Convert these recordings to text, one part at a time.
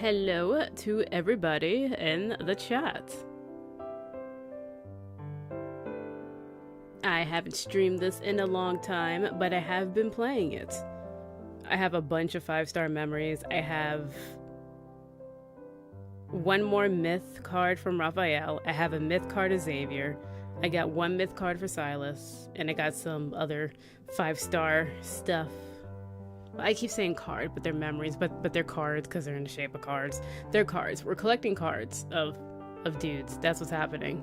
Hello to everybody in the chat. I haven't streamed this in a long time, but I have been playing it. I have a bunch of 5-star memories. I have one more myth card from Raphael. I have a myth card of Xavier. I got one myth card for Silas, and I got some other 5-star stuff. I keep saying card, but they're memories, but they're cards because they're in the shape of cards. They're cards. We're collecting cards of dudes. That's what's happening.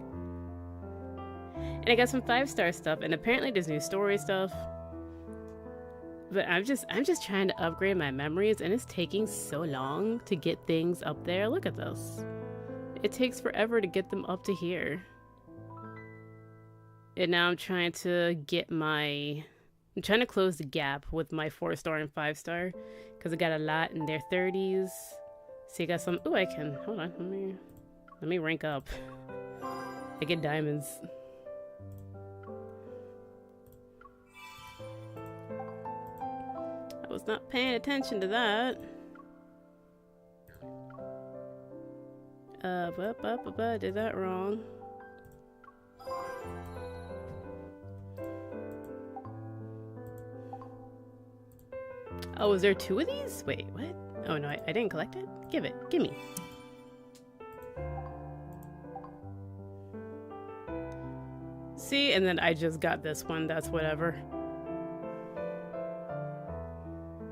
And I got some 5-star stuff, and apparently there's new story stuff. But I'm just trying to upgrade my memories, and it's taking so long to get things up there. Look at this. It takes forever to get them up to here. And now I'm trying to close the gap with my 4-star and 5-star because I got a lot in their 30s. See, I got some. Oh, I can. Hold on. Let me rank up. I get diamonds. I was not paying attention to that. Did that wrong. Oh, is there 2 of these? Wait, what? Oh no, I didn't collect it? Gimme. See, and then I just got this one, that's whatever.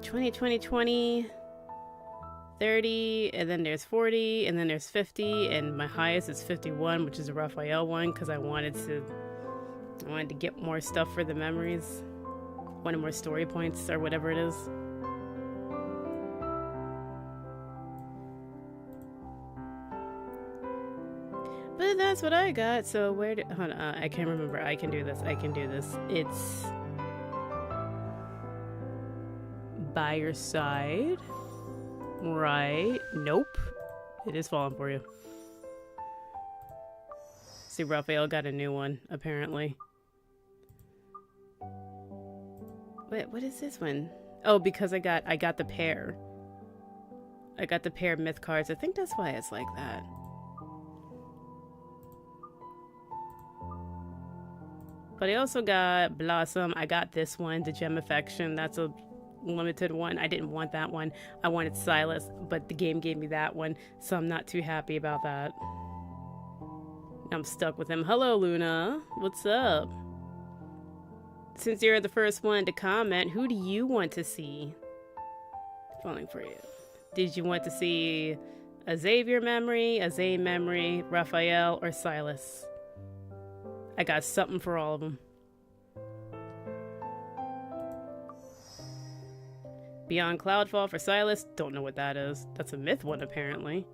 20, 30, and then there's 40, and then there's 50, and my highest is 51, which is a Raphael one, because I wanted to get more stuff for the memories. Wanted more story points, or whatever it is. But that's what I got. So hold on, I can't remember. I can do this. It's by your side. Right. Nope. It is falling for you. See, Raphael got a new one, apparently. Wait, what is this one? Oh, because I got the pair. I got the pair of myth cards. I think that's why it's like that. But I also got Blossom. I got this one, the Gem Affection. That's a limited one. I didn't want that one. I wanted Silas, but the game gave me that one, so I'm not too happy about that. I'm stuck with him. Hello, Luna. What's up? Since you're the first one to comment, who do you want to see? Falling for you. Did you want to see a Xavier memory, a Zane memory, Raphael, or Silas? I got something for all of them. Beyond Cloudfall for Silas. Don't know what that is. That's a myth one, apparently.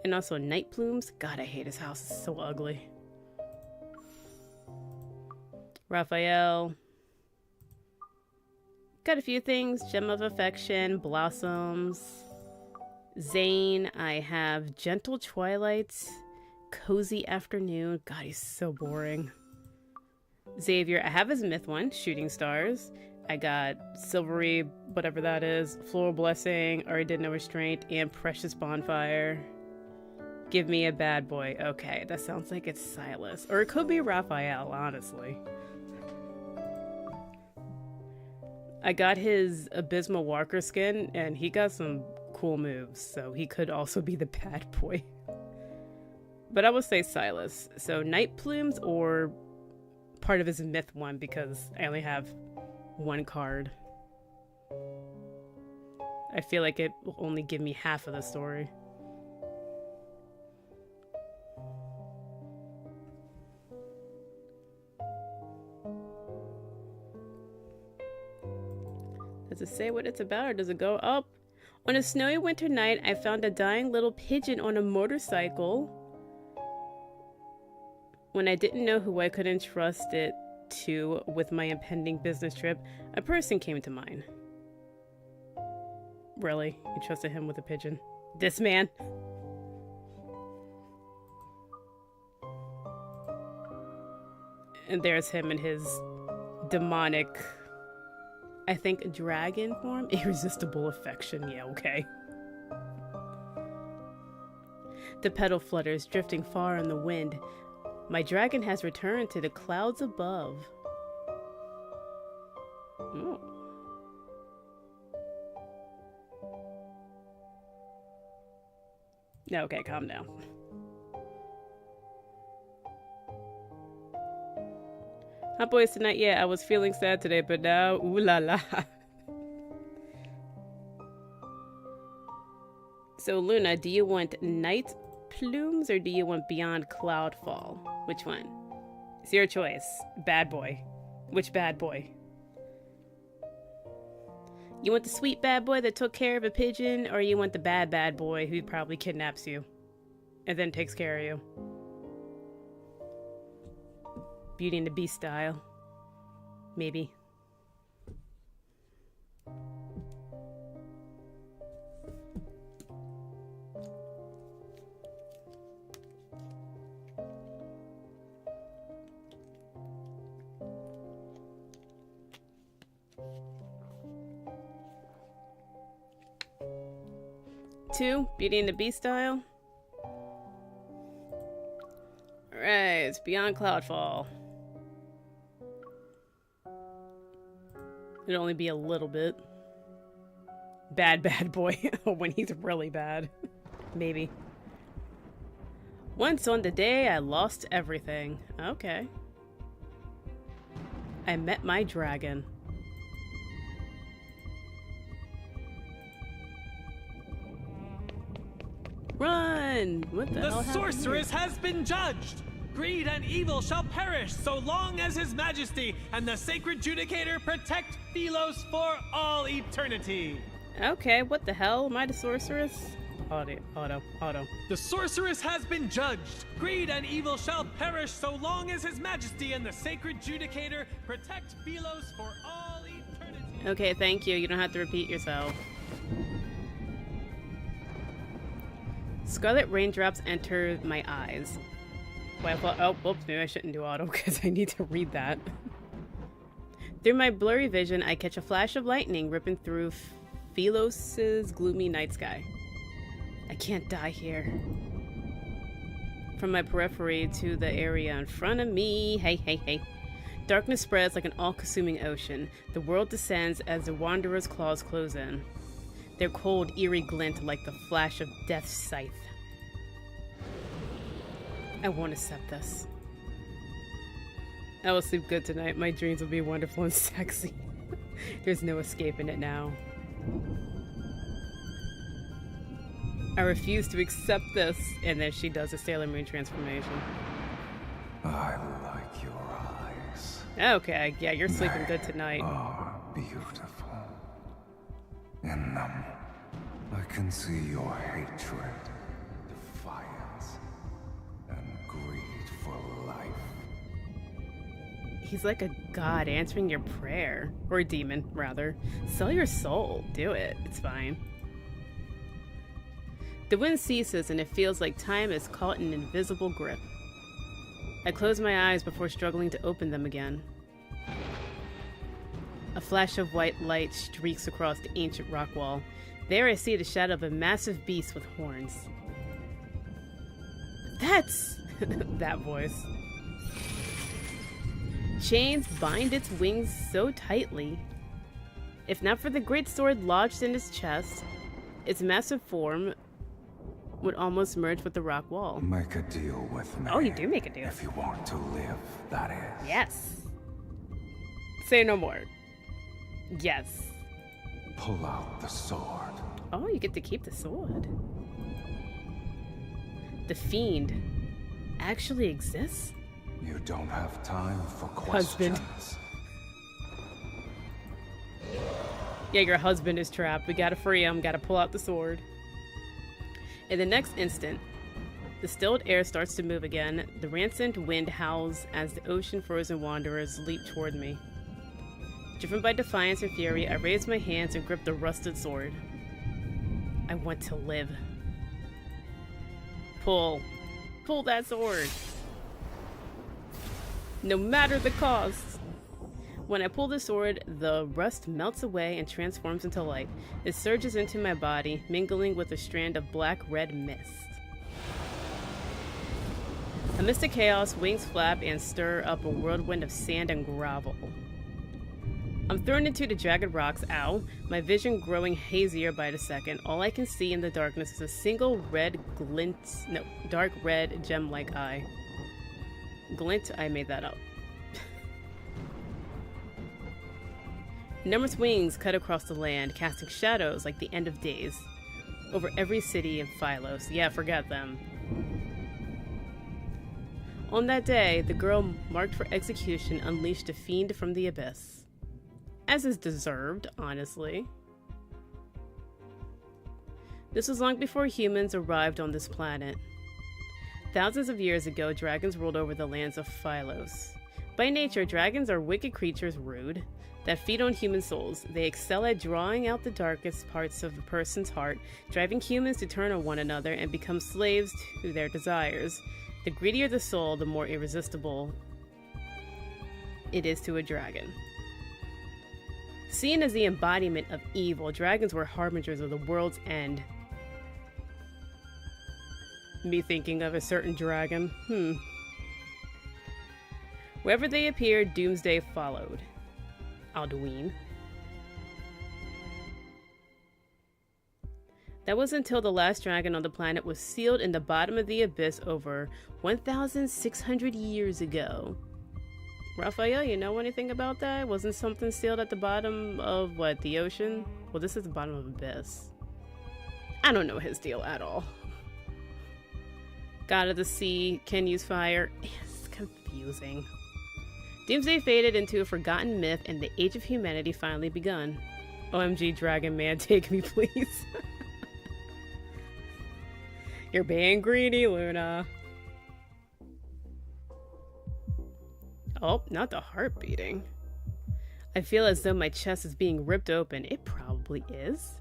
And also Night Plumes. God, I hate his house. It's so ugly. Raphael. Got a few things. Gem of Affection. Blossoms. Zane. I have Gentle Twilight. Cozy Afternoon. God, he's so boring. Xavier, I have his myth one, Shooting Stars. I got Silvery, whatever that is, Floral Blessing, Already Did No Restraint, and Precious Bonfire. Give me a bad boy. Okay, that sounds like it's Silas. Or it could be Raphael, honestly. I got his Abysmal Walker skin, and he got some cool moves, so he could also be the bad boy. But I would say Silas. So Night Plumes or part of his myth one, because I only have one card. I feel like it will only give me half of the story. Does it say what it's about, or does it go up? On a snowy winter night, I found a dying little pigeon on a motorcycle. When I didn't know who I could entrust it to with my impending business trip, a person came to mind. Really? You trusted him with a pigeon? This man? And there's him in his demonic, I think, dragon form. Irresistible affection. Yeah, okay. The petal flutters, drifting far on the wind. My dragon has returned to the clouds above. Oh. Okay, calm down. Hot boys tonight, yeah, I was feeling sad today, but now, ooh la la. So Luna, do you want night plumes or do you want beyond cloudfall? Which one? It's your choice. Bad boy. Which bad boy? You want the sweet bad boy that took care of a pigeon, or you want the bad boy who probably kidnaps you and then takes care of you? Beauty and the Beast style. Maybe. Two, Beauty and the Beast style. Alright, it's Beyond Cloudfall. It'll only be a little bit. Bad boy. When he's really bad. Maybe. Once on the day I lost everything. Okay. I met my dragon. Run! What the hell happened? The sorceress has been judged! Greed and evil shall perish so long as His Majesty and the Sacred Judicator protect Philos for all eternity! Okay, what the hell? Am I the sorceress? Auto. The sorceress has been judged! Greed and evil shall perish so long as His Majesty and the Sacred Judicator protect Philos for all eternity! Okay, thank you. You don't have to repeat yourself. Scarlet raindrops enter my eyes. Well, I thought, oh, whoops, maybe I shouldn't do auto because I need to read that. Through my blurry vision, I catch a flash of lightning ripping through Philos' gloomy night sky. I can't die here. From my periphery to the area in front of me, hey. Darkness spreads like an all-consuming ocean. The world descends as the wanderer's claws close in. Their cold, eerie glint like the flash of death's scythe. I won't accept this. I will sleep good tonight. My dreams will be wonderful and sexy. There's no escaping it now. I refuse to accept this. And then she does a Sailor Moon transformation. I like your eyes. Okay, yeah, you're sleeping good tonight. They are beautiful. In them, I can see your hatred, defiance, and greed for life. He's like a god answering your prayer. Or a demon, rather. Sell your soul. Do it. It's fine. The wind ceases and it feels like time is caught in an invisible grip. I close my eyes before struggling to open them again. A flash of white light streaks across the ancient rock wall. There I see the shadow of a massive beast with horns. That's... that voice. Chains bind its wings so tightly. If not for the great sword lodged in its chest, its massive form would almost merge with the rock wall. Make a deal with me. Oh, you do make a deal. If you want to live, that is. Yes. Say no more. Yes. Pull out the sword. Oh, you get to keep the sword. The fiend actually exists? You don't have time for questions. Husband. Yeah, your husband is trapped. We gotta free him. Gotta pull out the sword. In the next instant, the stilled air starts to move again. The ransomed wind howls as the ocean-frozen wanderers leap toward me. Driven by defiance and fury, I raise my hands and grip the rusted sword. I want to live. Pull. Pull that sword. No matter the cost. When I pull the sword, the rust melts away and transforms into light. It surges into my body, mingling with a strand of black-red mist. Amidst the chaos, wings flap and stir up a whirlwind of sand and gravel. I'm thrown into the jagged rocks, ow, my vision growing hazier by the second. All I can see in the darkness is a single red dark red gem-like eye. Glint, I made that up. Numerous wings cut across the land, casting shadows like the end of days over every city in Phylos. Yeah, forget them. On that day, the girl marked for execution unleashed a fiend from the abyss. As is deserved, honestly. This was long before humans arrived on this planet. Thousands of years ago, dragons ruled over the lands of Phylos. By nature, dragons are wicked creatures, rude, that feed on human souls. They excel at drawing out the darkest parts of a person's heart, driving humans to turn on one another and become slaves to their desires. The greedier the soul, the more irresistible it is to a dragon. Seen as the embodiment of evil, dragons were harbingers of the world's end. Me thinking of a certain dragon. Wherever they appeared, doomsday followed. Alduin. That was until the last dragon on the planet was sealed in the bottom of the abyss over 1,600 years ago. Raphael, you know anything about that? Wasn't something sealed at the bottom of, what, the ocean? Well, this is the bottom of abyss. I don't know his deal at all. God of the sea can use fire. It's confusing. Doomsday faded into a forgotten myth and the age of humanity finally begun. OMG, Dragon Man, take me, please. You're being greedy, Luna. Oh, not the heart beating. I feel as though my chest is being ripped open. It probably is.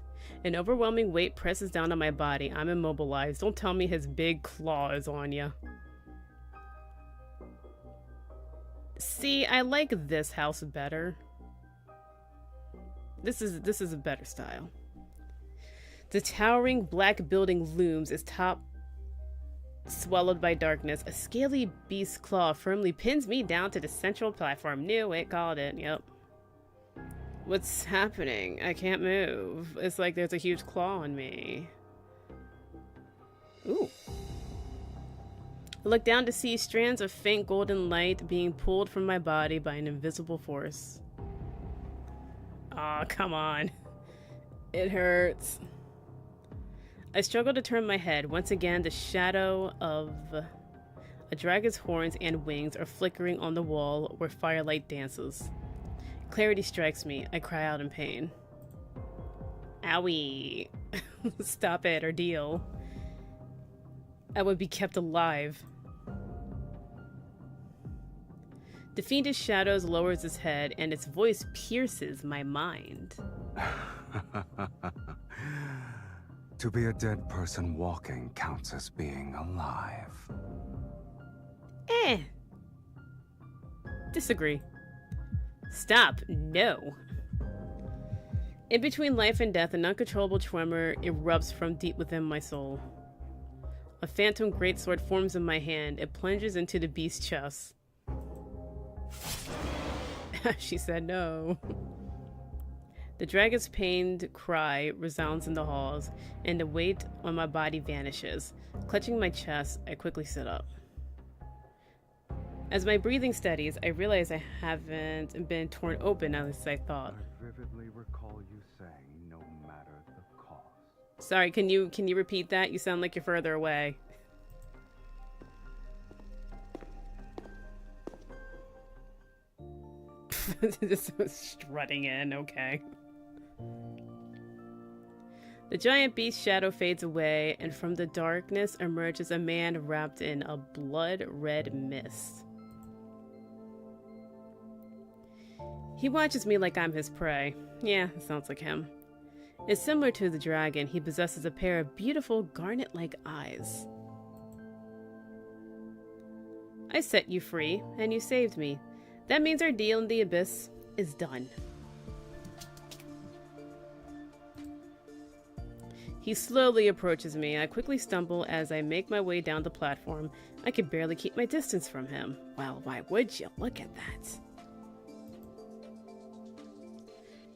An overwhelming weight presses down on my body. I'm immobilized. Don't tell me his big claw is on ya. See, I like this house better. This is a better style. The towering black building looms, its top swallowed by darkness. A scaly beast's claw firmly pins me down to the central platform. Knew it, called it, yep. What's happening? I can't move. It's like there's a huge claw on me. Ooh. I look down to see strands of faint golden light being pulled from my body by an invisible force. Aw, come on. It hurts. I struggle to turn my head. Once again, the shadow of a dragon's horns and wings are flickering on the wall where firelight dances. Clarity strikes me. I cry out in pain. Owie. Stop it or deal. I would be kept alive. The fiendish shadows lowers its head and its voice pierces my mind. To be a dead person walking counts as being alive. Disagree. Stop. No. In between life and death, an uncontrollable tremor erupts from deep within my soul. A phantom greatsword forms in my hand. It plunges into the beast's chest. She said no. The dragon's pained cry resounds in the halls, and the weight on my body vanishes. Clutching my chest, I quickly sit up. As my breathing steadies, I realize I haven't been torn open as I thought. I vividly recall you saying, no matter the cost. Sorry, can you repeat that? You sound like you're further away. This was strutting in, okay. The giant beast's shadow fades away, and from the darkness emerges a man wrapped in a blood-red mist. He watches me like I'm his prey. Yeah, it sounds like him. It's similar to the dragon. He possesses a pair of beautiful garnet-like eyes. I set you free, and you saved me. That means our deal in the abyss is done. He slowly approaches me. I quickly stumble as I make my way down the platform. I can barely keep my distance from him. Well, why would you? Look at that.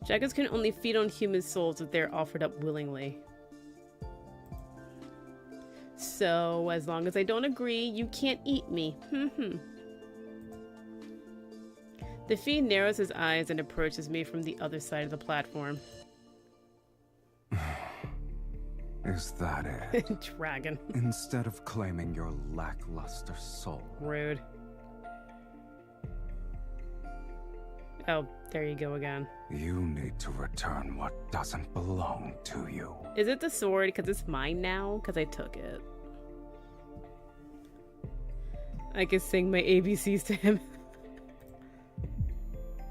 Dragons can only feed on human souls if they're offered up willingly. So, as long as I don't agree, you can't eat me. The fiend narrows his eyes and approaches me from the other side of the platform. Is that it? Dragon. Instead of claiming your lackluster soul. Rude. Oh, there you go again. You need to return what doesn't belong to you. Is it the sword? Because it's mine now? Because I took it. I can sing my ABCs to him.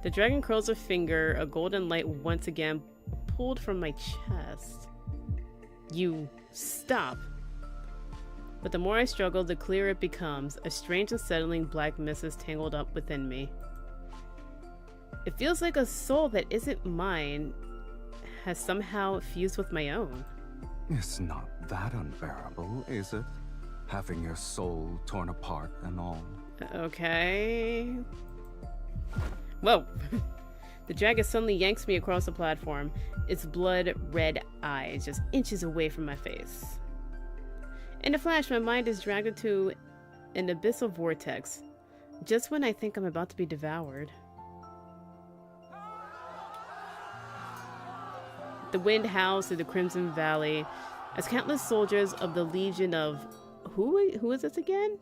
The dragon curls a finger, a golden light once again pulled from my chest. You stop. But the more I struggle, the clearer it becomes. A strange, unsettling black mist is tangled up within me. It feels like a soul that isn't mine has somehow fused with my own. It's not that unbearable, is it? Having your soul torn apart and all. Okay. Whoa. The dragon suddenly yanks me across the platform, its blood-red eyes just inches away from my face. In a flash, my mind is dragged into an abyssal vortex, just when I think I'm about to be devoured. The wind howls through the Crimson Valley as countless soldiers of the Legion of... Who is this again?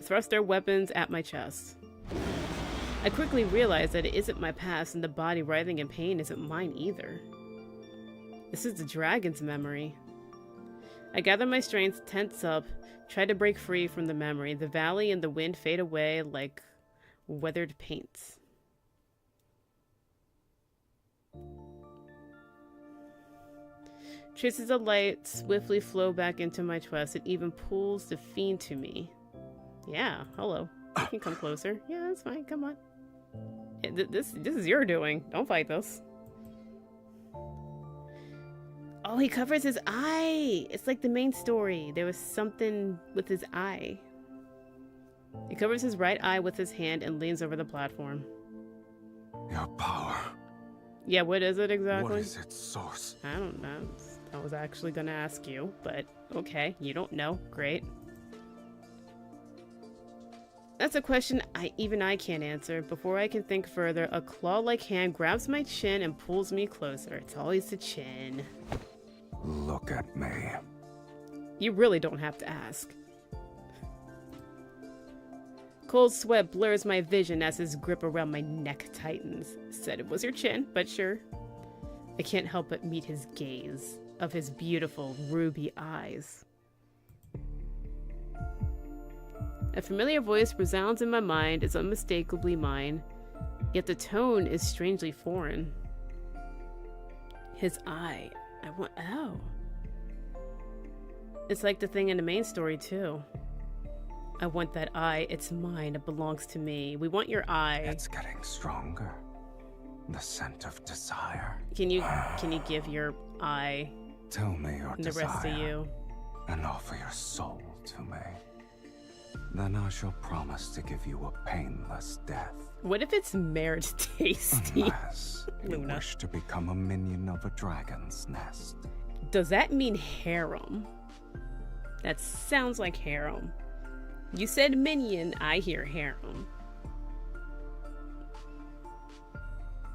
Thrust their weapons at my chest. I quickly realize that it isn't my past, and the body writhing in pain isn't mine either. This is the dragon's memory. I gather my strength, tense up, try to break free from the memory. The valley and the wind fade away like weathered paints. Traces of light swiftly flow back into my chest. It even pulls the fiend to me. Yeah, hello. You can come closer. Yeah, that's fine. Come on. This is your doing. Don't fight this. Oh, he covers his eye. It's like the main story. There was something with his eye. He covers his right eye with his hand and leans over the platform. Your power. Yeah, what is it exactly? What is its source? I don't know. I was actually gonna ask you, but okay, you don't know. Great. That's a question even I can't answer. Before I can think further, a claw-like hand grabs my chin and pulls me closer. It's always the chin. Look at me. You really don't have to ask. Cold sweat blurs my vision as his grip around my neck tightens. Said it was your chin, but sure. I can't help but meet his gaze of his beautiful ruby eyes. A familiar voice resounds in my mind. It's unmistakably mine, yet the tone is strangely foreign. His eye. Oh. It's like the thing in the main story, too. I want that eye. It's mine. It belongs to me. We want your eye. It's getting stronger. The scent of desire. Can you give your eye? Tell me your and the desire. rest of you. And offer your soul to me. Then I shall promise to give you a painless death. What if it's marriage tasty? Unless you Luna. wish to become a minion of a dragon's nest. Does that mean harem? That sounds like harem. You said minion, I hear harem.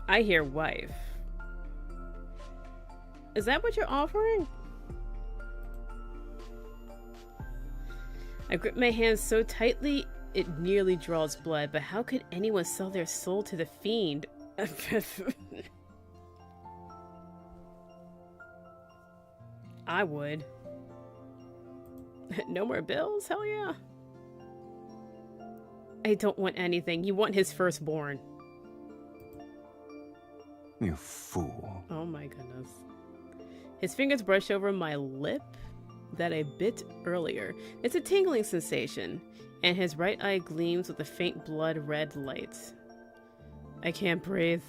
I hear wife. Is that what you're offering? I grip my hands so tightly it nearly draws blood, but how could anyone sell their soul to the fiend? I would. No more bills? Hell yeah. I don't want anything. You want his firstborn. You fool. Oh my goodness. His fingers brush over my lip that I bit earlier. It's a tingling sensation, and his right eye gleams with a faint blood-red light. I can't breathe.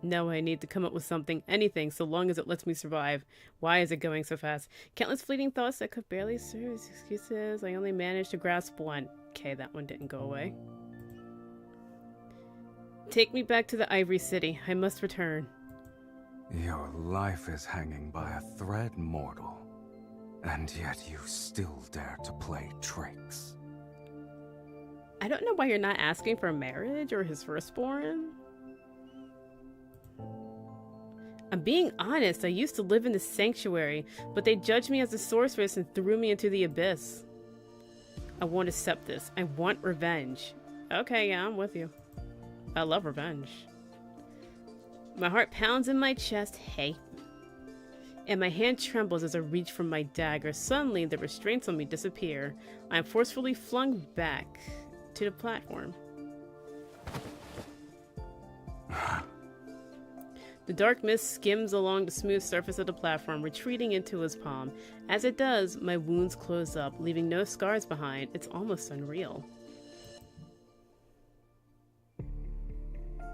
No, I need to come up with something, anything, so long as it lets me survive. Why is it going so fast? Countless fleeting thoughts that could barely serve as excuses. I only managed to grasp one. Okay, that one didn't go away. Take me back to the Ivory City. I must return. Your life is hanging by a thread, mortal. And yet you still dare to play tricks. I don't know why you're not asking for marriage or his firstborn. I'm being honest, I used to live in the sanctuary, but they judged me as a sorceress and threw me into the abyss. I won't accept this. I want revenge. Okay, yeah, I'm with you. I love revenge. My heart pounds in my chest, hey. And my hand trembles as I reach for my dagger. Suddenly, the restraints on me disappear. I am forcefully flung back to the platform. The dark mist skims along the smooth surface of the platform, retreating into his palm. As it does, my wounds close up, leaving no scars behind. It's almost unreal.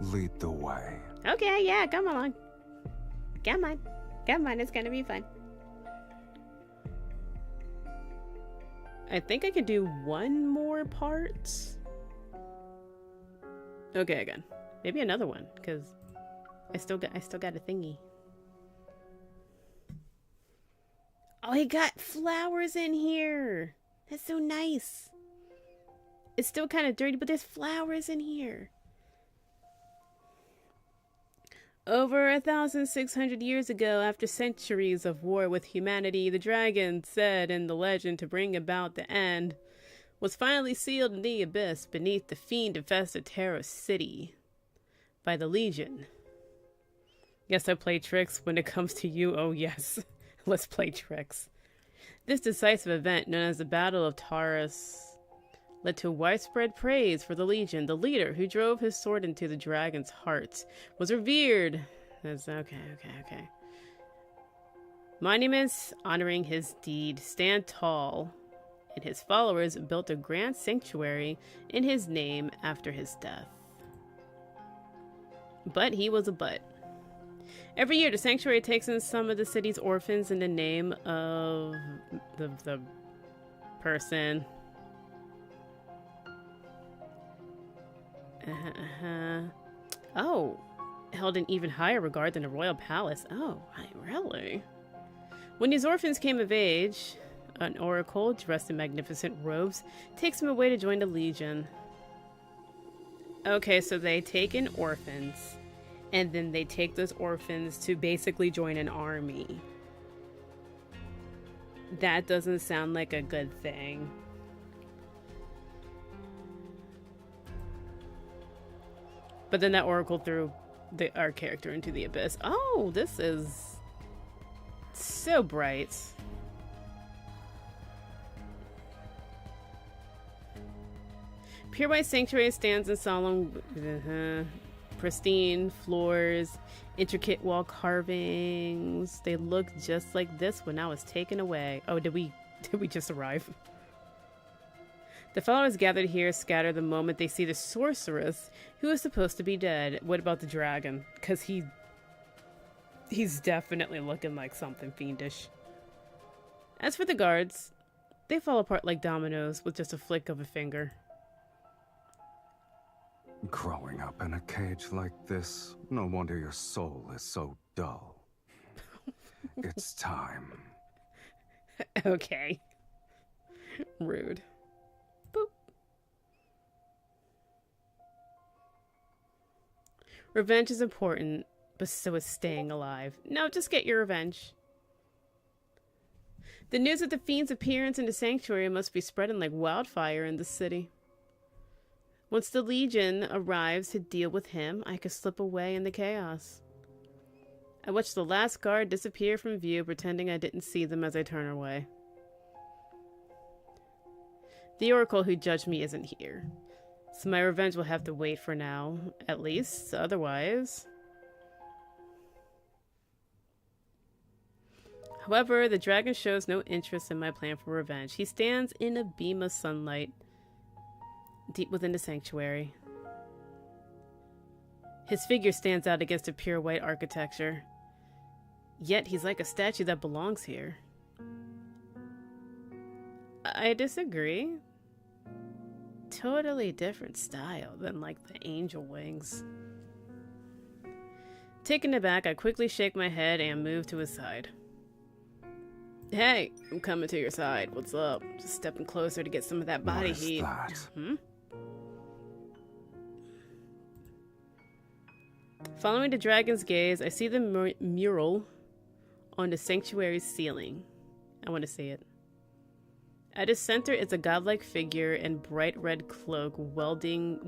Lead the way. Okay, yeah, come along. Come on. Come on, it's gonna be fun. I think I could do one more part. Okay, again. Maybe another one, because I still got a thingy. Oh, he got flowers in here. That's so nice. It's still kind of dirty, but there's flowers in here. Over 1,600 years ago, after centuries of war with humanity, the dragon said in the legend to bring about the end was finally sealed in the abyss beneath the fiend-infested Terror City by the Legion. Yes, I play tricks when it comes to you. Oh, yes. Let's play tricks. This decisive event, known as the Battle of Taurus, led to widespread praise for the Legion. The leader, who drove his sword into the dragon's heart, was revered as... Okay. Monuments honoring his deed stand tall, and his followers built a grand sanctuary in his name after his death. But he was a butt. Every year, the sanctuary takes in some of the city's orphans in the name of the person. Oh, held in even higher regard than a royal palace. Oh, really? When these orphans came of age, an oracle dressed in magnificent robes takes them away to join the Legion. Okay, so they take in orphans, and then they take those orphans to basically join an army. That doesn't sound like a good thing. But then that oracle threw our character into the abyss. Oh, this is so bright. Pure White Sanctuary stands in solemn, pristine floors, intricate wall carvings. They look just like this when I was taken away. Oh, did we just arrive? The followers gathered here scatter the moment they see the sorceress, who is supposed to be dead. What about the dragon? Because he's definitely looking like something fiendish. As for the guards, they fall apart like dominoes with just a flick of a finger. Growing up in a cage like this, no wonder your soul is so dull. It's time. Okay. Rude. Boop. Revenge is important, but so is staying alive. No, just get your revenge. The news of the fiend's appearance in the sanctuary must be spreading like wildfire in the city. Once the Legion arrives to deal with him, I could slip away in the chaos. I watch the last guard disappear from view, pretending I didn't see them as I turn away. The oracle who judged me isn't here, so my revenge will have to wait for now, at least. Otherwise... However, the dragon shows no interest in my plan for revenge. He stands in a beam of sunlight, deep within the sanctuary. His figure stands out against the pure white architecture. Yet he's like a statue that belongs here. I disagree. Totally different style than like the angel wings. Taken aback, I quickly shake my head and move to his side. Hey, I'm coming to your side. What's up? Just stepping closer to get some of that body heat. What is that? Following the dragon's gaze, I see the mural on the sanctuary's ceiling. I want to see it. At its center is a godlike figure in bright red cloak wielding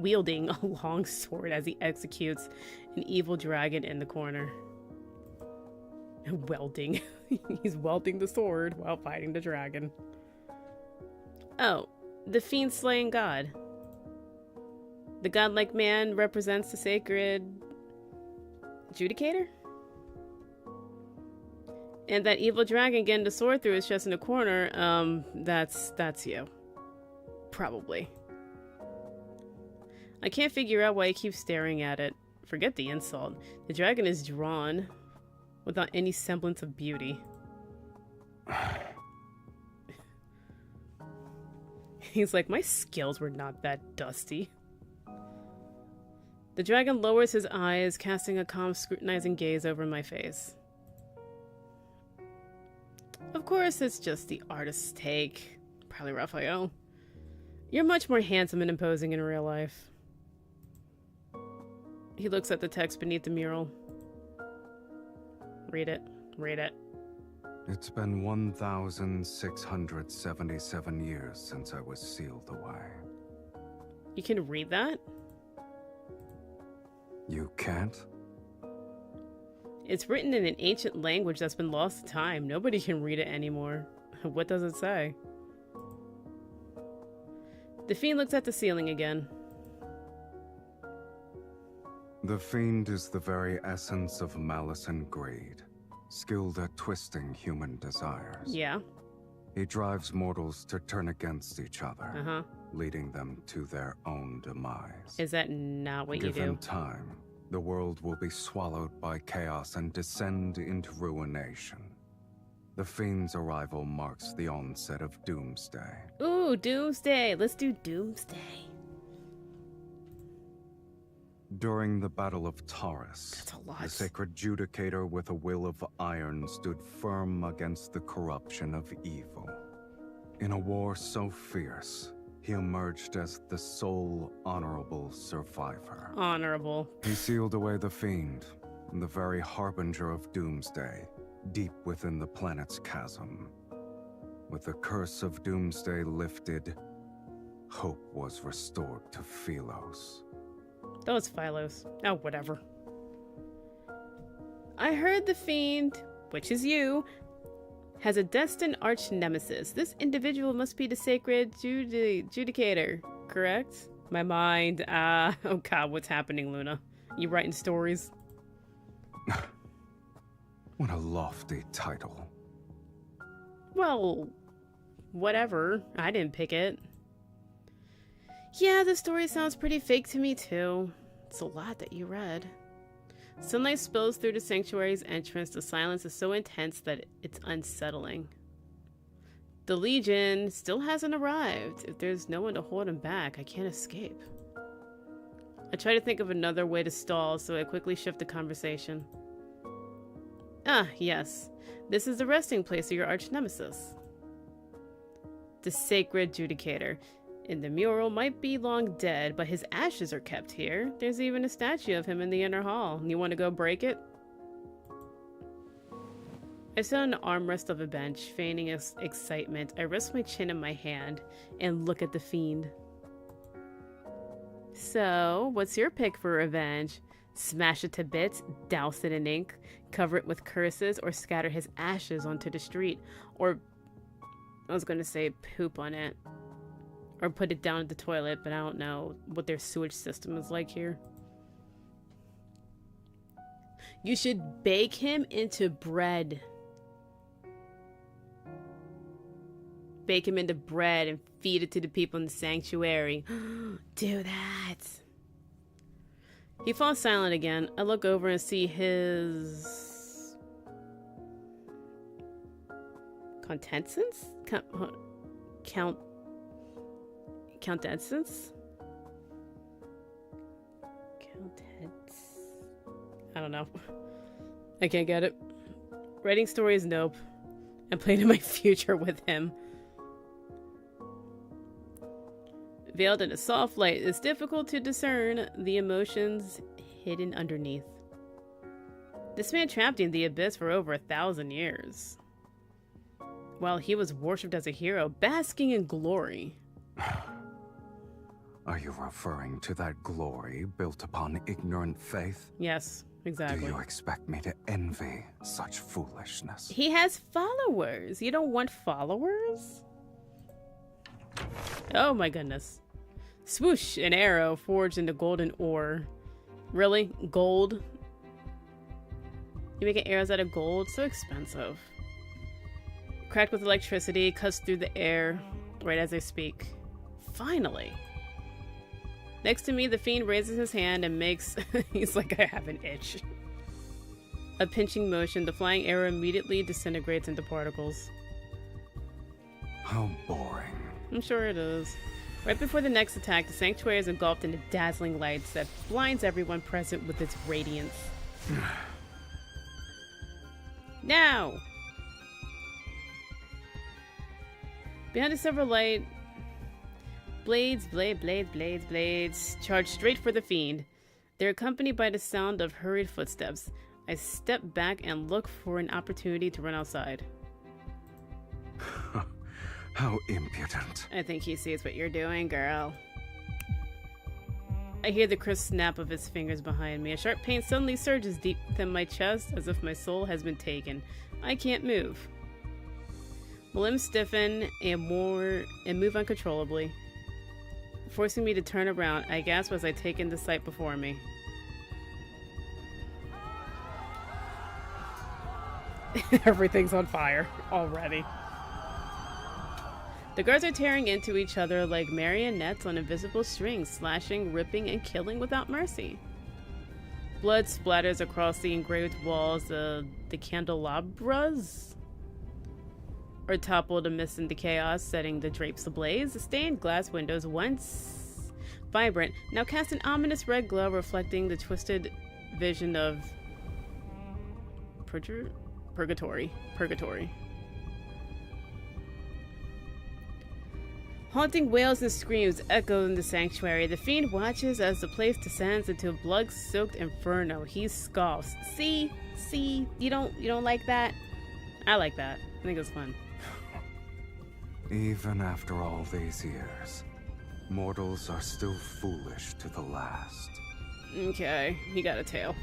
a long sword as he executes an evil dragon in the corner. Welding. He's welding the sword while fighting the dragon. Oh, the fiend slaying god. The godlike man represents the sacred judicator? And that evil dragon getting the sword through his chest in the corner, that's you. Probably. I can't figure out why he keeps staring at it. Forget the insult. The dragon is drawn without any semblance of beauty. He's like, my skills were not that dusty. The dragon lowers his eyes, casting a calm, scrutinizing gaze over my face. Of course, it's just the artist's take. Probably Raphael. You're much more handsome and imposing in real life. He looks at the text beneath the mural. Read it. Read it. It's been 1,677 years since I was sealed away. You can read that? You can't? It's written in an ancient language that's been lost to time. Nobody can read it anymore. What does it say? The fiend looks at the ceiling again. The fiend is the very essence of malice and greed, skilled at twisting human desires. Yeah. He drives mortals to turn against each other, Uh-huh. leading them to their own demise. Is that not what you do? Given time, the world will be swallowed by chaos and descend into ruination. The fiend's arrival marks the onset of doomsday. Ooh, doomsday. Let's do doomsday. During the Battle of Taurus, That's a lot. the sacred judicator with a will of iron stood firm against the corruption of evil. In a war so fierce, he emerged as the sole honorable survivor. Honorable. He sealed away the fiend, the very harbinger of doomsday, deep within the planet's chasm. With the curse of doomsday lifted, hope was restored to Philos. That was Philos. Oh, whatever. I heard the fiend, which is you, has a destined arch nemesis. This individual must be the sacred judicator, correct? My mind, oh god, what's happening, Luna? You writing stories? What a lofty title. Well, whatever. I didn't pick it. Yeah, the story sounds pretty fake to me too. It's a lot that you read. Sunlight spills through the sanctuary's entrance. The silence is so intense that it's unsettling. The Legion still hasn't arrived. If there's no one to hold him back, I can't escape. I try to think of another way to stall, so I quickly shift the conversation. Ah, yes. This is the resting place of your arch nemesis. The sacred judicator. And the mural might be long dead, but his ashes are kept here. There's even a statue of him in the inner hall. You want to go break it? I sit on the armrest of a bench, feigning excitement. I rest my chin in my hand and look at the fiend. So, what's your pick for revenge? Smash it to bits, douse it in ink, cover it with curses, or scatter his ashes onto the street? Or, I was going to say poop on it. Or put it down at the toilet, but I don't know what their sewage system is like here. You should bake him into bread. Bake him into bread and feed it to the people in the sanctuary. Do that. He falls silent again. I look over and see his... Contentance? Countessence? I don't know. I can't get it. Writing stories, nope. I'm planning my future with him. Veiled in a soft light, it's difficult to discern the emotions hidden underneath. This man trapped in the abyss for over 1,000 years. While he was worshipped as a hero, basking in glory. Are you referring to that glory built upon ignorant faith? Yes, exactly. Do you expect me to envy such foolishness? He has followers. You don't want followers? Oh my goodness. Swoosh, an arrow forged into golden ore. Really? Gold? You making arrows out of gold? So expensive. Cracked with electricity, cuts through the air right as I speak. Finally. Next to me, the fiend raises his hand and makes... he's like, I have an itch. A pinching motion. The flying arrow immediately disintegrates into particles. How boring. I'm sure it is. Right before the next attack, the sanctuary is engulfed in dazzling lights that blinds everyone present with its radiance. Now! Behind the silver light, blades charge straight for the fiend. They're accompanied by the sound of hurried footsteps. I step back and look for an opportunity to run outside. How impudent. I think he sees what you're doing, girl. I hear the crisp snap of his fingers behind me. A sharp pain suddenly surges deep within my chest as if my soul has been taken. I can't move. My limbs stiffen and move uncontrollably, forcing me to turn around. I gasp as I take in the sight before me. Everything's on fire already. The guards are tearing into each other like marionettes on invisible strings, slashing, ripping, and killing without mercy. Blood splatters across the engraved walls. The candelabras are toppled amidst the chaos, setting the drapes ablaze. The stained glass windows, once vibrant, now cast an ominous red glow, reflecting the twisted vision of purgatory. Haunting wails and screams echo in the sanctuary. The fiend watches as the place descends into a blood-soaked inferno. He scoffs. See, you don't like that? I like that. I think it's fun. Even after all these years, mortals are still foolish to the last. Okay, he got a tail.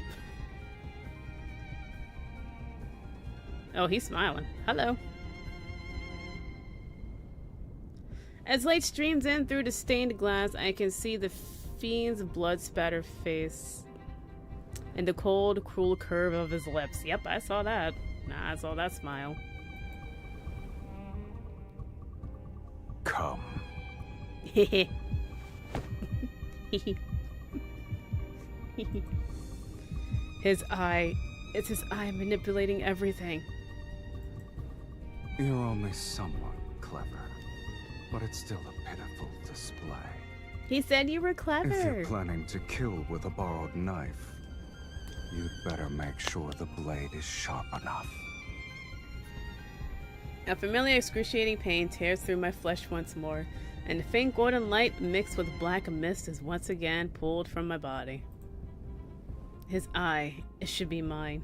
Oh, he's smiling. Hello. As light streams in through the stained glass, I can see the fiend's blood-spattered face and the cold, cruel curve of his lips. Yep, I saw that. I saw that smile. Come. His eye. It's his eye manipulating everything. You're only somewhat clever, but it's still a pitiful display. He said you were clever. If you're planning to kill with a borrowed knife, you'd better make sure the blade is sharp enough. A familiar excruciating pain tears through my flesh once more, and the faint golden light mixed with black mist is once again pulled from my body. His eye, it should be mine.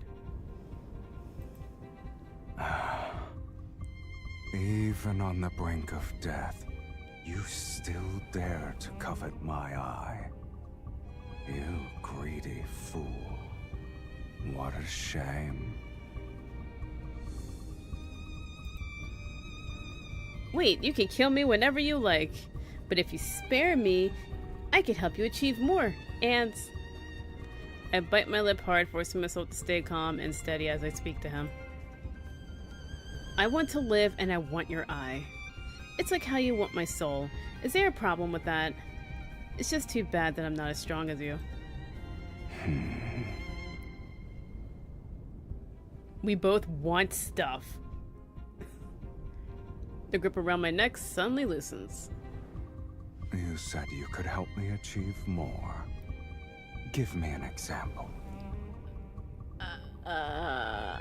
Even on the brink of death, you still dare to covet my eye. You greedy fool. What a shame. Wait, you can kill me whenever you like, but if you spare me, I can help you achieve more. And I bite my lip hard, forcing myself to stay calm and steady as I speak to him. I want to live and I want your eye. It's like how you want my soul. Is there a problem with that? It's just too bad that I'm not as strong as you. We both want stuff. The grip around my neck suddenly loosens. You said you could help me achieve more. Give me an example. I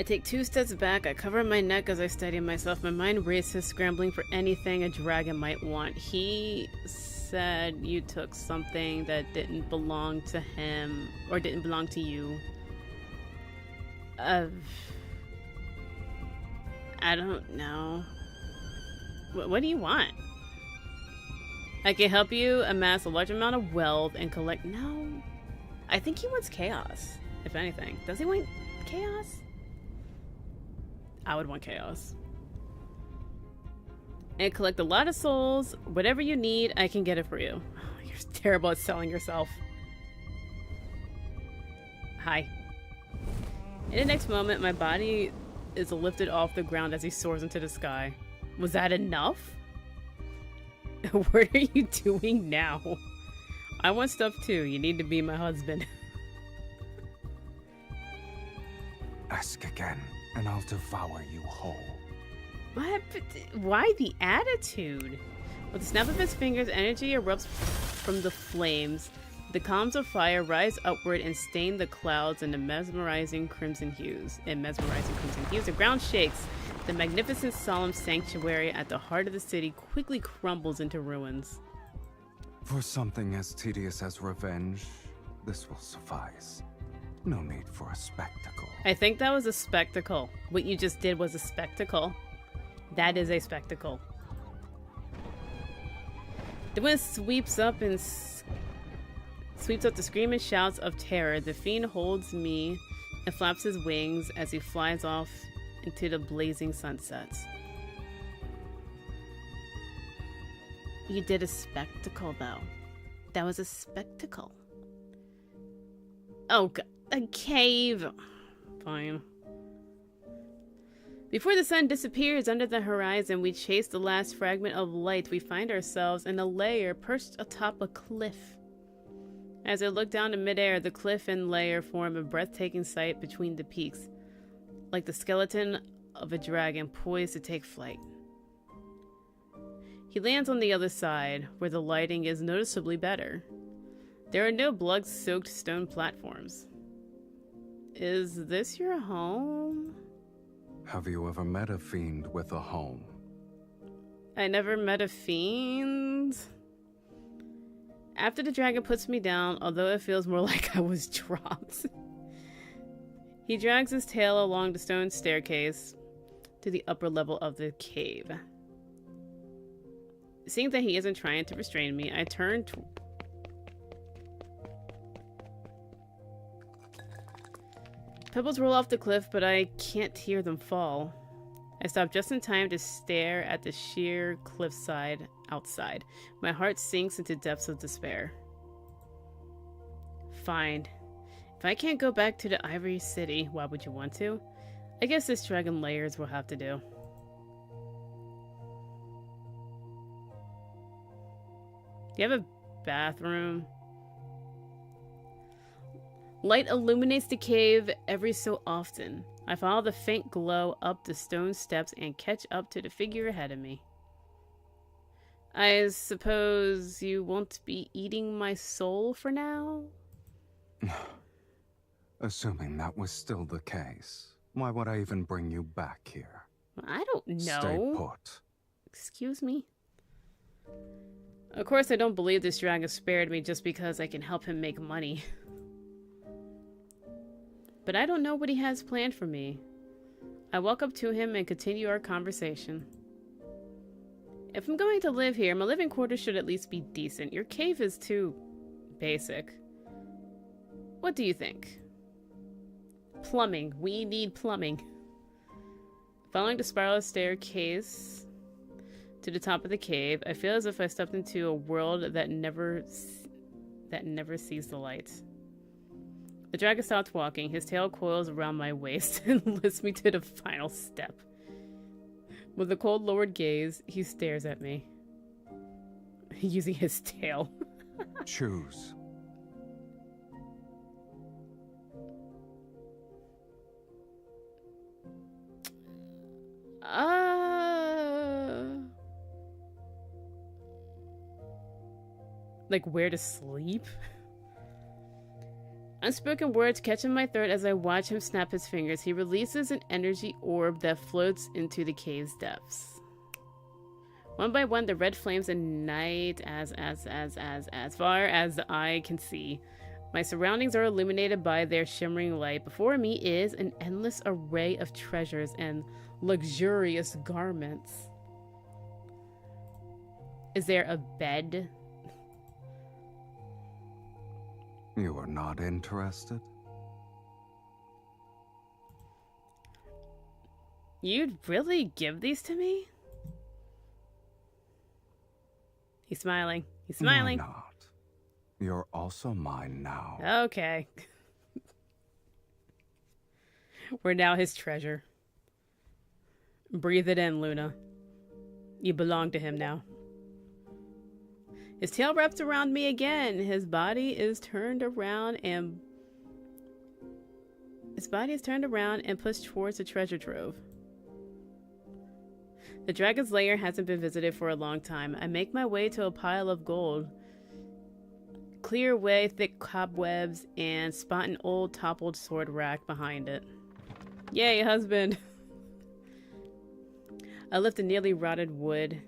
take 2 steps back. I cover my neck as I steady myself. My mind races, scrambling for anything a dragon might want. He said you took something that didn't belong to him, or didn't belong to you. I don't know. What do you want? I can help you amass a large amount of wealth and collect... No. I think he wants chaos, if anything. Does he want chaos? I would want chaos. And collect a lot of souls. Whatever you need, I can get it for you. Oh, you're terrible at selling yourself. Hi. In the next moment, my body is lifted off the ground as he soars into the sky. Was that enough? What are you doing now? I want stuff too. You need to be my husband. Ask again, and I'll devour you whole. What? Why the attitude? With the snap of his fingers, energy erupts from the flames. The columns of fire rise upward and stain the clouds in mesmerizing crimson hues. The ground shakes. The magnificent solemn sanctuary at the heart of the city quickly crumbles into ruins. For something as tedious as revenge, this will suffice. No need for a spectacle. I think that was a spectacle. What you just did was a spectacle. That is a spectacle. The wind sweeps up the scream and shouts of terror. The fiend holds me and flaps his wings as he flies off into the blazing sunsets. You did a spectacle, though. That was a spectacle. Oh, God. A cave. Fine. Before the sun disappears under the horizon, we chase the last fragment of light. We find ourselves in a lair perched atop a cliff. As I look down in midair, the cliff and lair form a breathtaking sight between the peaks, like the skeleton of a dragon poised to take flight. He lands on the other side, where the lighting is noticeably better. There are no blood-soaked stone platforms. Is this your home? Have you ever met a fiend with a home? I never met a fiend. After the dragon puts me down, although it feels more like I was dropped, he drags his tail along the stone staircase to the upper level of the cave. Seeing that he isn't trying to restrain me, I turn to... Pebbles roll off the cliff, but I can't hear them fall. I stop just in time to stare at the sheer cliffside outside. My heart sinks into depths of despair. Fine. If I can't go back to the Ivory City, why would you want to? I guess this dragon layers will have to do. Do you have a bathroom? Light illuminates the cave every so often. I follow the faint glow up the stone steps and catch up to the figure ahead of me. I suppose you won't be eating my soul for now? Assuming that was still the case, why would I even bring you back here? I don't know. Stay put. Excuse me? Of course, I don't believe this dragon spared me just because I can help him make money. But I don't know what he has planned for me. I walk up to him and continue our conversation. If I'm going to live here, my living quarters should at least be decent. Your cave is too basic. What do you think? Plumbing. We need plumbing. Following the spiral staircase to the top of the cave, I feel as if I stepped into a world that never sees the light. The dragon stops walking. His tail coils around my waist and lifts me to the final step. With a cold lowered gaze, he stares at me. Using his tail. Choose. Like where to sleep? Unspoken words catch in my throat as I watch him snap his fingers. He releases an energy orb that floats into the cave's depths. One by one, the red flames ignite as far as the eye can see. My surroundings are illuminated by their shimmering light. Before me is an endless array of treasures and luxurious garments. Is there a bed? You are not interested? You'd really give these to me? He's smiling. He's smiling. You're not. You're also mine now. Okay. We're now his treasure. Breathe it in, Luna. You belong to him now. His tail wraps around me again. His body is turned around and pushed towards the treasure trove. The dragon's lair hasn't been visited for a long time. I make my way to a pile of gold, clear away thick cobwebs, and spot an old toppled sword rack behind it. Yay, husband! I lift a nearly rotted wood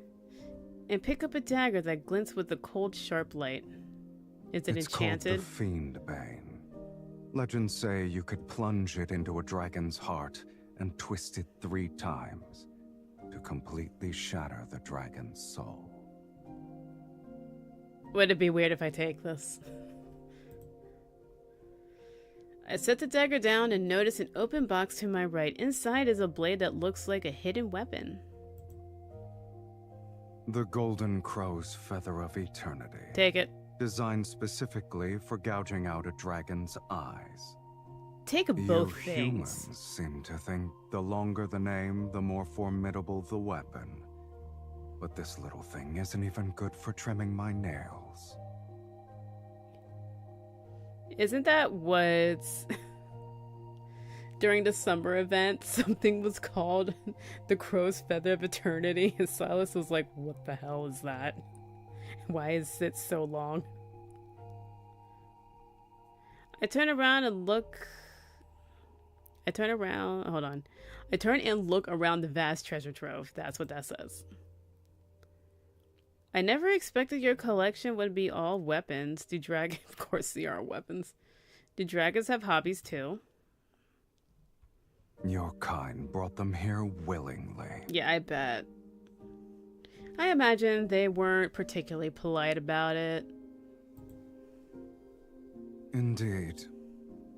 and pick up a dagger that glints with the cold, sharp light. Is it enchanted? It's called the Fiend Bane. Legends say you could plunge it into a dragon's heart and twist it 3 times to completely shatter the dragon's soul. Would it be weird if I take this? I set the dagger down and notice an open box to my right. Inside is a blade that looks like a hidden weapon. The Golden Crow's Feather of Eternity. Take it. Designed specifically for gouging out a dragon's eyes. Take both you things. Humans seem to think the longer the name, the more formidable the weapon. But this little thing isn't even good for trimming my nails. Isn't that what's... During the summer event, something was called the Crow's Feather of Eternity, and Silas was like, what the hell is that? Why is it so long? I turn around and look... I turn and look around the vast treasure trove. That's what that says. I never expected your collection would be all weapons. Do dragons... Of course they are weapons. Do dragons have hobbies too? Your kind brought them here willingly. Yeah, I bet. I imagine they weren't particularly polite about it. Indeed.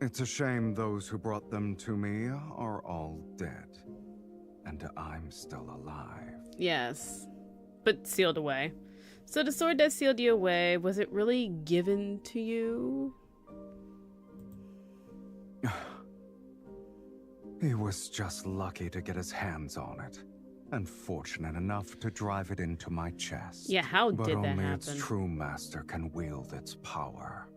It's a shame those who brought them to me are all dead. And I'm still alive. Yes, but sealed away. So the sword that sealed you away, was it really given to you? He was just lucky to get his hands on it, and fortunate enough to drive it into my chest. Yeah, how did that happen? But only its true master can wield its power.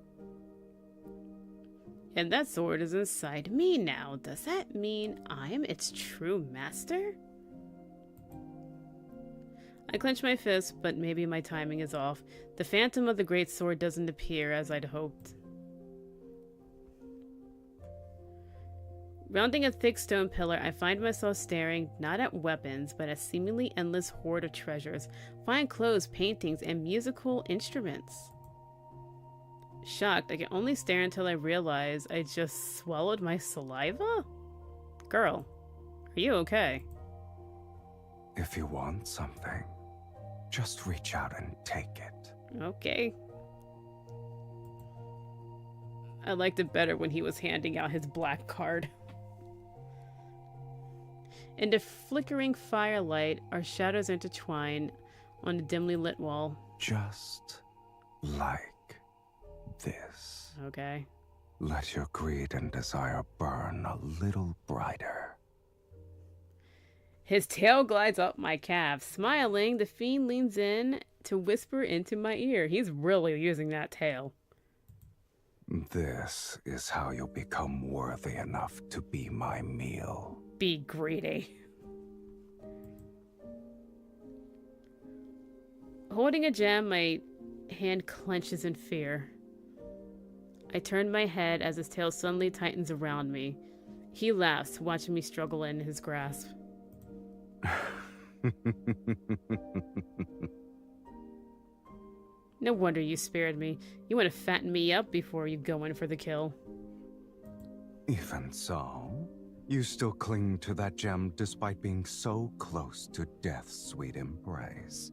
And that sword is inside me now. Does that mean I am its true master? I clench my fist, but maybe my timing is off. The phantom of the great sword doesn't appear as I'd hoped. Rounding a thick stone pillar, I find myself staring not at weapons, but at a seemingly endless hoard of treasures, fine clothes, paintings, and musical instruments. Shocked, I can only stare until I realize I just swallowed my saliva? Girl, are you okay? If you want something, just reach out and take it. Okay. I liked it better when he was handing out his black card. In the flickering firelight, our shadows intertwine on the dimly lit wall. Just like this. Okay. Let your greed and desire burn a little brighter. His tail glides up my calf. Smiling, the fiend leans in to whisper into my ear. He's really using that tail. This is how you'll become worthy enough to be my meal. Be greedy. Holding a gem, my hand clenches in fear. I turn my head as his tail suddenly tightens around me. He laughs, watching me struggle in his grasp. No wonder you spared me. You want to fatten me up before you go in for the kill. Even so, you still cling to that gem despite being so close to death's sweet embrace.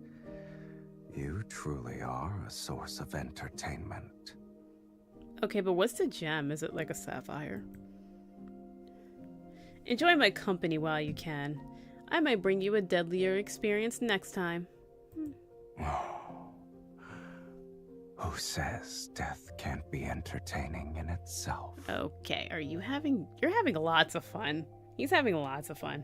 You truly are a source of entertainment. Okay, but what's the gem? Is it like a sapphire? Enjoy my company while you can. I might bring you a deadlier experience next time. Who says death can't be entertaining in itself? Okay, you're having lots of fun. He's having lots of fun.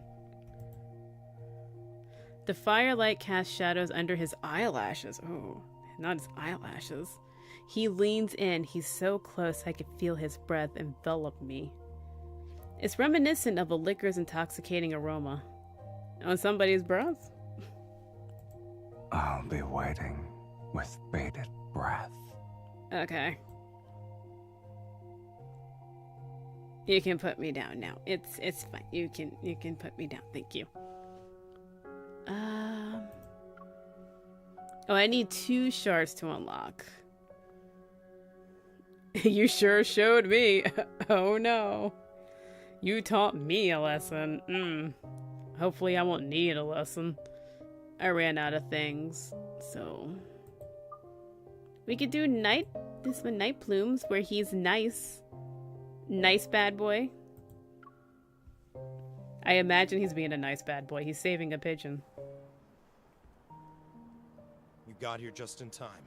The firelight casts shadows under his eyelashes. Oh, not his eyelashes. He leans in. He's so close I could feel his breath envelop me. It's reminiscent of a liquor's intoxicating aroma. On somebody's breath? I'll be waiting with bated breath. Okay. You can put me down now. It's fine. You can put me down. Thank you. Oh, I need 2 shards to unlock. You sure showed me. Oh no. You taught me a lesson. Hopefully I won't need a lesson. I ran out of things, so we could do night plumes where he's nice bad boy. I imagine he's being a nice bad boy. He's saving a pigeon. You got here just in time.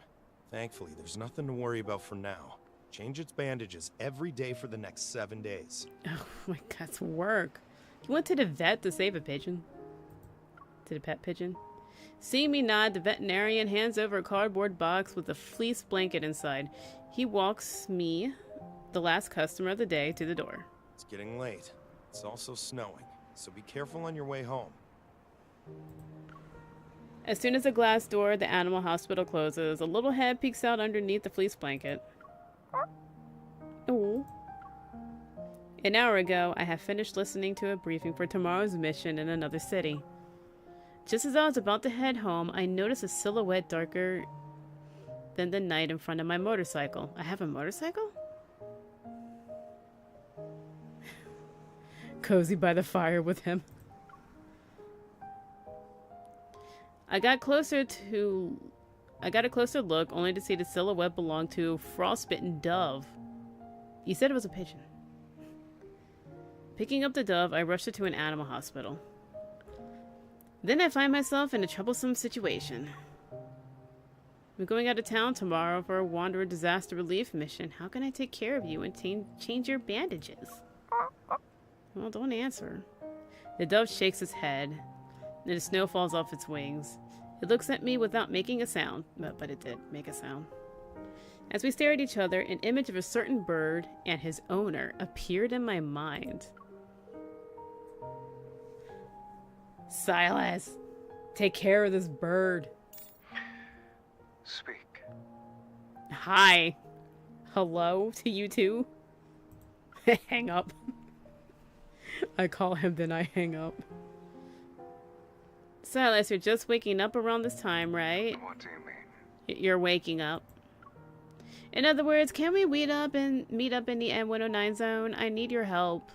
Thankfully, there's nothing to worry about for now. Change its bandages every day for the next 7 days. Oh my god, it's work. You went to the vet to save a pigeon? To the pet pigeon? Seeing me nod, the veterinarian hands over a cardboard box with a fleece blanket inside. He walks me, the last customer of the day, to the door. It's getting late. It's also snowing, so be careful on your way home. As soon as the glass door at the animal hospital closes, a little head peeks out underneath the fleece blanket. Oh. An hour ago, I had finished listening to a briefing for tomorrow's mission in another city. Just as I was about to head home, I noticed a silhouette darker than the night in front of my motorcycle. I have a motorcycle? Cozy by the fire with him. I got a closer look, only to see the silhouette belonged to a frostbitten dove. You said it was a pigeon. Picking up the dove, I rushed it to an animal hospital. Then I find myself in a troublesome situation. I'm going out of town tomorrow for a Wanderer disaster relief mission. How can I take care of you and change your bandages? Well, don't answer. The dove shakes its head, and the snow falls off its wings. It looks at me without making a sound, but it did make a sound. As we stare at each other, an image of a certain bird and his owner appeared in my mind. Silas, take care of this bird. Speak. Hi. Hello to you too? Hang up. I call him, then I hang up. Silas, you're just waking up around this time, right? What do you mean? You're waking up. In other words, can we meet up in the N109 zone? I need your help.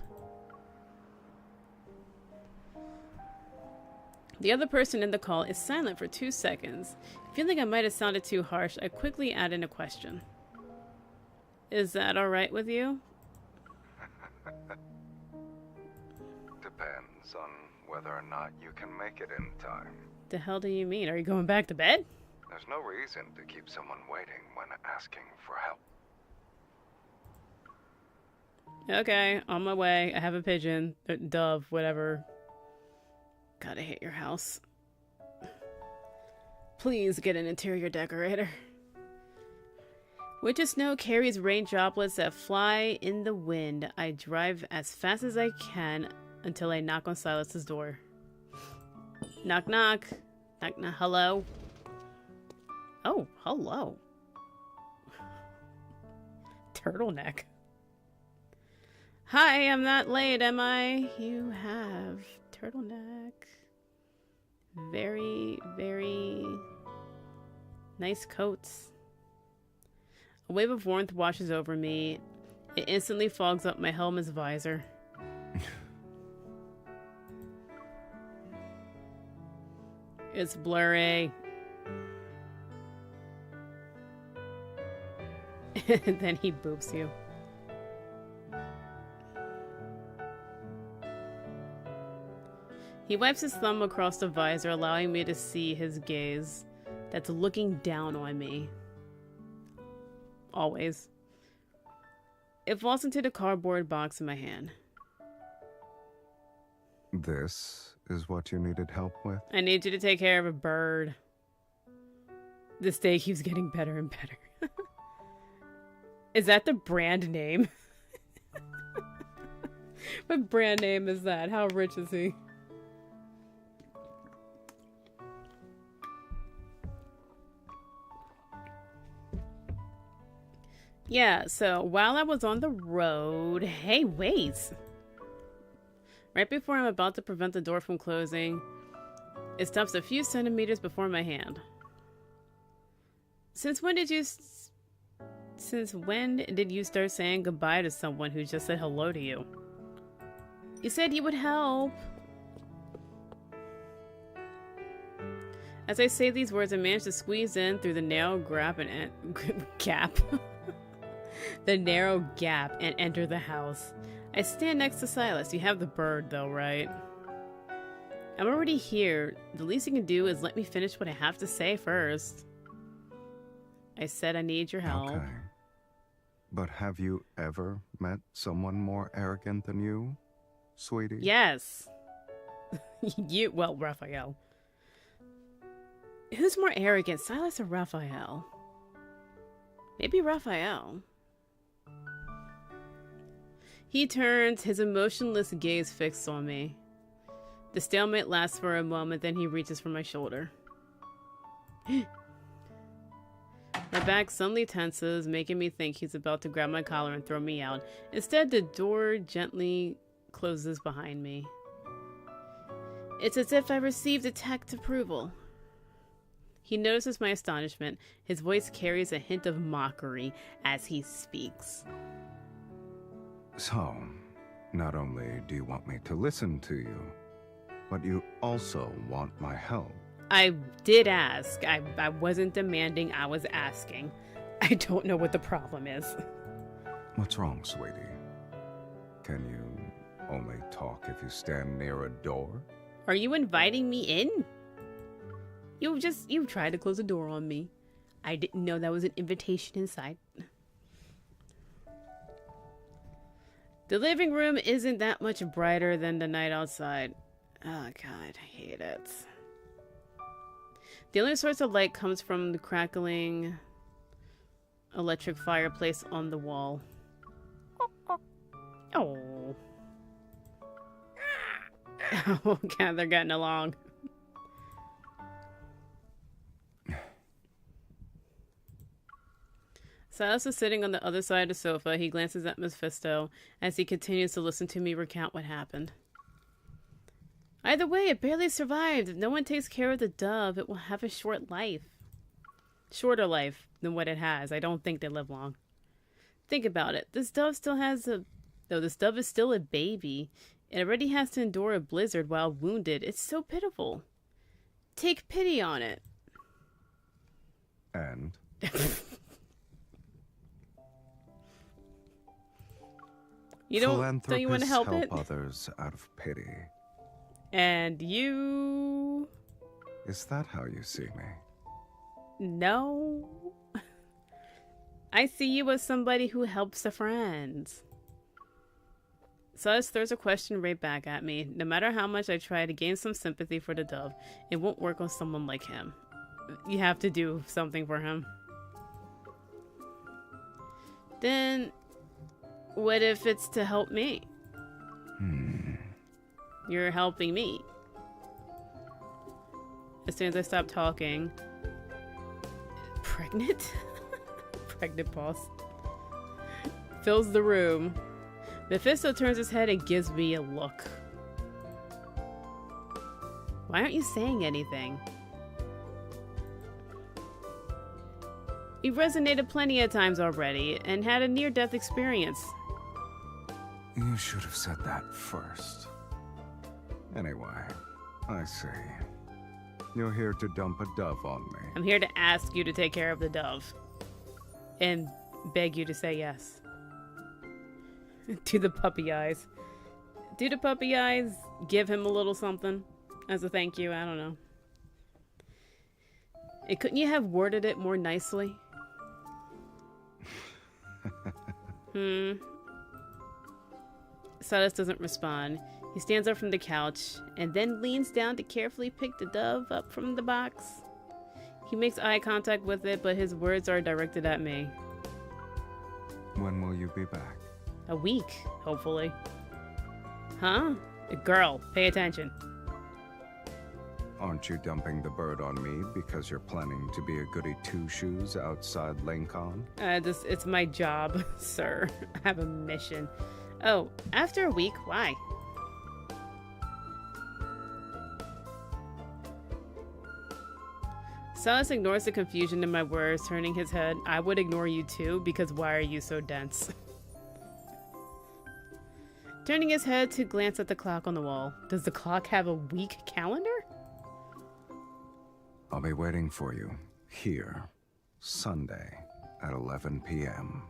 The other person in the call is silent for 2 seconds. Feeling I might have sounded too harsh, I quickly add in a question. Is that alright with you? Depends on whether or not you can make it in time. The hell do you mean? Are you going back to bed? There's no reason to keep someone waiting when asking for help. Okay, on my way. I have a pigeon. Dove, whatever. God, I hate your house. Please get an interior decorator. Winter snow carries rain droplets that fly in the wind. I drive as fast as I can until I knock on Silas's door. Knock, knock. Knock, knock. Hello? Oh, hello. Turtleneck. Hi, I'm not late, am I? You have turtleneck. Very, very nice coats. A wave of warmth washes over me. It instantly fogs up my helmet's visor. It's blurry. And then he boops you. He wipes his thumb across the visor, allowing me to see his gaze that's looking down on me. Always. It falls into the cardboard box in my hand. This is what you needed help with? I need you to take care of a bird. This day keeps getting better and better. Is that the brand name? What brand name is that? How rich is he? Yeah, so while I was on the road... Hey, wait! Right before I'm about to prevent the door from closing, it stops a few centimeters before my hand. Since when did you start saying goodbye to someone who just said hello to you? You said you would help. As I say these words, I manage to squeeze in through the narrow gap the narrow gap and enter the house. I stand next to Silas. You have the bird though, right? I'm already here. The least you can do is let me finish what I have to say first. I said I need your help. Okay. But have you ever met someone more arrogant than you, sweetie? Yes. Well, Raphael. Who's more arrogant, Silas or Raphael? Maybe Raphael. He turns, his emotionless gaze fixed on me. The stalemate lasts for a moment, then he reaches for my shoulder. My back suddenly tenses, making me think he's about to grab my collar and throw me out. Instead, the door gently closes behind me. It's as if I received a tact approval. He notices my astonishment. His voice carries a hint of mockery as he speaks. So, not only do you want me to listen to you, but you also want my help. I did ask. I wasn't demanding, I was asking. I don't know what the problem is. What's wrong, sweetie? Can you only talk if you stand near a door? Are you inviting me in? You tried to close the door on me. I didn't know that was an invitation inside. The living room isn't that much brighter than the night outside. Oh god, I hate it. The only source of light comes from the crackling electric fireplace on the wall. Oh. Oh god, they're getting along. Silas is sitting on the other side of the sofa. He glances at Mephisto as he continues to listen to me recount what happened. Either way, it barely survived. If no one takes care of the dove, it will have a short life. Shorter life than what it has. I don't think they live long. Think about it. This dove still has a... Though this dove is still a baby, it already has to endure a blizzard while wounded. It's so pitiful. Take pity on it. And? Don't you want to help it? Others out of pity. And you... Is that how you see me? No. I see you as somebody who helps a friend. Silas throws a question right back at me. No matter how much I try to gain some sympathy for the dove, it won't work on someone like him. you have to do something for him. Then, what if it's to help me? You're helping me. As soon as I stop talking... Pregnant? Pregnant pause. Fills the room. Mephisto turns his head and gives me a look. Why aren't you saying anything? You've resonated plenty of times already and had a near-death experience. You should have said that first. Anyway, I see. You're here to dump a dove on me. I'm here to ask you to take care of the dove. And beg you to say yes. Do the puppy eyes. Do the puppy eyes give him a little something as a thank you? I don't know. And couldn't you have worded it more nicely? Silas doesn't respond. He stands up from the couch and then leans down to carefully pick the dove up from the box. He makes eye contact with it, but his words are directed at me. When will you be back? A week, hopefully. Huh? Girl, pay attention. Aren't you dumping the bird on me because you're planning to be a goody two-shoes outside Lincoln? It's my job, sir. I have a mission. Oh, after a week? Why? Silas ignores the confusion in my words, turning his head. I would ignore you too, because why are you so dense? Turning his head to glance at the clock on the wall. Does the clock have a week calendar? I'll be waiting for you, here, Sunday, at 11 p.m.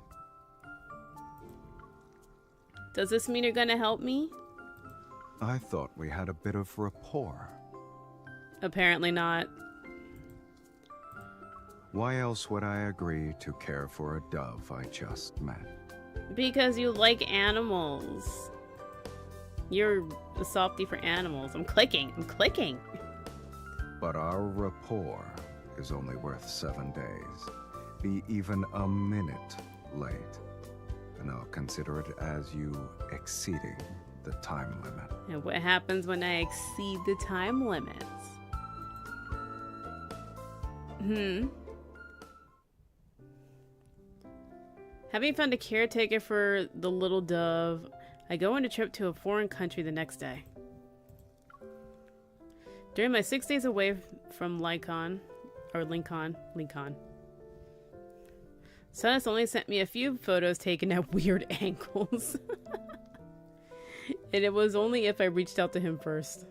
Does this mean you're gonna help me? I thought we had a bit of rapport. Apparently not. Why else would I agree to care for a dove I just met? Because you like animals. You're a softie for animals. I'm clicking. But our rapport is only worth 7 days. Be even a minute late, and I'll consider it as you exceeding the time limit. And what happens when I exceed the time limits? Having found a caretaker for the little dove, I go on a trip to a foreign country the next day. During my 6 days away from Lincoln, Silas only sent me a few photos taken at weird angles. And it was only if I reached out to him first.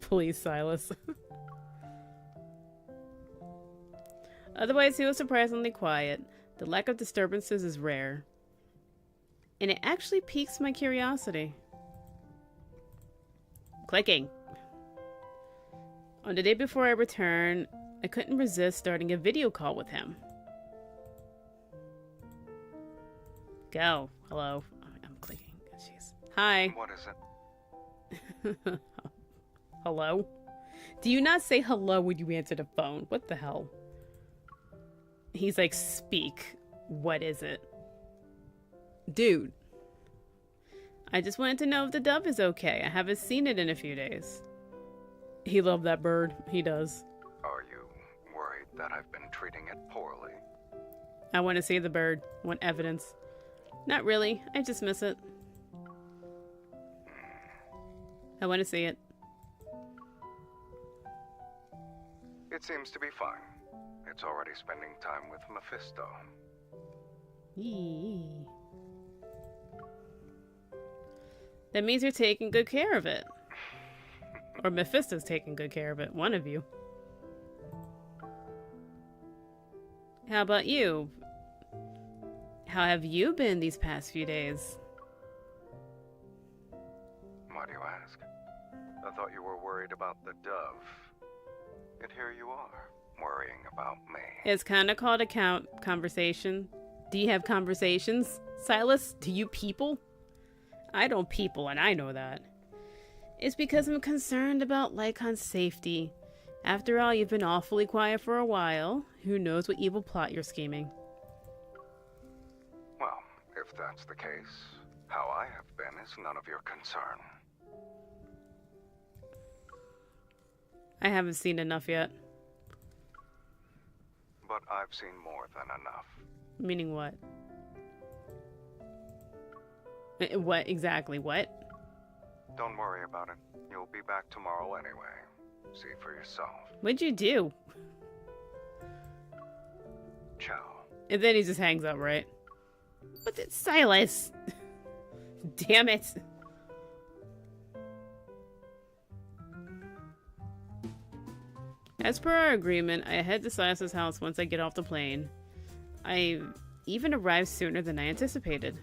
Please, Silas. Otherwise, he was surprisingly quiet. The lack of disturbances is rare. And it actually piques my curiosity. Clicking. On the day before I returned, I couldn't resist starting a video call with him. Go. Hello. I'm clicking. Jeez. Hi. What is it? Hello? Do you not say hello when you answer the phone? What the hell? He's like, speak. What is it? Dude. I just wanted to know if the dove is okay. I haven't seen it in a few days. He loved that bird. He does. Are you worried that I've been treating it poorly? I want to see the bird. I want evidence. Not really. I just miss it. I want to see it. It seems to be fine. It's already spending time with Mephisto. Yee. That means you're taking good care of it. Or Mephisto's taking good care of it. One of you. How about you? How have you been these past few days? Why do you ask? I thought you were worried about the dove. Yet here you are, worrying about me. It's kind of called a conversation. Do you have conversations, Silas? Do you people? I don't people, and I know that. It's because I'm concerned about Lycon's safety. After all, you've been awfully quiet for a while. Who knows what evil plot you're scheming? Well, if that's the case, how I have been is none of your concern. I haven't seen enough yet. But I've seen more than enough. Meaning what? What exactly? What? Don't worry about it. You'll be back tomorrow anyway. See for yourself. What'd you do? Ciao. And then he just hangs up, right? But it's Silas! Damn it! As per our agreement, I head to Silas's house once I get off the plane. I even arrived sooner than I anticipated.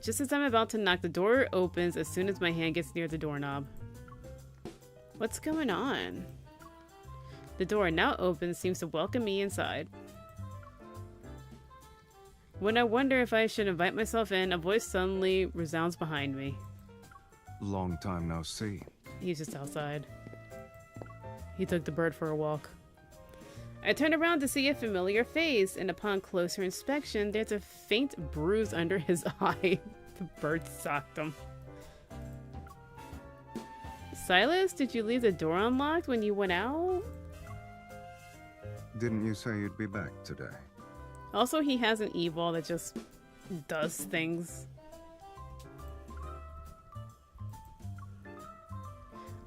Just as I'm about to knock, the door opens as soon as my hand gets near the doorknob. What's going on? The door, now open, seems to welcome me inside. When I wonder if I should invite myself in, a voice suddenly resounds behind me. Long time no see. He's just outside. He took the bird for a walk. I turn around to see a familiar face, and upon closer inspection, there's a faint bruise under his eye. The bird socked him. Silas, did you leave the door unlocked when you went out? Didn't you say you'd be back today? Also, he has an e-ball that just does things.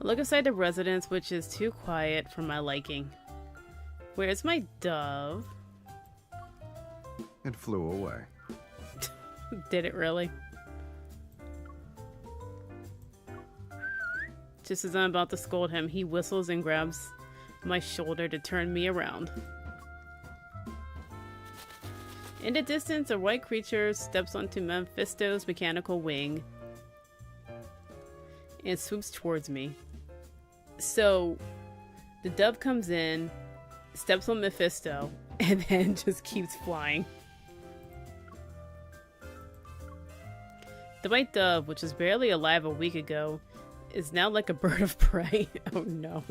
I look inside the residence, which is too quiet for my liking. Where's my dove? It flew away. Did it really? Just as I'm about to scold him, he whistles and grabs my shoulder to turn me around. In the distance, a white creature steps onto Mephisto's mechanical wing and swoops towards me. So, the dove comes in, steps on Mephisto, and then just keeps flying. The white dove, which was barely alive a week ago, is now like a bird of prey. Oh no.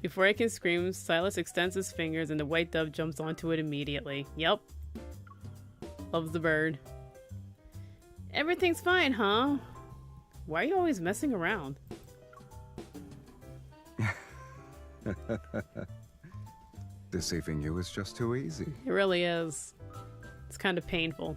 Before I can scream, Silas extends his fingers and the white dove jumps onto it immediately. Yep. Loves the bird. Everything's fine, huh? Why are you always messing around? Deceiving you is just too easy. It really is. It's kind of painful.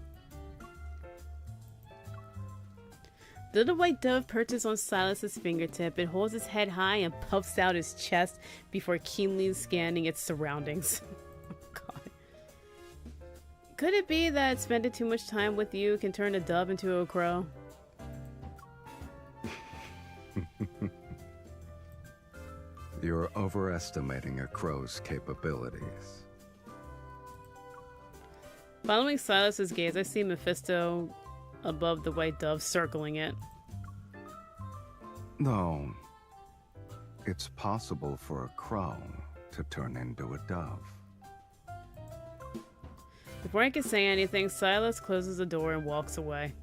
The little white dove perches on Silas's fingertip. It holds its head high and puffs out its chest before keenly scanning its surroundings. Oh god. Could it be that spending too much time with you can turn a dove into a crow? You're overestimating a crow's capabilities. Following Silas's gaze, I see Mephisto above the white dove, circling it. No. It's possible for a crow to turn into a dove. Before I can say anything, Silas closes the door and walks away.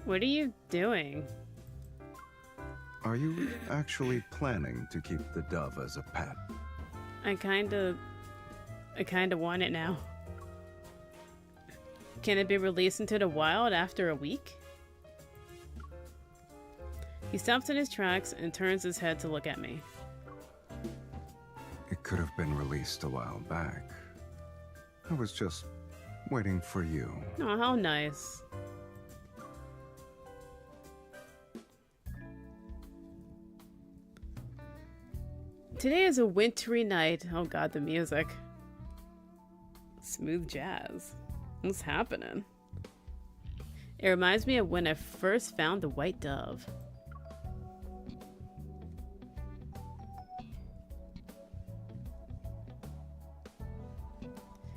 What are you doing? Are you actually planning to keep the dove as a pet? I kinda want it now. Can it be released into the wild after a week? He stops in his tracks and turns his head to look at me. It could have been released a while back. I was just waiting for you. Oh, how nice. Today is a wintry night. Oh god, the music. Smooth jazz. What's happening? It reminds me of when I first found the white dove.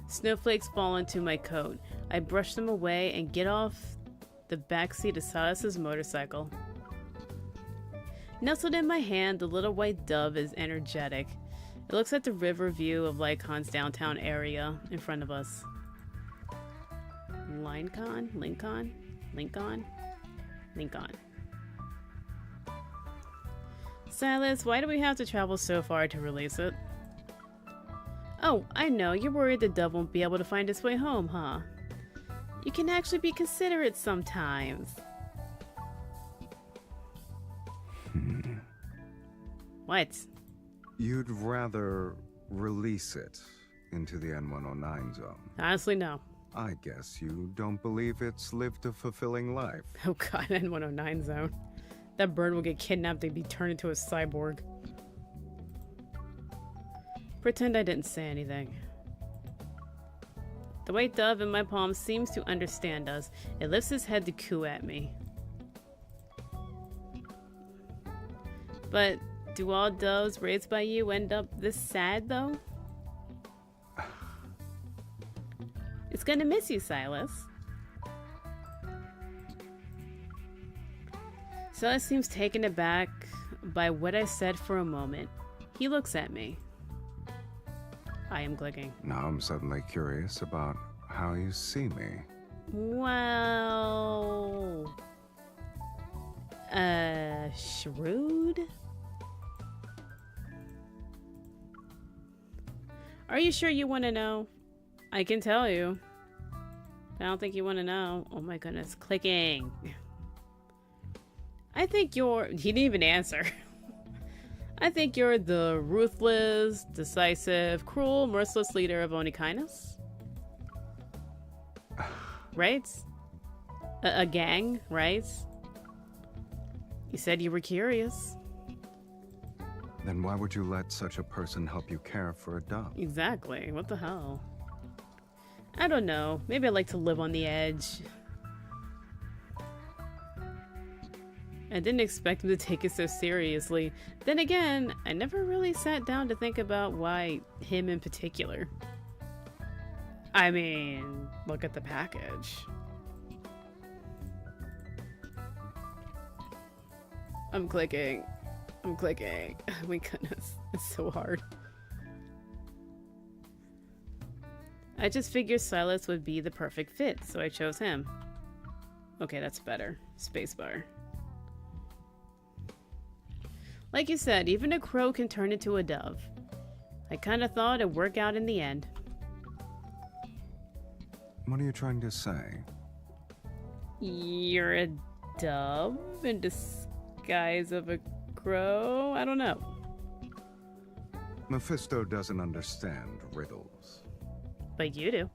Snowflakes fall into my coat. I brush them away and get off the backseat of Silas's motorcycle. Nestled in my hand, the little white dove is energetic. It looks at the river view of Lycon's downtown area in front of us. Lincoln? Silas, why do we have to travel so far to release it? Oh, I know. You're worried the dove won't be able to find its way home, huh? You can actually be considerate sometimes. What? You'd rather release it into the N109 zone. Honestly, no. I guess you don't believe it's lived a fulfilling life. Oh god, N109 zone. That bird will get kidnapped and be turned into a cyborg. Pretend I didn't say anything. The white dove in my palm seems to understand us. It lifts its head to coo at me. But do all doves raised by you end up this sad, though? It's gonna miss you, Silas. Silas seems taken aback by what I said for a moment. He looks at me. I am clicking. Now I'm suddenly curious about how you see me. Well... shrewd? Are you sure you want to know? I can tell you. I don't think you want to know. Oh my goodness, clicking. I think you're... He didn't even answer. I think you're the ruthless, decisive, cruel, merciless leader of only kindness. Right? A gang, right? You said you were curious. Then why would you let such a person help you care for a dove? Exactly. What the hell? I don't know. Maybe I like to live on the edge. I didn't expect him to take it so seriously. Then again, I never really sat down to think about why him in particular. I mean, look at the package. I'm clicking. I'm clicking. Oh my goodness. It's so hard. I just figured Silas would be the perfect fit, so I chose him. Okay, that's better. Spacebar. Like you said, even a crow can turn into a dove. I kinda thought it'd work out in the end. What are you trying to say? You're a dove in disguise of a crow? I don't know. Mephisto doesn't understand riddles. But you do.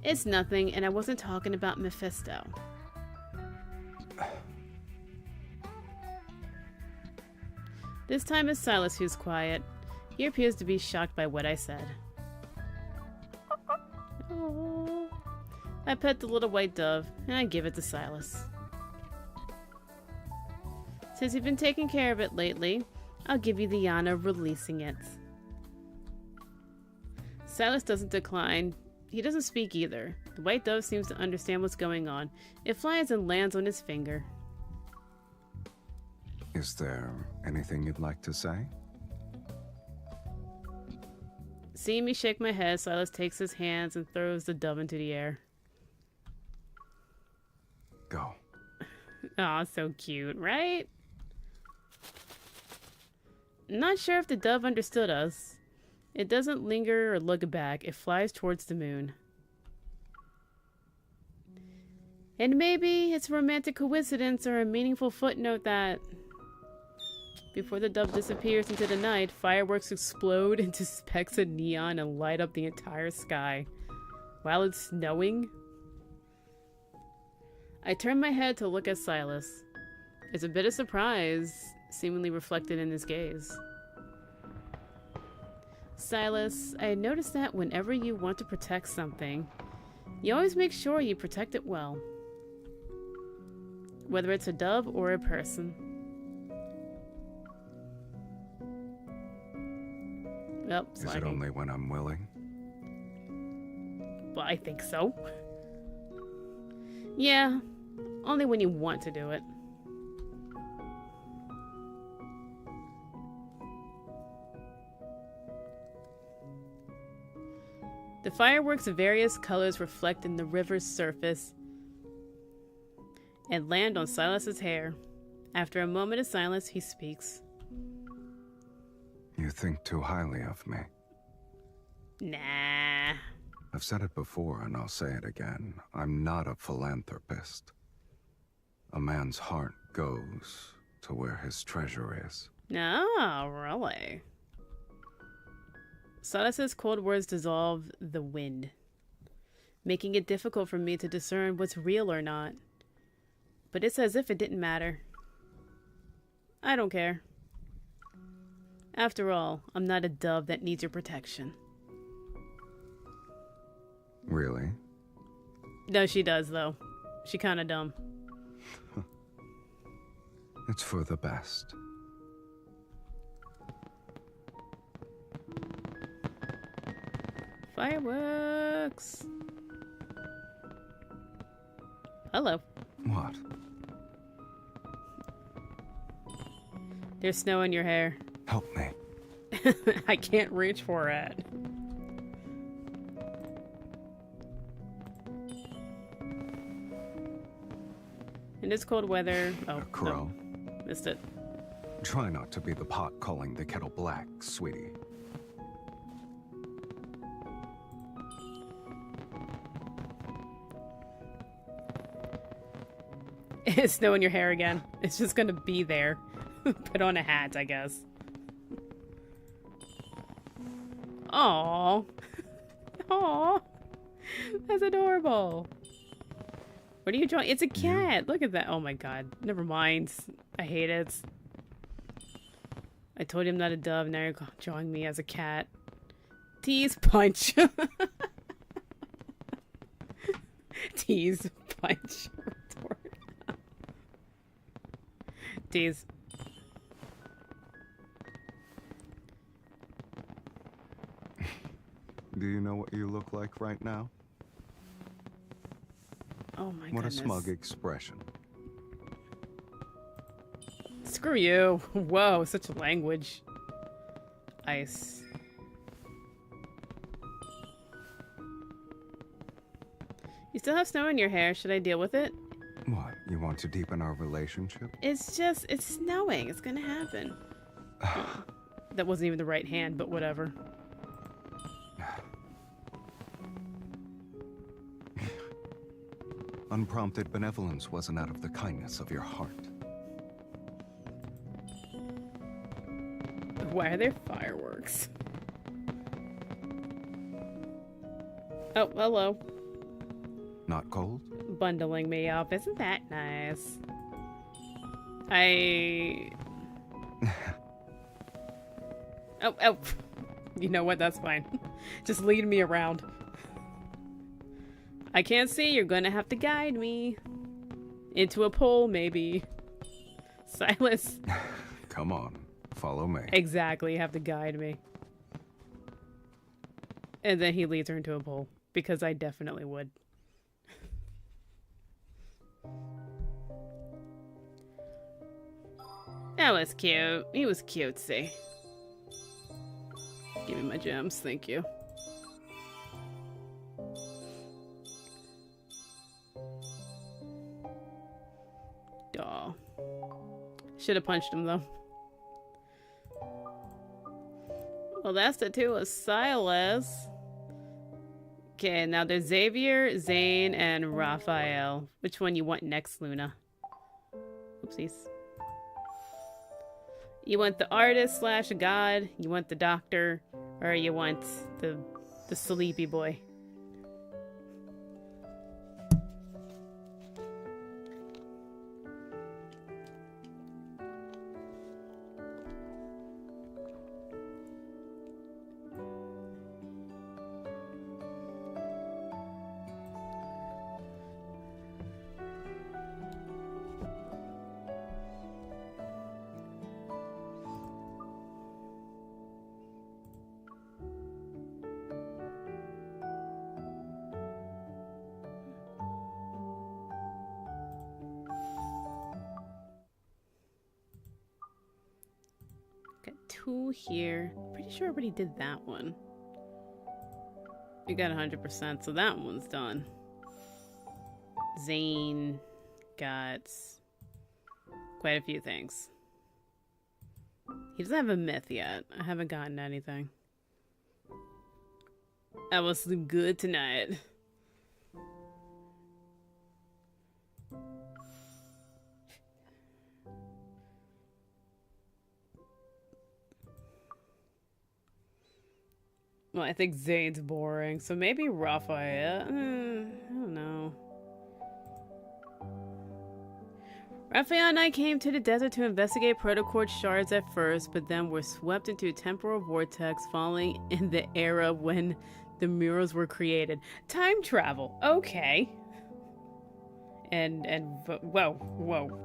It's nothing, and I wasn't talking about Mephisto. This time it's Silas who's quiet. He appears to be shocked by what I said. Oh. I pet the little white dove, and I give it to Silas. Since you've been taking care of it lately, I'll give you the honor of releasing it. Silas doesn't decline. He doesn't speak either. The white dove seems to understand what's going on. It flies and lands on his finger. Is there anything you'd like to say? Seeing me shake my head, Silas takes his hands and throws the dove into the air. Go. Aw, so cute, right? Not sure if the dove understood us. It doesn't linger or look back. It flies towards the moon. And maybe it's a romantic coincidence or a meaningful footnote that before the dove disappears into the night, fireworks explode into specks of neon and light up the entire sky while it's snowing. I turn my head to look at Silas. It's a bit of surprise seemingly reflected in his gaze. Silas, I noticed that whenever you want to protect something, you always make sure you protect it well. Whether it's a dove or a person. Well, Is it only when I'm willing? Well, I think so. Yeah, only when you want to do it. The fireworks of various colors reflect in the river's surface and land on Silas's hair. After a moment of silence, he speaks. You think too highly of me. Nah. I've said it before and I'll say it again. I'm not a philanthropist. A man's heart goes to where his treasure is. No, really. Silas's cold words dissolve the wind, making it difficult for me to discern what's real or not. But it's as if it didn't matter. I don't care. After all, I'm not a dove that needs your protection. Really? No, she does, though. She kinda dumb. It's for the best. Fireworks! Hello. What? There's snow in your hair. Help me. I can't reach for it. In this cold weather... Oh, A crow. No. Missed it. Try not to be the pot calling the kettle black, sweetie. It's snow in your hair again. It's just gonna be there. Put on a hat, I guess. Aww. Aww. That's adorable. What are you drawing? It's a cat. Look at that. Oh my god. Never mind. I hate it. I told you I'm not a dove. Now you're drawing me as a cat. Tease punch. Tease punch. Tease. Do you know what you look like right now? Oh my What goodness. a smug expression. Screw you. Whoa, such a language. Ice. You still have snow in your hair. Should I deal with it? What, you want to deepen our relationship? It's snowing. It's gonna happen. That wasn't even the right hand, but whatever. Unprompted benevolence wasn't out of the kindness of your heart. Why are there fireworks? Oh, hello. Not cold? Bundling me up. Isn't that nice? Oh. You know what? That's fine. Just lead me around. I can't see. You're gonna have to guide me. Into a pole, maybe. Silas. Come on. Follow me. Exactly. You have to guide me. And then he leads her into a pole. Because I definitely would. That was cute. He was cutesy. Give me my gems, thank you. Aw. Should have punched him though. Well, that's the two of Silas. Okay, now there's Xavier, Zane, and Raphael. Which one you want next, Luna? Oopsies. You want the artist slash god, you want the doctor, or you want the sleepy boy? Two here. Pretty sure I already did that one. You got 100%, so that one's done. Zane got quite a few things. He doesn't have a myth yet. I haven't gotten anything. I will sleep good tonight. Well, I think Zane's boring, so maybe Raphael. I don't know. Raphael and I came to the desert to investigate protocord shards at first, but then were swept into a temporal vortex, falling in the era when the murals were created. Time travel, okay. And whoa,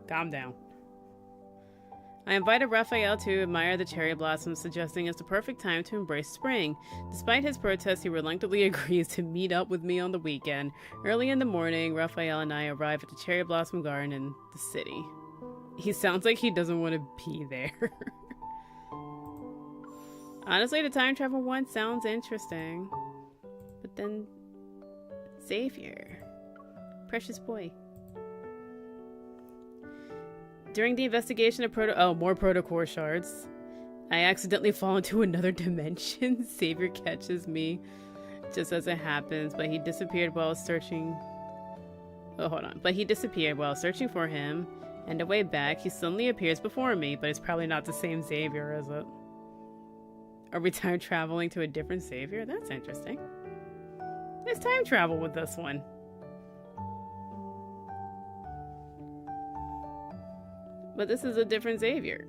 calm down. I invited Raphael to admire the cherry blossoms, suggesting it's the perfect time to embrace spring. Despite his protest, he reluctantly agrees to meet up with me on the weekend. Early in the morning, Raphael and I arrive at the cherry blossom garden in the city. He sounds like he doesn't want to be there. Honestly, the time travel one sounds interesting. But then, Xavier. Precious boy. During the investigation of more protocore shards, I accidentally fall into another dimension. Xavier catches me just as it happens, but he disappeared while searching. Oh, hold on. But he disappeared while searching for him, and the way back, he suddenly appears before me, but it's probably not the same Xavier, is it? Are we time traveling to a different Xavier? That's interesting. There's time travel with this one. But this is a different Xavier.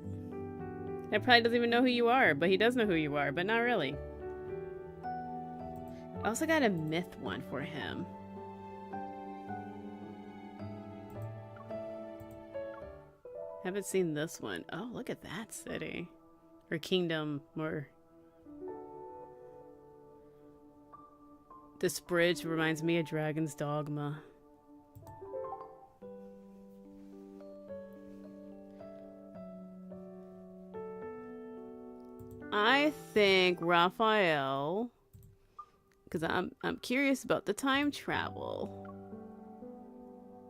That probably doesn't even know who you are, but he does know who you are, but not really. I also got a myth one for him. Haven't seen this one. Oh, look at that city. Or kingdom, or... This bridge reminds me of Dragon's Dogma. I think Raphael, because I'm curious about the time travel.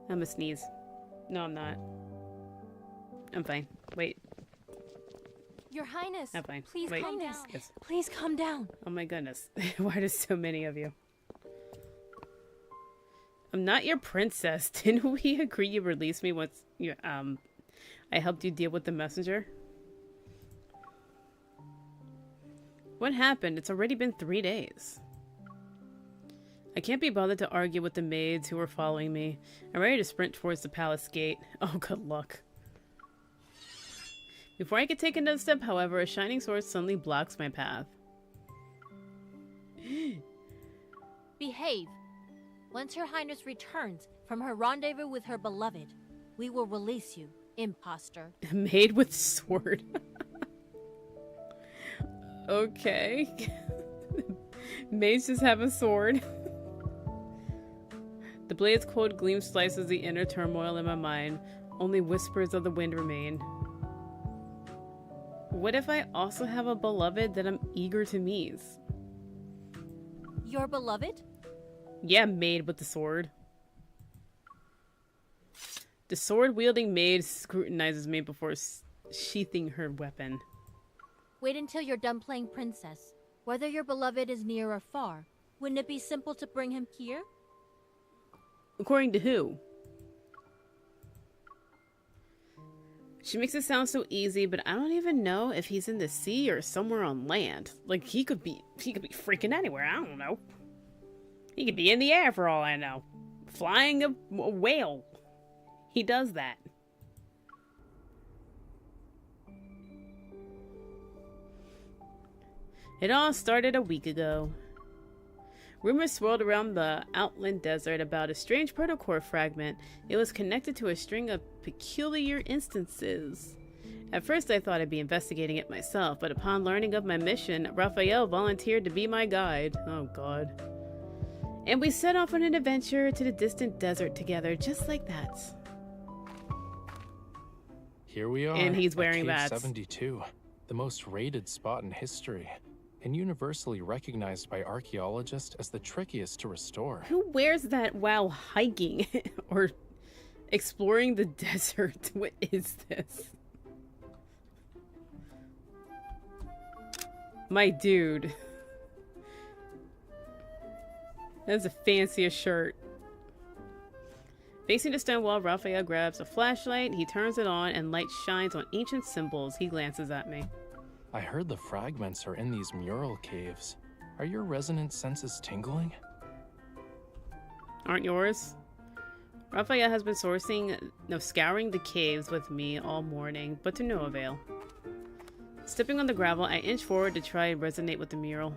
I'm gonna sneeze. No, I'm not. I'm fine. Wait. Your Highness. I'm fine. Please Wait. calm down. Yes. Please calm down. Oh my goodness. Why are there so many of you? I'm not your princess. Didn't we agree you release me once you I helped you deal with the messenger? What happened? It's already been 3 days. I can't be bothered to argue with the maids who were following me. I'm ready to sprint towards the palace gate. Oh, good luck. Before I could take another step, however, a shining sword suddenly blocks my path. Behave. Once Her Highness returns from her rendezvous with her beloved, we will release you, imposter. A maid with sword. Okay. Maids just have a sword. The blade's cold gleam slices the inner turmoil in my mind. Only whispers of the wind remain. What if I also have a beloved that I'm eager to meet? Your beloved? Yeah, maid with the sword. The sword-wielding maid scrutinizes me before sheathing her weapon. Wait until you're done playing princess. Whether your beloved is near or far, wouldn't it be simple to bring him here? According to who? She makes it sound so easy, but I don't even know if he's in the sea or somewhere on land. Like, he could be freaking anywhere, I don't know. He could be in the air for all I know. Flying a whale. He does that. It all started a week ago. Rumors swirled around the outland desert about a strange protocore fragment. It was connected to a string of peculiar instances. At first I thought I'd be investigating it myself, but upon learning of my mission, Raphael volunteered to be my guide. Oh god. And we set off on an adventure to the distant desert together, just like that. Here we are. And he's wearing Cave bats. 72, the most raided spot in history, and universally recognized by archaeologists as the trickiest to restore. Who wears that while hiking? Or Exploring the desert. What is this? My dude. That's a fancier shirt. Facing the stone wall, Raphael grabs a flashlight. He turns it on and light shines on ancient symbols. He glances at me. I heard the fragments are in these mural caves. Are your resonant senses tingling? Aren't yours? Raphael has been scouring the caves with me all morning, but to no avail. Stepping on the gravel, I inch forward to try and resonate with the mural.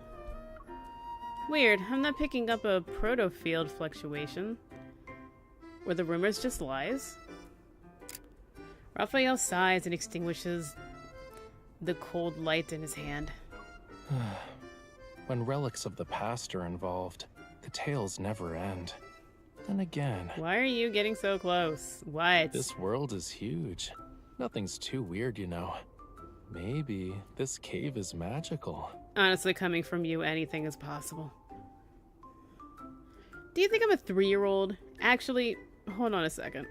Weird, I'm not picking up a proto-field fluctuation. Were the rumors just lies? Raphael sighs and extinguishes the cold light in his hand. When relics of the past are involved, the tales never end. Then again... Why are you getting so close? What? This world is huge. Nothing's too weird, you know. Maybe this cave is magical. Honestly, coming from you, anything is possible. Do you think I'm a 3-year-old? Actually, hold on a second.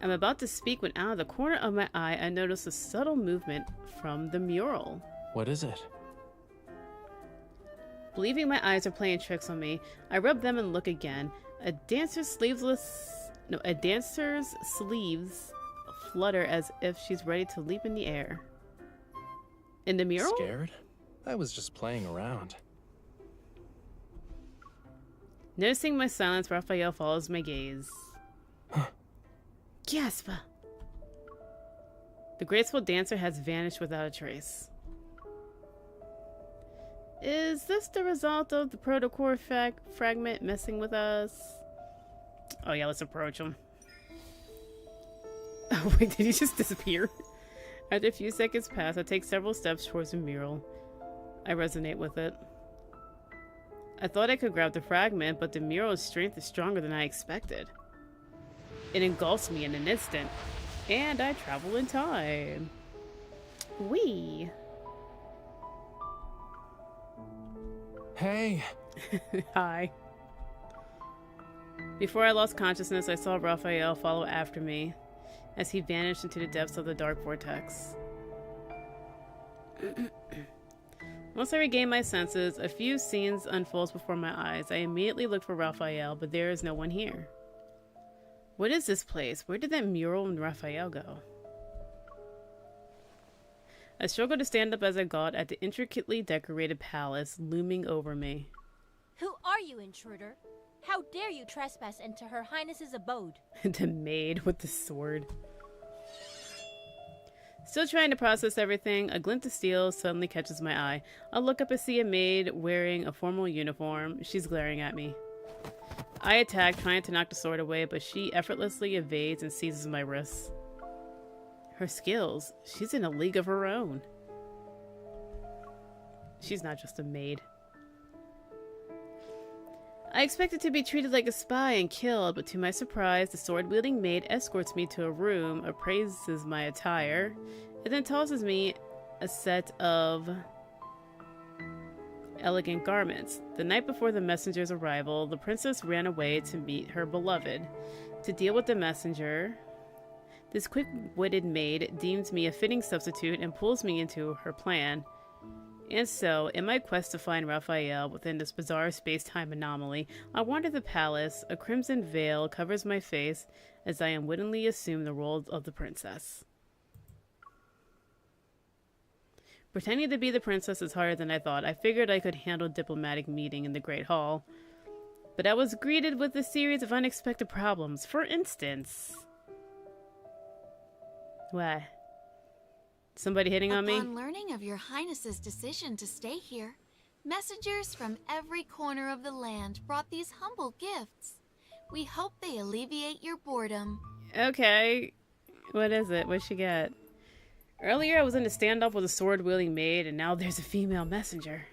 I'm about to speak when out of the corner of my eye, I notice a subtle movement from the mural. What is it? Believing my eyes are playing tricks on me, I rub them and look again. A dancer's sleeves flutter as if she's ready to leap in the air. In the mural? Scared? I was just playing around. Noticing my silence, Raphael follows my gaze. Gasp! The graceful dancer has vanished without a trace. Is this the result of the protocore fragment messing with us? Oh yeah, let's approach him. Oh wait, did he just disappear? After a few seconds pass, I take several steps towards the mural. I resonate with it. I thought I could grab the fragment, but the mural's strength is stronger than I expected. It engulfs me in an instant, and I travel in time. Whee! Hey! Hi. Before I lost consciousness, I saw Raphael follow after me as he vanished into the depths of the dark vortex. Once I regain my senses, a few scenes unfolds before my eyes. I immediately look for Raphael, but there is no one here. What is this place? Where did that mural and Raphael go? I struggled to stand up as I gawked at the intricately decorated palace looming over me. Who are you, intruder? How dare you trespass into Her Highness's abode? The maid with the sword. Still trying to process everything, a glint of steel suddenly catches my eye. I look up and see a maid wearing a formal uniform. She's glaring at me. I attack, trying to knock the sword away, but she effortlessly evades and seizes my wrists. Her skills, she's in a league of her own. She's not just a maid. I expected to be treated like a spy and killed, but to my surprise, the sword-wielding maid escorts me to a room, appraises my attire, and then tosses me a set of elegant garments. The night before the messenger's arrival, the princess ran away to meet her beloved. To deal with the messenger, this quick-witted maid deems me a fitting substitute and pulls me into her plan. And so, in my quest to find Raphael within this bizarre space-time anomaly, I wander the palace. A crimson veil covers my face as I unwittingly assume the role of the princess. Pretending to be the princess is harder than I thought. I figured I could handle a diplomatic meeting in the Great Hall, but I was greeted with a series of unexpected problems. For instance... What? Somebody hitting on me? Upon learning of your highness's decision to stay here, messengers from every corner of the land brought these humble gifts. We hope they alleviate your boredom. Okay. What is it? What'd she get? Earlier I was in a standoff with a sword-wielding maid, and now there's a female messenger.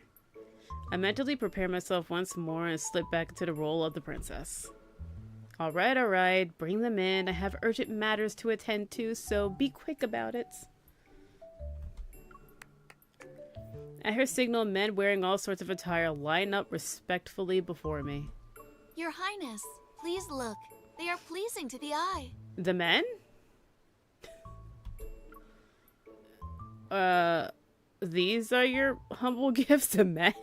I mentally prepare myself once more and slip back into the role of the princess. Alright, bring them in. I have urgent matters to attend to, so be quick about it. At her signal, men wearing all sorts of attire line up respectfully before me. Your Highness, please look. They are pleasing to the eye. The men? These are your humble gifts to men?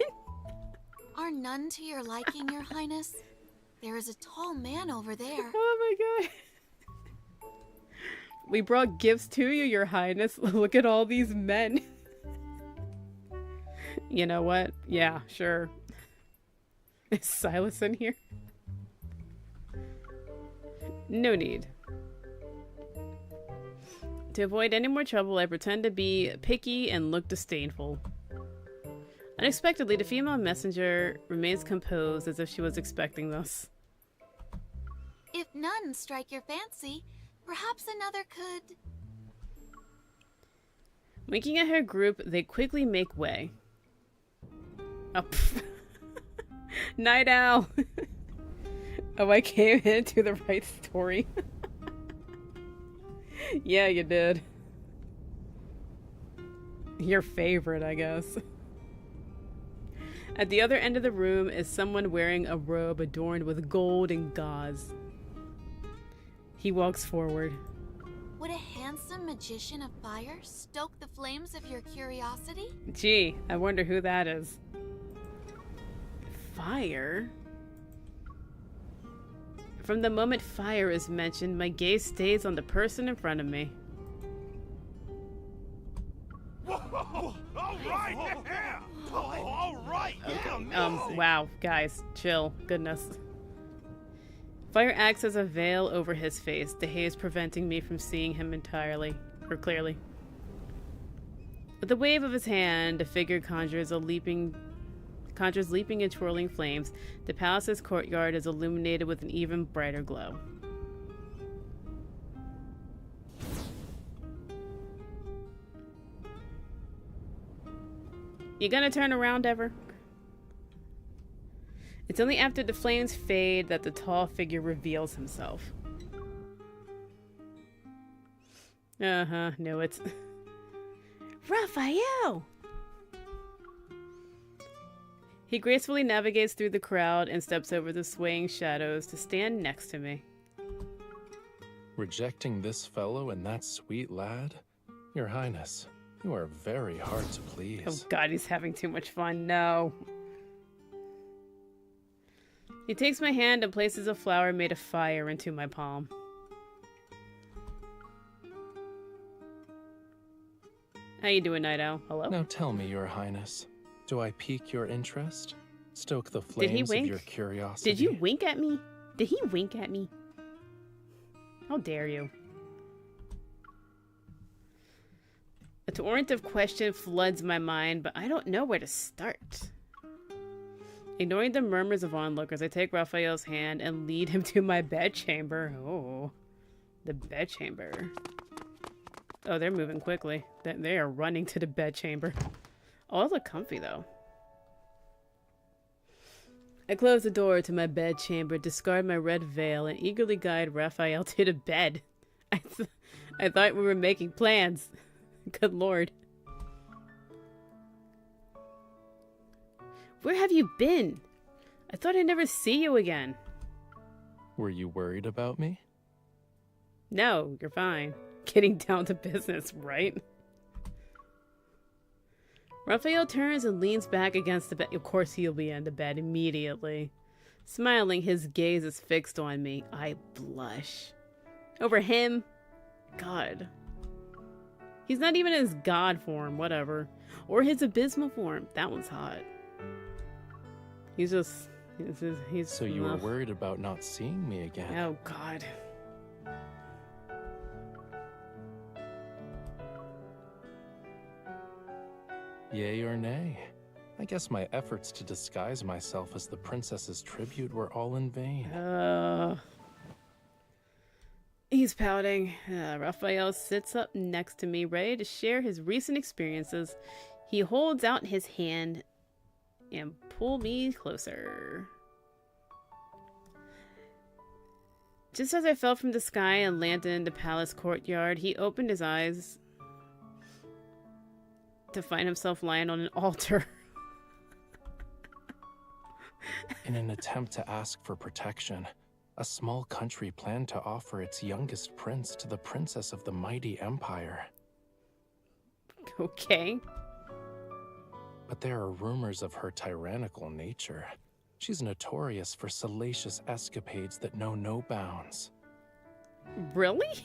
Are none to your liking, Your Highness? There is a tall man over there. Oh my god. We brought gifts to you, Your Highness. Look at all these men. You know what? Yeah, sure. Is Silas in here? No need. To avoid any more trouble, I pretend to be picky and look disdainful. Unexpectedly, the female messenger remains composed as if she was expecting this. If none strike your fancy, perhaps another could... Winking at her group, they quickly make way. Oh, pff. Night Owl! Oh, I came into the right story. Yeah, you did. Your favorite, I guess. At the other end of the room is someone wearing a robe adorned with gold and gauze. He walks forward. Would a handsome magician of fire stoke the flames of your curiosity? Gee, I wonder who that is. Fire? From the moment fire is mentioned, my gaze stays on the person in front of me. All right, yeah. All right, yeah. Wow, guys, chill. Goodness. Fire acts as a veil over his face, the haze preventing me from seeing him entirely, or clearly. With the wave of his hand, the figure conjures leaping and twirling flames. The palace's courtyard is illuminated with an even brighter glow. You gonna turn around ever? It's only after the flames fade that the tall figure reveals himself. Uh-huh, knew it. Raphael! He gracefully navigates through the crowd and steps over the swaying shadows to stand next to me. Rejecting this fellow and that sweet lad? Your Highness, you are very hard to please. Oh god, he's having too much fun. No. He takes my hand and places a flower made of fire into my palm. How you doing, Night Owl? Hello? Now tell me, Your Highness, do I pique your interest? Stoke the flames of your curiosity? Did you wink at me? Did he wink at me? How dare you? A torrent of question floods my mind, but I don't know where to start. Ignoring the murmurs of onlookers, I take Raphael's hand and lead him to my bedchamber. Oh, the bedchamber. Oh, they're moving quickly. They are running to the bedchamber. Oh, I look comfy, though. I close the door to my bedchamber, discard my red veil, and eagerly guide Raphael to the bed. I thought we were making plans. Good lord. Where have you been? I thought I'd never see you again. Were you worried about me? No, you're fine. Getting down to business, right? Raphael turns and leans back against the bed. Of course he'll be in the bed immediately. Smiling, his gaze is fixed on me. I blush. Over him? God. He's not even in his god form, whatever. Or his abysmal form. That one's hot. He's just... He's so you were worried about not seeing me again? Oh, God. Yay or nay? I guess my efforts to disguise myself as the princess's tribute were all in vain. He's pouting. Raphael sits up next to me, ready to share his recent experiences. He holds out his hand and pull me closer. Just as I fell from the sky and landed in the palace courtyard, he opened his eyes to find himself lying on an altar. In an attempt to ask for protection, a small country planned to offer its youngest prince to the princess of the mighty empire. Okay. But there are rumors of her tyrannical nature. She's notorious for salacious escapades that know no bounds. Really?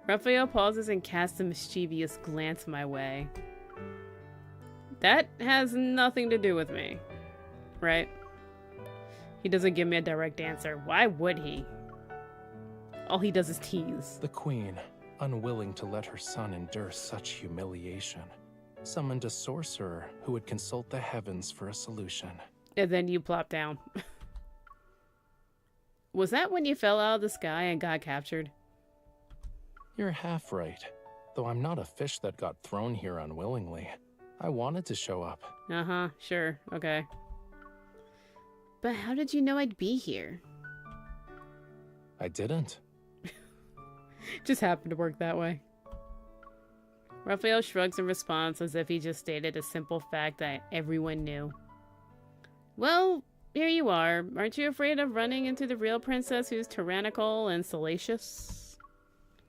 Raphael pauses and casts a mischievous glance my way. That has nothing to do with me, right? He doesn't give me a direct answer. Why would he? All he does is tease. The queen, unwilling to let her son endure such humiliation, summoned a sorcerer who would consult the heavens for a solution. And then you plop down. Was that when you fell out of the sky and got captured? You're half right, though I'm not a fish that got thrown here unwillingly. I wanted to show up. Uh-huh, sure, okay. But how did you know I'd be here? I didn't. Just happened to work that way. Raphael shrugs in response as if he just stated a simple fact that everyone knew. Well, here you are. Aren't you afraid of running into the real princess who's tyrannical and salacious?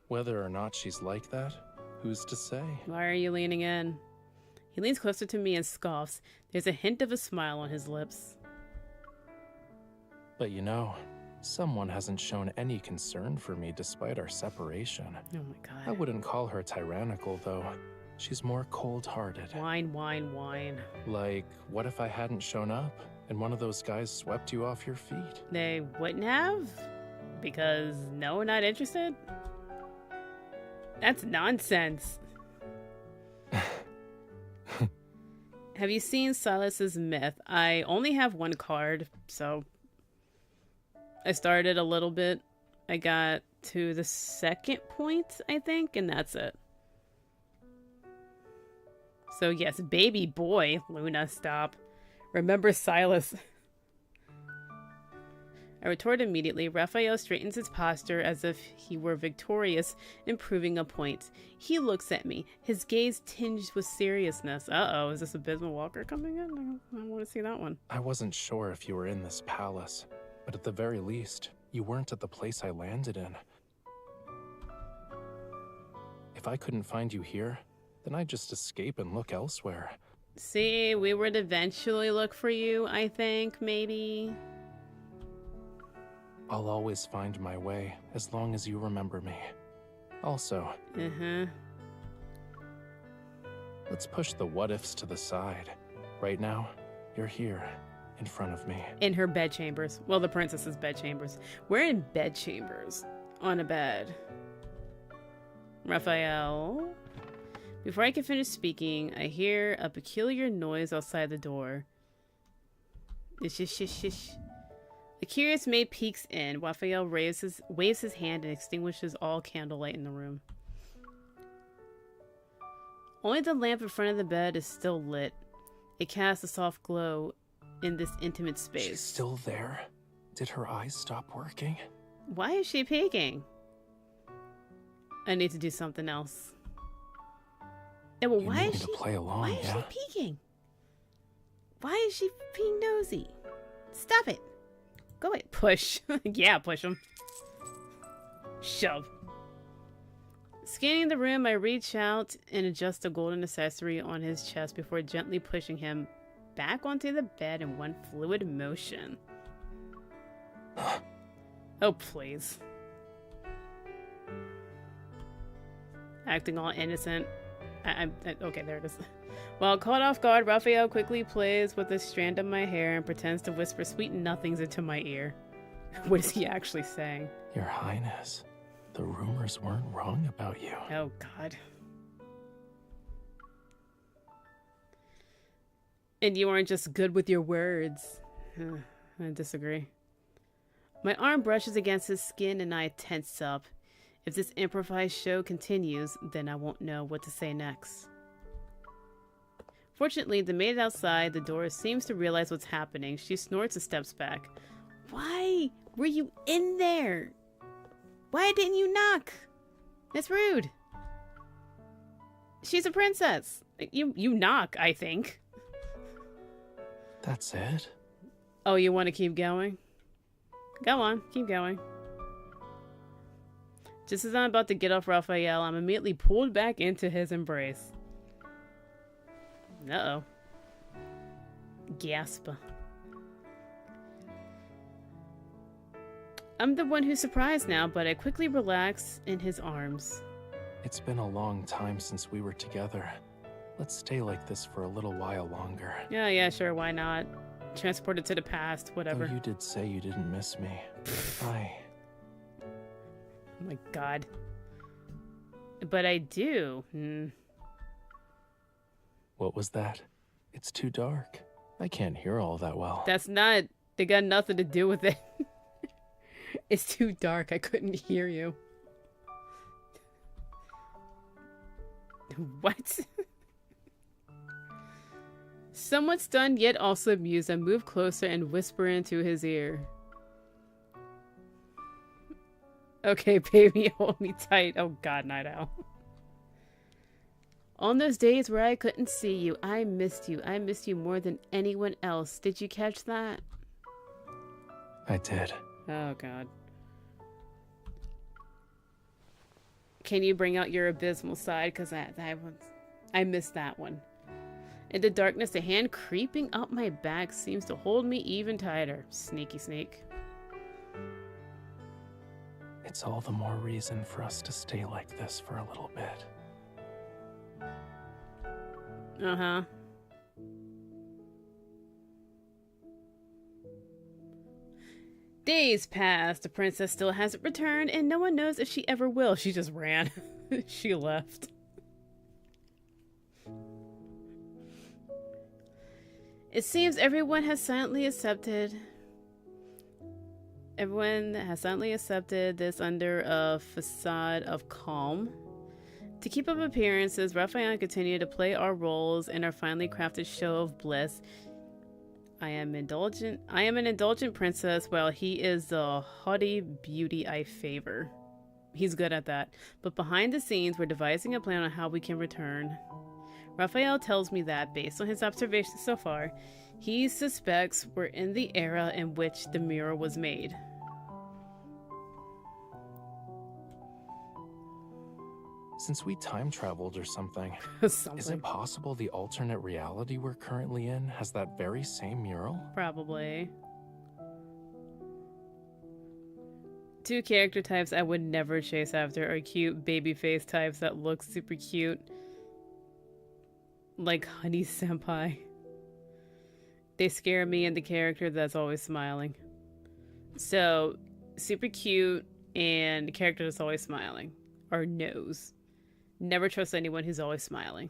Whether or not she's like that, who's to say? Why are you leaning in? He leans closer to me and scoffs. There's a hint of a smile on his lips. But you know, someone hasn't shown any concern for me despite our separation. Oh my god. I wouldn't call her tyrannical, though. She's more cold-hearted. Whine, whine, whine. Like, what if I hadn't shown up and one of those guys swept you off your feet? They wouldn't have? Because no, not interested? That's nonsense. Have you seen Silas's myth? I only have one card, so I started a little bit. I got to the second point, I think, and that's it. So yes, baby boy, Luna, stop. Remember Silas. I retort immediately. Raphael straightens his posture as if he were victorious in proving a point. He looks at me, his gaze tinged with seriousness. Uh-oh, is this Abysmal Walker coming in? I want to see that one. I wasn't sure if you were in this palace, but at the very least, you weren't at the place I landed in. If I couldn't find you here, then I'd just escape and look elsewhere. See, we would eventually look for you, I think, maybe. I'll always find my way, as long as you remember me. Also, let's push the what-ifs to the side. Right now, you're here, in front of me. In her bedchambers. Well, the princess's bedchambers. We're in bedchambers. On a bed. Raphael. Before I can finish speaking, I hear a peculiar noise outside the door. Shish. A curious maid peeks in. Raphael waves his hand and extinguishes all candlelight in the room. Only the lamp in front of the bed is still lit. It casts a soft glow in this intimate space. She's still there? Did her eyes stop working? Why is she peeking? I need to do something else. Yeah, well, why is she play along, why is she peeking? Why is she being nosy? Stop it. Go away. Push. Yeah, push him. Shove. Scanning the room, I reach out and adjust a golden accessory on his chest before gently pushing him back onto the bed in one fluid motion. Oh, please. Acting all innocent. Okay, there it is. While caught off guard, Raphael quickly plays with a strand of my hair and pretends to whisper sweet nothings into my ear. What is he actually saying? Your Highness, the rumors weren't wrong about you. Oh, God. And you aren't just good with your words. I disagree. My arm brushes against his skin and I tense up. If this improvised show continues, then I won't know what to say next. Fortunately, the maid outside the door seems to realize what's happening. She snorts and steps back. Why were you in there? Why didn't you knock? That's rude. She's a princess. You knock, I think. That's it? Oh, you want to keep going? Go on, keep going. Just as I'm about to get off Raphael, I'm immediately pulled back into his embrace. Uh-oh. Gasp. I'm the one who's surprised now, but I quickly relax in his arms. It's been a long time since we were together. Let's stay like this for a little while longer. Yeah, sure, why not? Transported to the past, whatever. Though you did say you didn't miss me. Oh my god. But I do. What was that? It's too dark. I can't hear all that well. That's not... They got nothing to do with it. It's too dark. I couldn't hear you. What? Somewhat stunned, yet also amused, I move closer and whisper into his ear. Okay, baby, hold me tight. Oh god, Night Owl. On those days where I couldn't see you, I missed you. I missed you more than anyone else. Did you catch that? I did. Oh god. Can you bring out your abysmal side? Because I missed that one. In the darkness, a hand creeping up my back seems to hold me even tighter. Sneaky sneak. It's all the more reason for us to stay like this for a little bit. Uh-huh. Days pass. The princess still hasn't returned, and no one knows if she ever will. She just ran. She left. It seems everyone has silently accepted this under a facade of calm. To keep up appearances, Raphael and I continue to play our roles in our finely crafted show of bliss. I am an indulgent princess, while he is the haughty beauty I favor. He's good at that. But behind the scenes, we're devising a plan on how we can return. Raphael tells me that, based on his observations so far, he suspects we're in the era in which the mirror was made. Since we time traveled or something, is it possible the alternate reality we're currently in has that very same mural? Probably. Two character types I would never chase after are cute baby face types that look super cute. Like Honey Senpai. They scare me, and the character that's always smiling. So, super cute and the character that's always smiling. Or nose. Never trust anyone who's always smiling.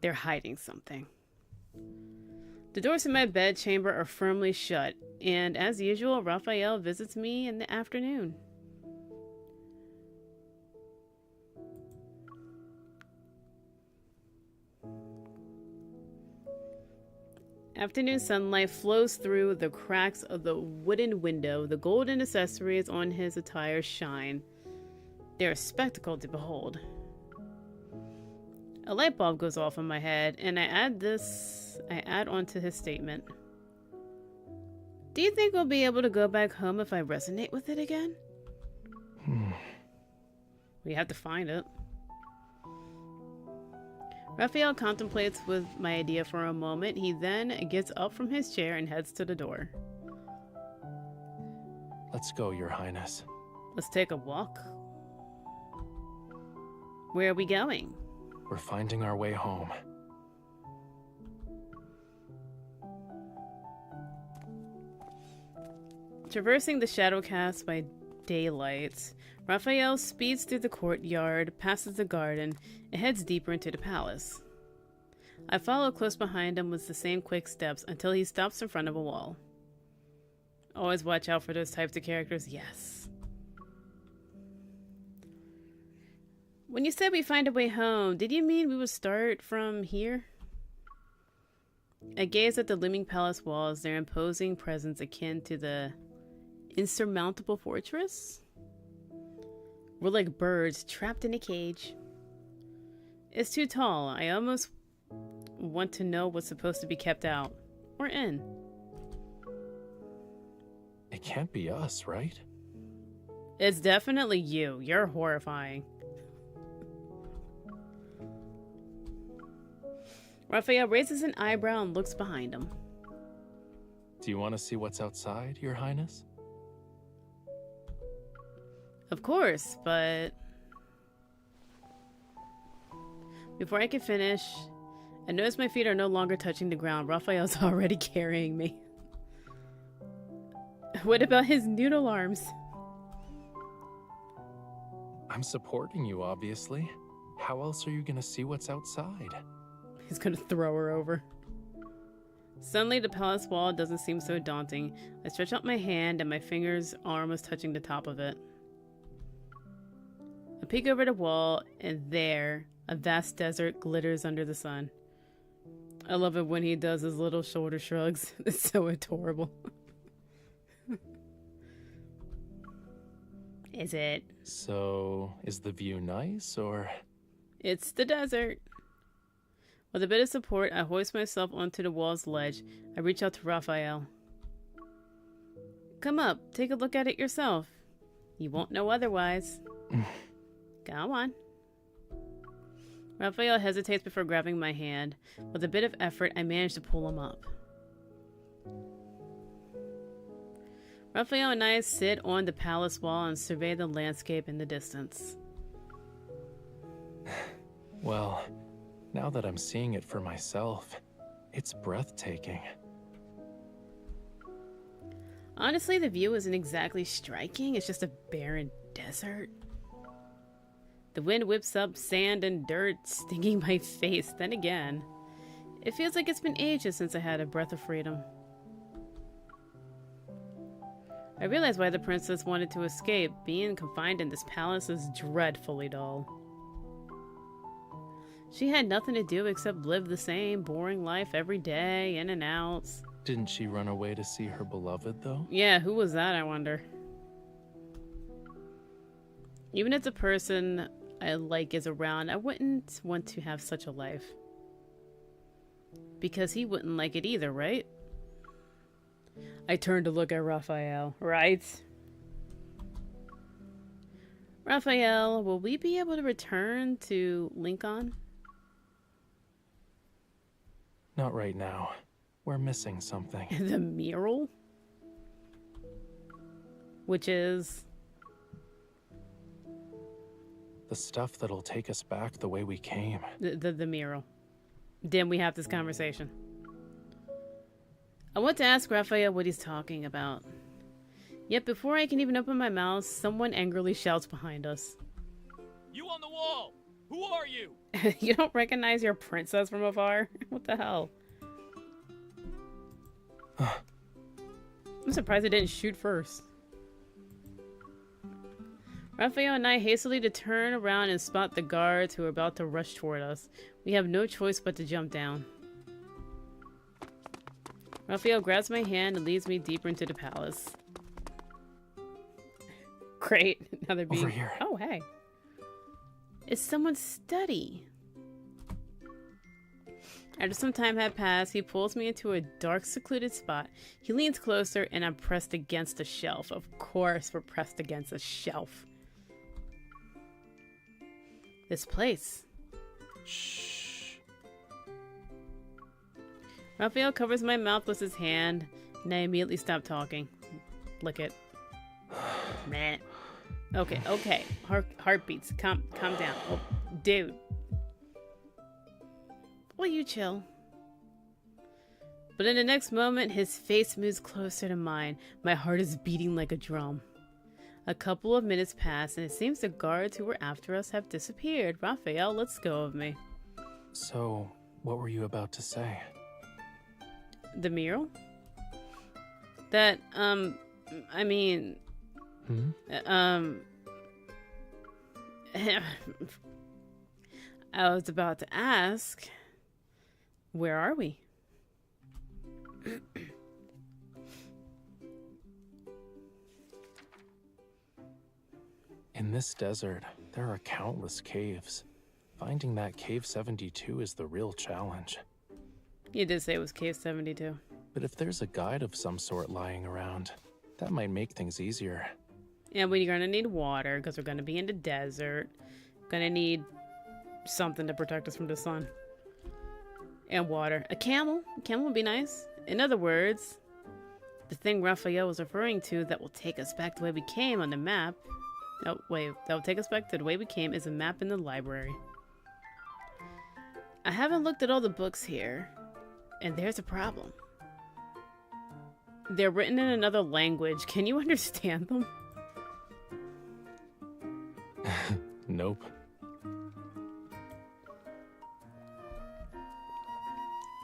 They're hiding something. The doors to my bed chamber are firmly shut, and as usual, Raphael visits me in the afternoon. Afternoon sunlight flows through the cracks of the wooden window. The golden accessories on his attire shine. They're a spectacle to behold. A light bulb goes off in my head, and I add on to his statement. Do you think we'll be able to go back home if I resonate with it again? We have to find it. Raphael contemplates with my idea for a moment. He then gets up from his chair and heads to the door. Let's go, Your Highness. Let's take a walk. Where are we going? We're finding our way home. Traversing the shadow cast by daylight, Raphael speeds through the courtyard, passes the garden, and heads deeper into the palace. I follow close behind him with the same quick steps until he stops in front of a wall. Always watch out for those types of characters, yes. When you said we find a way home, did you mean we would start from here? I gaze at the looming palace walls, their imposing presence akin to the insurmountable fortress? We're like birds trapped in a cage. It's too tall. I almost want to know what's supposed to be kept out. Or in. It can't be us, right? It's definitely you. You're horrifying. Raphael raises an eyebrow and looks behind him. Do you want to see what's outside, Your Highness? Of course, but... Before I can finish, I notice my feet are no longer touching the ground. Raphael's already carrying me. What about his noodle arms? I'm supporting you, obviously. How else are you gonna see what's outside? He's gonna throw her over. Suddenly, the palace wall doesn't seem so daunting. I stretch out my hand and my fingers are almost touching the top of it. I peek over the wall, and there, a vast desert glitters under the sun. I love it when he does his little shoulder shrugs. It's so adorable. Is it? So, is the view nice, or...? It's the desert. With a bit of support, I hoist myself onto the wall's ledge. I reach out to Raphael. Come up, take a look at it yourself. You won't know otherwise. Go on. Raphael hesitates before grabbing my hand. With a bit of effort, I manage to pull him up. Raphael and I sit on the palace wall and survey the landscape in the distance. Well, now that I'm seeing it for myself, it's breathtaking. Honestly, the view isn't exactly striking. It's just a barren desert. The wind whips up sand and dirt, stinging my face. Then again, it feels like it's been ages since I had a breath of freedom. I realize why the princess wanted to escape. Being confined in this palace is dreadfully dull. She had nothing to do except live the same boring life every day, in and out. Didn't she run away to see her beloved, though? Yeah, who was that, I wonder? Even if the person I like is around, I wouldn't want to have such a life. Because he wouldn't like it either, right? I turn to look at Raphael, right? Raphael, will we be able to return to Lincoln? Not right now. We're missing something. The mural? Which is... The stuff that'll take us back the way we came. The mural. Then we have this conversation. I want to ask Raphael what he's talking about. Yet before I can even open my mouth, someone angrily shouts behind us. You on the wall! Who are you? You don't recognize your princess from afar? What the hell? I'm surprised I didn't shoot first. Raphael and I hastily to turn around and spot the guards who are about to rush toward us. We have no choice but to jump down. Raphael grabs my hand and leads me deeper into the palace. Great. Now they're being... Over here. Oh, hey. It's someone's study. After some time had passed, he pulls me into a dark, secluded spot. He leans closer, and I'm pressed against a shelf. Of course, we're pressed against a shelf. This place. Shh. Raphael covers my mouth with his hand, and I immediately stop talking. Lick it. Meh. Okay. Heartbeats. Calm down. Oh, dude. Will you chill? But in the next moment, his face moves closer to mine. My heart is beating like a drum. A couple of minutes pass, and it seems the guards who were after us have disappeared. Raphael lets go of me. So, what were you about to say? The mural? That, I mean... I was about to ask, where are we? In this desert, there are countless caves. Finding that Cave 72 is the real challenge. You did say it was Cave 72. But if there's a guide of some sort lying around, That might make things easier. And we're gonna need water because we're gonna be in the desert. Gonna need something to protect us from the sun. And water. A camel. A camel would be nice. In other words, the thing Raphael was referring to that will take us back the way we came on the map. Oh, wait. That will take us back to the way we came is a map in the library. I haven't looked at all the books here. And there's a problem. They're written in another language. Can you understand them? Nope.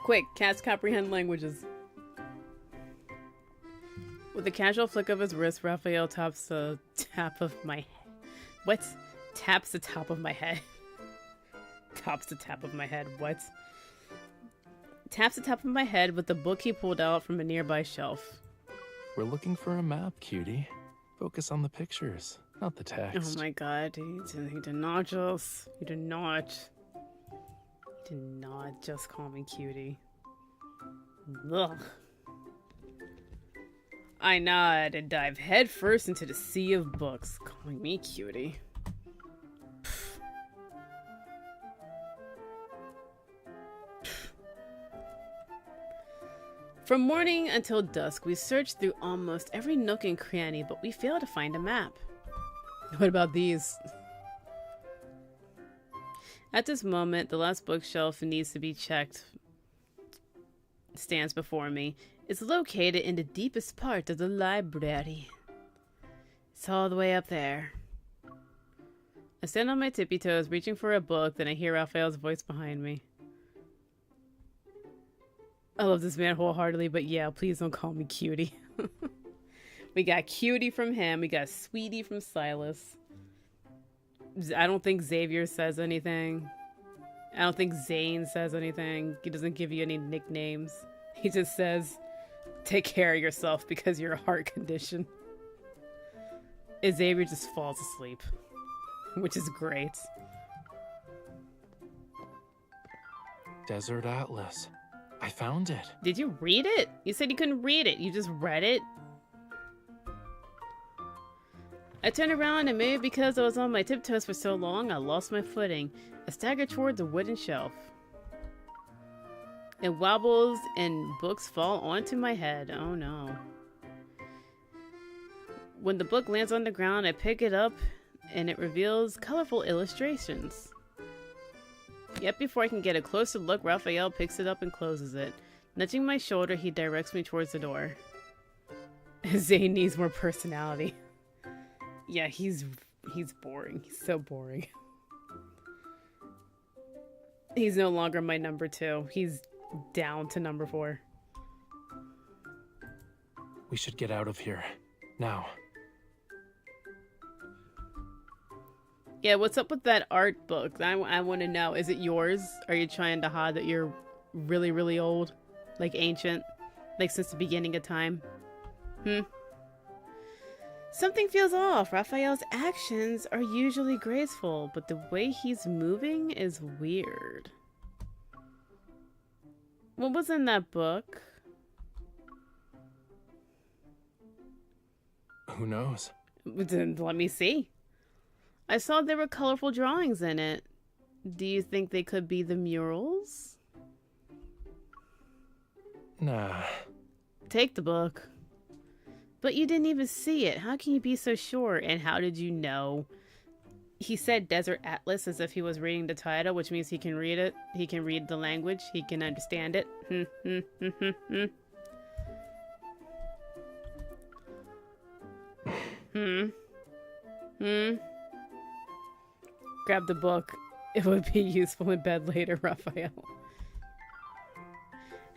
Quick, cats comprehend languages. With a casual flick of his wrist, Raphael taps the top of my head. What? Taps the top of my head. Taps the top of my head. What? Taps the top of my head with the book he pulled out from a nearby shelf. We're looking for a map, cutie. Focus on the pictures, not the text. Oh my god, he did not just... He did not just call me cutie. Ugh. I nod and dive headfirst into the sea of books, calling me cutie. From morning until dusk, we searched through almost every nook and cranny, but we failed to find a map. What about these? At this moment, the last bookshelf needs to be checked. Stands before me. It's located in the deepest part of the library. It's all the way up there. I stand on my tippy toes, reaching for a book, then I hear Raphael's voice behind me. I love this man wholeheartedly, but yeah, please don't call me cutie. We got cutie from him. We got sweetie from Silas. I don't think Xavier says anything. I don't think Zane says anything. He doesn't give you any nicknames. He just says, take care of yourself because you're a heart condition. And Xavier just falls asleep, which is great. Desert Atlas. I found it. Did you read it? You said you couldn't read it. You just read it? I turned around and maybe because I was on my tiptoes for so long, I lost my footing. I staggered toward the wooden shelf. It wobbles and books fall onto my head. Oh no. When the book lands on the ground, I pick it up and it reveals colorful illustrations. Yet before I can get a closer look, Raphael picks it up and closes it. Nudging my shoulder, he directs me towards the door. Zane needs more personality. Yeah, he's boring. He's so boring. He's no longer my number 2. He's down to number 4. We should get out of here. Now. Yeah, what's up with that art book? I want to know. Is it yours? Are you trying to hide that you're really, really old? Like ancient? Like since the beginning of time? Something feels off. Raphael's actions are usually graceful, but the way he's moving is weird. What was in that book? Who knows? Then let me see. I saw there were colorful drawings in it. Do you think they could be the murals? Nah. Take the book. But you didn't even see it. How can you be so sure? And how did you know? He said Desert Atlas as if he was reading the title, which means he can read it. He can read the language. He can understand it. Grab the book. It would be useful in bed later, Raphael.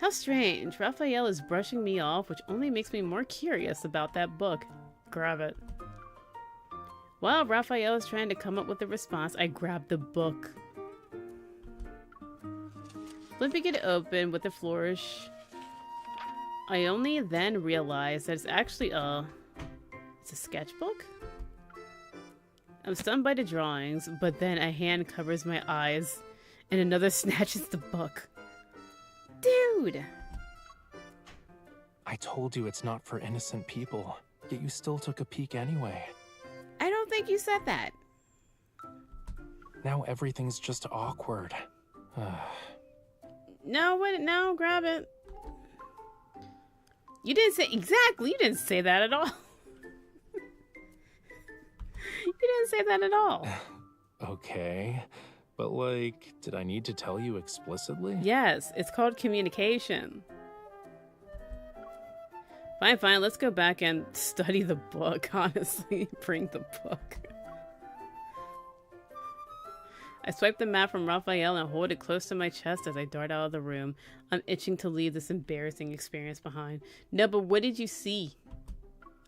How strange. Raphael is brushing me off, which only makes me more curious about that book. Grab it. While Raphael is trying to come up with a response, I grab the book. Flipping it open with a flourish, I only then realize that it's actually it's a sketchbook? I'm stunned by the drawings, but then a hand covers my eyes and another snatches the book. Dude! I told you it's not for innocent people. yet you still took a peek anyway. I don't think you said that. Now everything's just awkward. No, wait, no, grab it. You didn't say, exactly, you didn't say that at all. You didn't say that at all. Okay, but like, did I need to tell you explicitly? Yes, it's called communication. Fine, let's go back and study the book, honestly. Bring the book. I swipe the map from Raphael and hold it close to my chest as I dart out of the room. I'm itching to leave this embarrassing experience behind. No, but what did you see?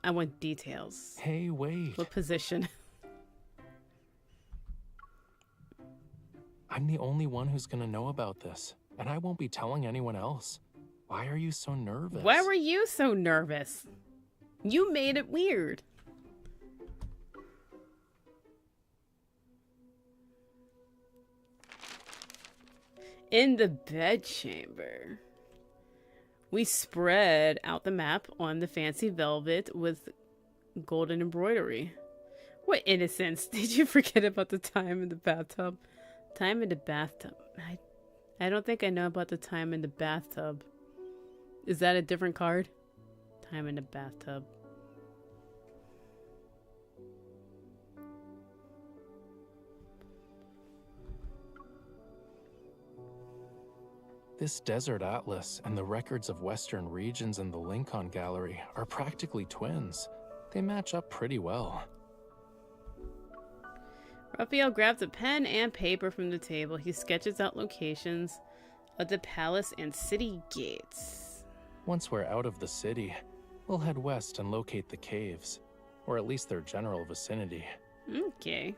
I want details. Hey, wait. What position? I'm the only one who's gonna know about this, and I won't be telling anyone else. Why are you so nervous? Why were you so nervous? You made it weird. In the bedchamber, we spread out the map on the fancy velvet with golden embroidery. What innocence. Did you forget about the time in the bathtub? Time in the bathtub. I don't think I know about the time in the bathtub. Is that a different card? Time in the bathtub. This desert atlas and the records of Western regions in the Lincoln Gallery are practically twins. They match up pretty well. Raphael grabs a pen and paper from the table. He sketches out locations of the palace and city gates. Once we're out of the city, we'll head west and locate the caves, or at least their general vicinity. Okay.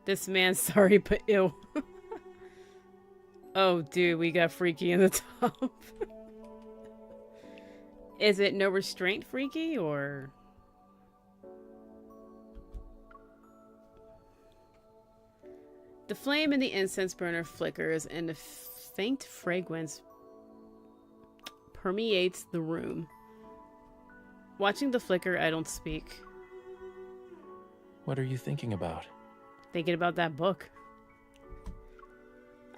This man's sorry but ill. Oh, dude, we got freaky in the top. Is it no restraint freaky, or... The flame in the incense burner flickers, and a faint fragrance permeates the room. Watching the flicker, I don't speak. What are you thinking about? Thinking about that book.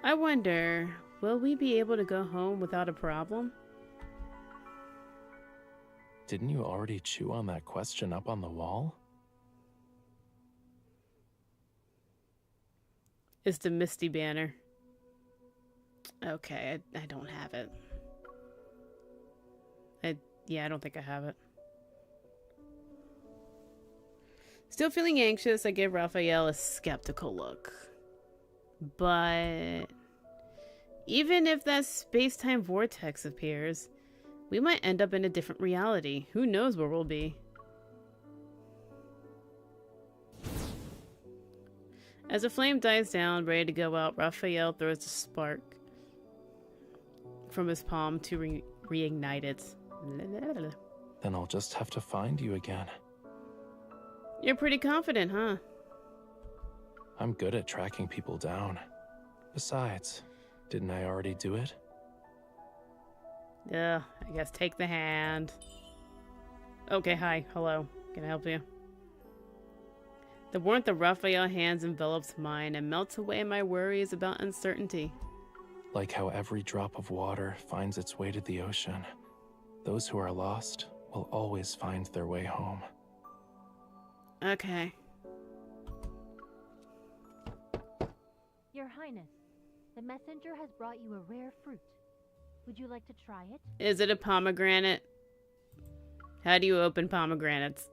I wonder, will we be able to go home without a problem? Didn't you already chew on that question up on the wall? It's the Misty banner. Okay, I don't have it. Yeah, I don't think I have it. Still feeling anxious, I give Raphael a skeptical look. But even if that space-time vortex appears, we might end up in a different reality. Who knows where we'll be? As the flame dies down, ready to go out, Raphael throws a spark from his palm to reignite it. Then I'll just have to find you again. You're pretty confident, huh? I'm good at tracking people down. Besides, didn't I already do it? Yeah, I guess take the hand. Okay, hi, hello. Can I help you? The warmth of Raphael's hands envelops mine and melts away my worries about uncertainty. Like how every drop of water finds its way to the ocean. Those who are lost will always find their way home. Okay. Your Highness, the messenger has brought you a rare fruit. Would you like to try it? Is it a pomegranate? How do you open pomegranates?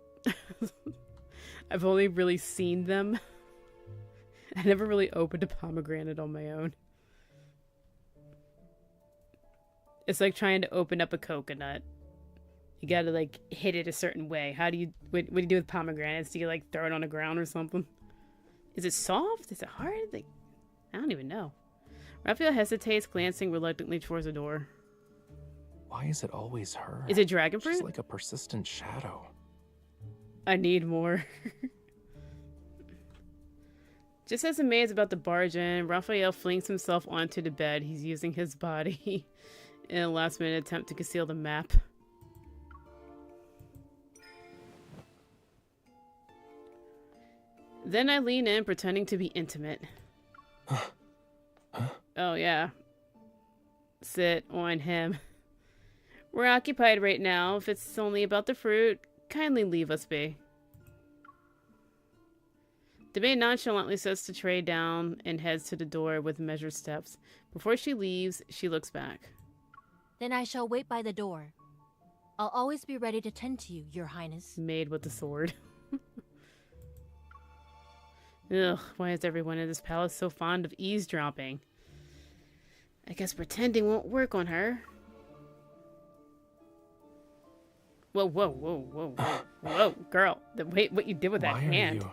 I've only really seen them. I never really opened a pomegranate on my own. It's like trying to open up a coconut. You gotta like hit it a certain way. How do you, what do you do with pomegranates? Do you like throw it on the ground or something? Is it soft? Is it hard? Like, I don't even know. Raphael hesitates, glancing reluctantly towards the door. Why is it always her? Is it dragon fruit? She's like a persistent shadow. I need more. Just as amazed about the barge in, Raphael flings himself onto the bed. He's using his body in a last-minute attempt to conceal the map. Then I lean in, pretending to be intimate. Oh, yeah. Sit on him. We're occupied right now. If it's only about the fruit, kindly leave us be. The maid nonchalantly sets the tray down and heads to the door with measured steps. Before she leaves, she looks back. Then I shall wait by the door. I'll always be ready to tend to you, Your Highness. Maid with the sword. Ugh, why is everyone in this palace so fond of eavesdropping? I guess pretending won't work on her. Whoa, whoa, whoa, whoa, whoa, whoa, girl. Wait, what you did with that hand.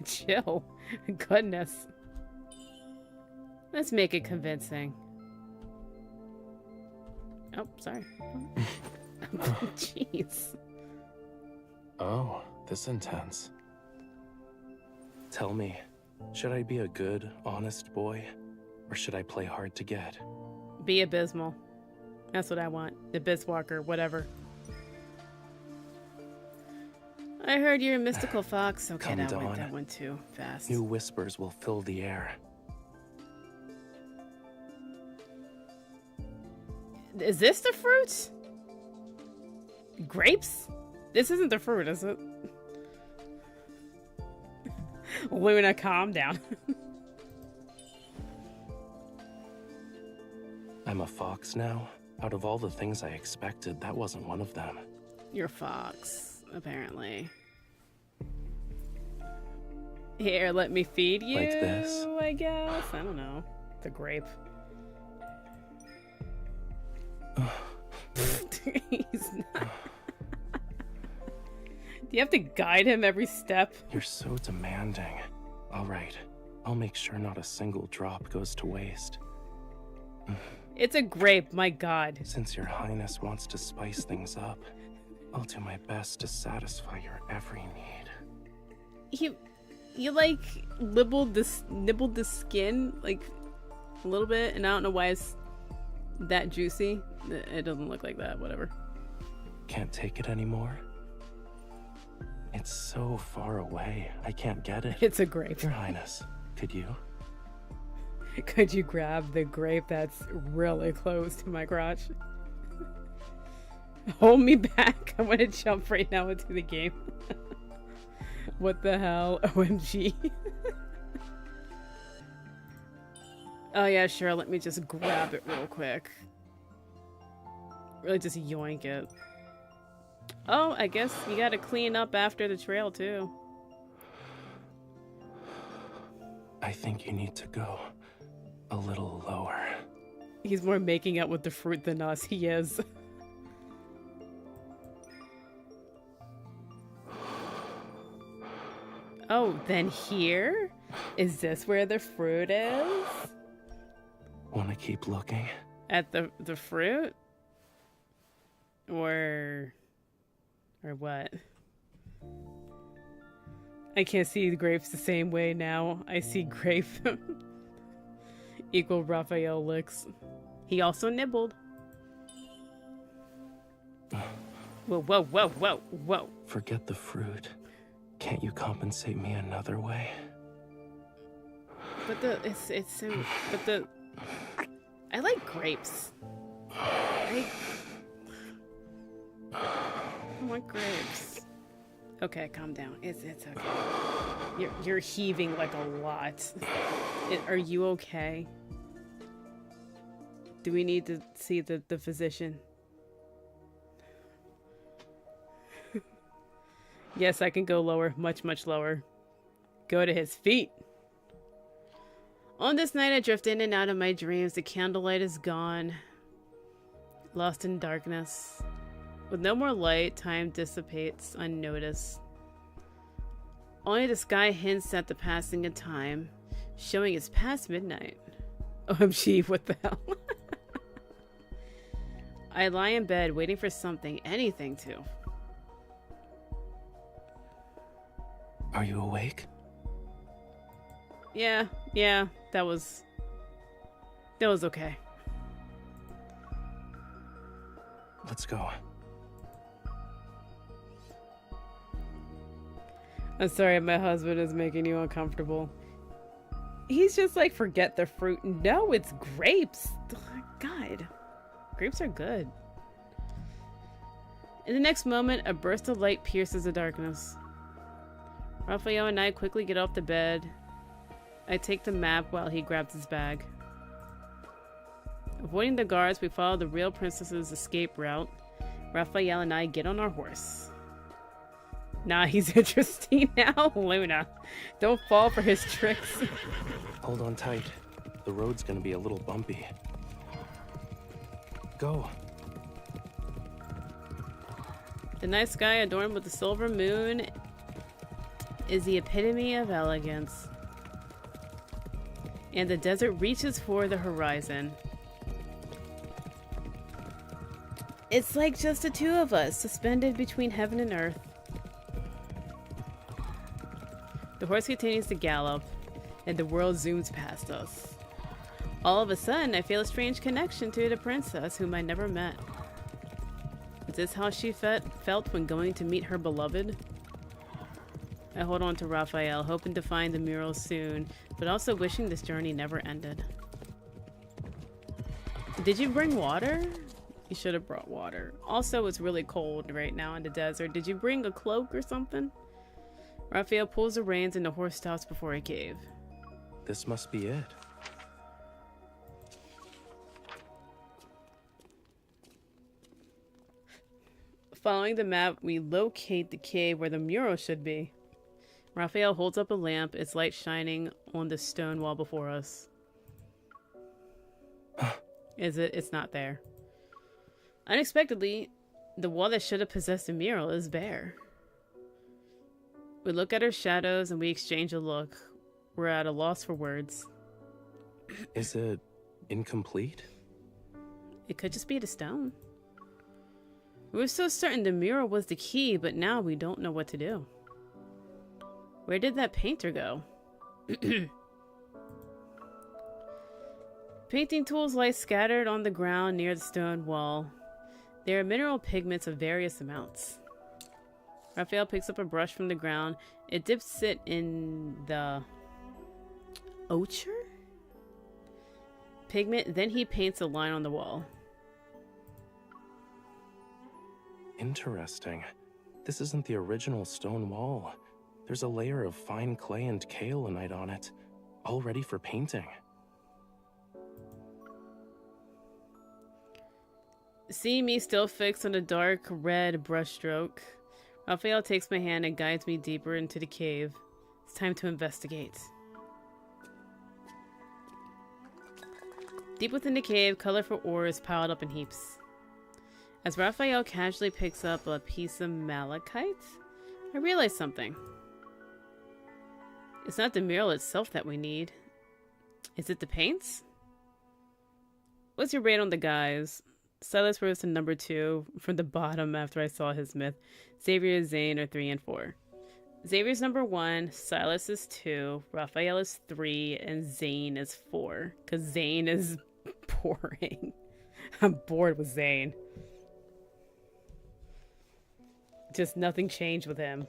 Chill. Goodness. Let's make it convincing. Oh, sorry. Jeez. Oh, this intense. Tell me, should I be a good, honest boy, or should I play hard to get? Be abysmal. That's what I want. The Biswalker, whatever. I heard you're a mystical fox. Okay, that went too fast. New whispers will fill the air. Is this the fruit? Grapes? This isn't the fruit, is it? Luna, calm down. I'm a fox now. Out of all the things I expected, that wasn't one of them. You're a fox, apparently. Here, let me feed you. Like this? I guess. I don't know. The grape. He's not. Do you have to guide him every step? You're so demanding. All right, I'll make sure not a single drop goes to waste. It's a grape, my god. Since your highness wants to spice things up, I'll do my best to satisfy your every need. You like nibbled the skin like a little bit, and I don't know why it's that juicy. It doesn't look like that, whatever. Can't take it anymore? It's so far away, I can't get it. It's a grape. Your Highness, could you? Could you grab the grape that's really close to my crotch? Hold me back. I want to jump right now into the game. What the hell? OMG. Oh yeah, sure. Let me just grab it real quick. Really just yoink it. Oh, I guess you gotta clean up after the trail too. I think you need to go a little lower. He's more making out with the fruit than us. He is. Oh, then here? Is this where the fruit is? Wanna keep looking? At the fruit? Or what? I can't see the grapes the same way now. I see grape equal Raphael licks. He also nibbled. Whoa, whoa, whoa, whoa, whoa. Forget the fruit. Can't you compensate me another way? But I like grapes. I want grapes. Okay, calm down. It's okay. You're heaving like a lot. Are you okay? Do we need to see the physician? Yes, I can go lower. Much, much lower. Go to his feet. On this night, I drift in and out of my dreams. The candlelight is gone. Lost in darkness. With no more light, time dissipates unnoticed. Only the sky hints at the passing of time, showing it's past midnight. OMG, what the hell? I lie in bed, waiting for something, anything to. Are you awake? Yeah, that was okay. Let's go. I'm sorry, my husband is making you uncomfortable. He's just like, forget the fruit. No, it's grapes. God, grapes are good. In the next moment, a burst of light pierces the darkness. Raphael and I quickly get off the bed. I take the map while he grabs his bag. Avoiding the guards, we follow the real princess's escape route. Raphael and I get on our horse. Nah, he's interesting now, Luna. Don't fall for his tricks. Hold on tight. The road's gonna be a little bumpy. Go. The night sky adorned with the silver moon is the epitome of elegance. And the desert reaches for the horizon. It's like just the two of us, suspended between heaven and earth. The horse continues to gallop, and the world zooms past us. All of a sudden, I feel a strange connection to the princess whom I never met. Is this how she felt when going to meet her beloved? I hold on to Raphael, hoping to find the mural soon, but also wishing this journey never ended. Did you bring water? You should have brought water. Also, it's really cold right now in the desert. Did you bring a cloak or something? Raphael pulls the reins and the horse stops before a cave. This must be it. Following the map, we locate the cave where the mural should be. Raphael holds up a lamp, its light shining on the stone wall before us. Is it? It's not there. Unexpectedly, the wall that should have possessed the mural is bare. We look at our shadows and we exchange a look. We're at a loss for words. Is it incomplete? It could just be the stone. We were so certain the mural was the key, but now we don't know what to do. Where did that painter go? Painting tools lie scattered on the ground near the stone wall. There are mineral pigments of various amounts. Raphael picks up a brush from the ground. It dips it in the ochre pigment, then he paints a line on the wall. Interesting. This isn't the original stone wall. There's a layer of fine clay and kaolinite on it, all ready for painting. Seeing me still fixed on a dark red brushstroke, Raphael takes my hand and guides me deeper into the cave. It's time to investigate. Deep within the cave, colorful ore is piled up in heaps. As Raphael casually picks up a piece of malachite, I realize something. It's not the mural itself that we need. Is it the paints? What's your rate on the guys? Silas rose to number 2 from the bottom after I saw his myth. Xavier and Zane are 3 and 4. Xavier's number 1, Silas is 2, Raphael is 3, and Zane is 4. Because Zane is boring. I'm bored with Zane. Just nothing changed with him.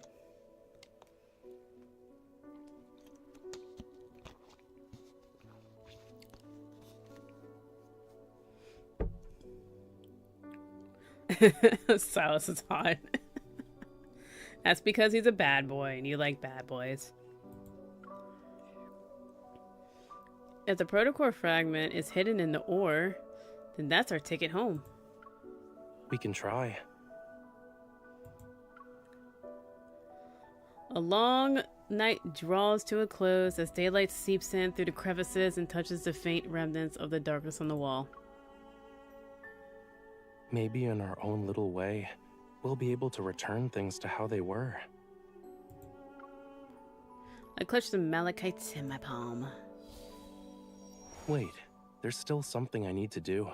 Silas is hot. That's because he's a bad boy and you like bad boys. If the protocore fragment is hidden in the ore, then that's our ticket home. We can try. A long night draws to a close as daylight seeps in through the crevices and touches the faint remnants of the darkness on the wall. Maybe in our own little way, we'll be able to return things to how they were. I clutch the malachite in my palm. Wait, there's still something I need to do.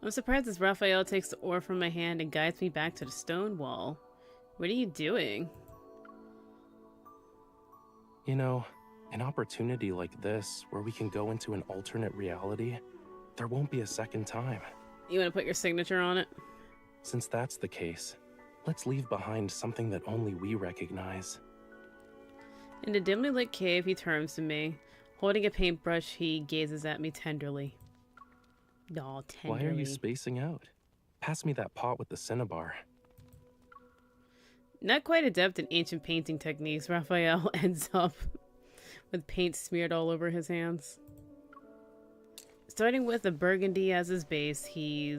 I'm surprised as Raphael takes the ore from my hand and guides me back to the stone wall. What are you doing? You know, an opportunity like this, where we can go into an alternate reality, there won't be a second time. You want to put your signature on it? Since that's the case, Let's leave behind something that only we recognize. In the dimly lit cave, he turns to me. Holding a paintbrush, he gazes at me tenderly. Aw, tenderly. Why are you spacing out? Pass me that pot with the cinnabar. Not quite adept in ancient painting techniques, Raphael ends up with paint smeared all over his hands. Starting with a burgundy as his base, he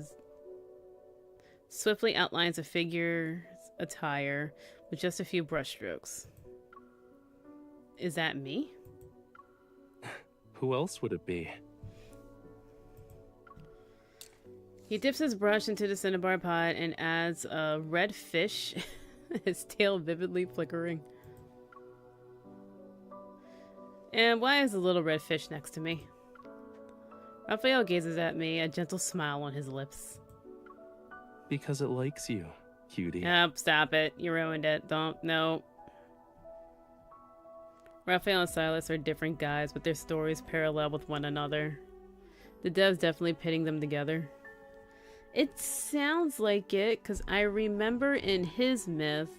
swiftly outlines a figure's attire with just a few brushstrokes. Is that me? Who else would it be? He dips his brush into the cinnabar pot and adds a red fish, his tail vividly flickering. And why is the little red fish next to me? Raphael gazes at me, a gentle smile on his lips. Because it likes you, cutie. Yep, stop it. You ruined it. Don't, no. Raphael and Silas are different guys, but their stories parallel with one another. The dev's definitely pitting them together. It sounds like it, because I remember in his myth,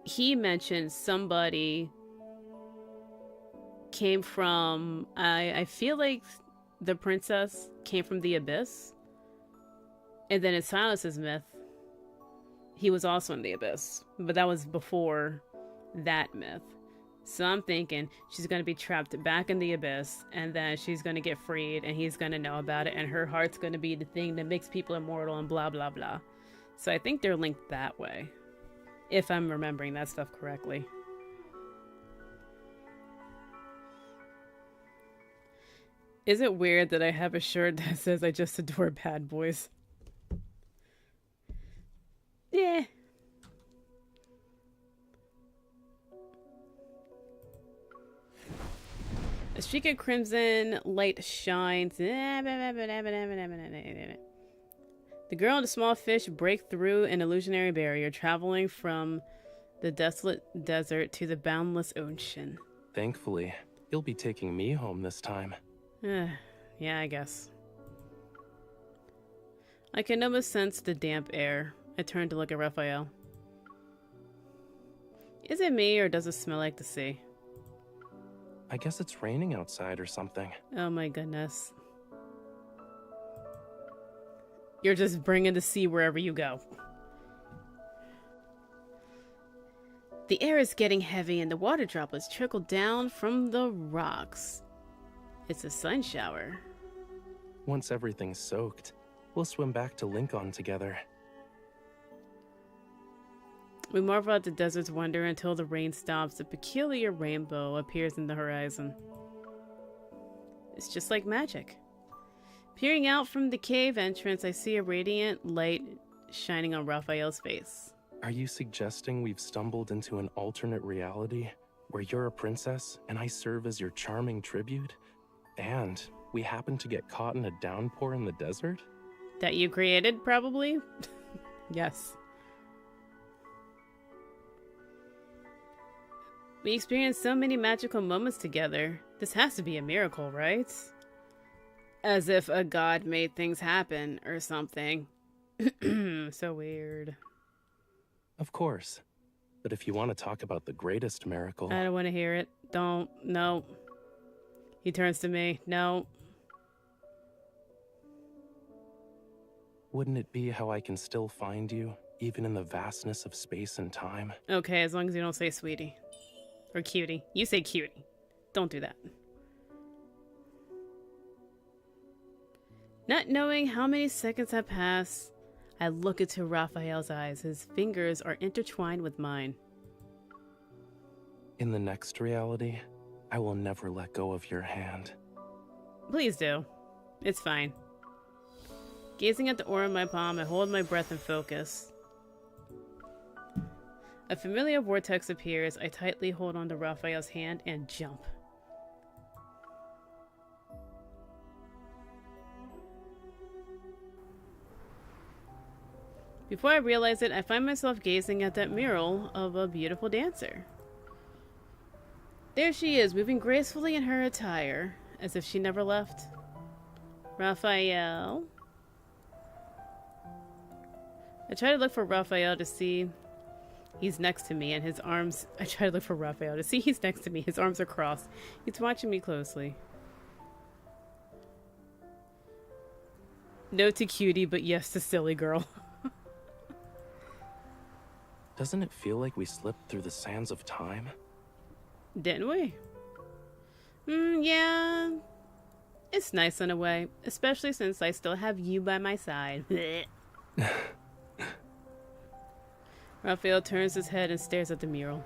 he mentioned somebody came from, I feel like the princess came from the abyss. And then in Silas's myth, he was also in the abyss. But that was before that myth. So I'm thinking she's going to be trapped back in the abyss, and then she's going to get freed, and he's going to know about it, and her heart's going to be the thing that makes people immortal, and blah, blah, blah. So I think they're linked that way, if I'm remembering that stuff correctly. Is it weird that I have a shirt that says I just adore bad boys? Yeah. A streak of crimson light shines. The girl and the small fish break through an illusionary barrier, traveling from the desolate desert to the boundless ocean. Thankfully, you'll be taking me home this time. Yeah, I guess. I can almost sense the damp air. I turn to look at Raphael. Is it me, or does it smell like the sea? I guess it's raining outside or something. Oh my goodness. You're just bringing the sea wherever you go. The air is getting heavy and the water droplets trickle down from the rocks. It's a sun shower. Once everything's soaked, we'll swim back to Lincoln together. We marvel at the desert's wonder until the rain stops. A peculiar rainbow appears in the horizon. It's just like magic. Peering out from the cave entrance, I see a radiant light shining on Raphael's face. Are you suggesting we've stumbled into an alternate reality where you're a princess and I serve as your charming tribute? And we happen to get caught in a downpour in the desert? That you created, probably? Yes. We experienced so many magical moments together. This has to be a miracle, right? As if a god made things happen or something. So weird. Of course. But if you want to talk about the greatest miracle... I don't want to hear it. Don't. No. He turns to me. No. Wouldn't it be how I can still find you, even in the vastness of space and time? Okay, as long as you don't say sweetie. Or cutie. You say cutie. Don't do that. Not knowing how many seconds have passed, I look into Raphael's eyes. His fingers are intertwined with mine. In the next reality, I will never let go of your hand. Please do. It's fine. Gazing at the ore in my palm, I hold my breath and focus. A familiar vortex appears. I tightly hold on to Raphael's hand and jump. Before I realize it, I find myself gazing at that mural of a beautiful dancer. There she is, moving gracefully in her attire, as if she never left. Raphael? I try to look for Raphael to see he's next to me and his arms... I try to look for Raphael to see he's next to me. His arms are crossed. He's watching me closely. No to cutie, but yes to silly girl. Doesn't it feel like we slipped through the sands of time? Didn't we? Yeah. It's nice in a way, especially since I still have you by my side. Raphael turns his head and stares at the mural.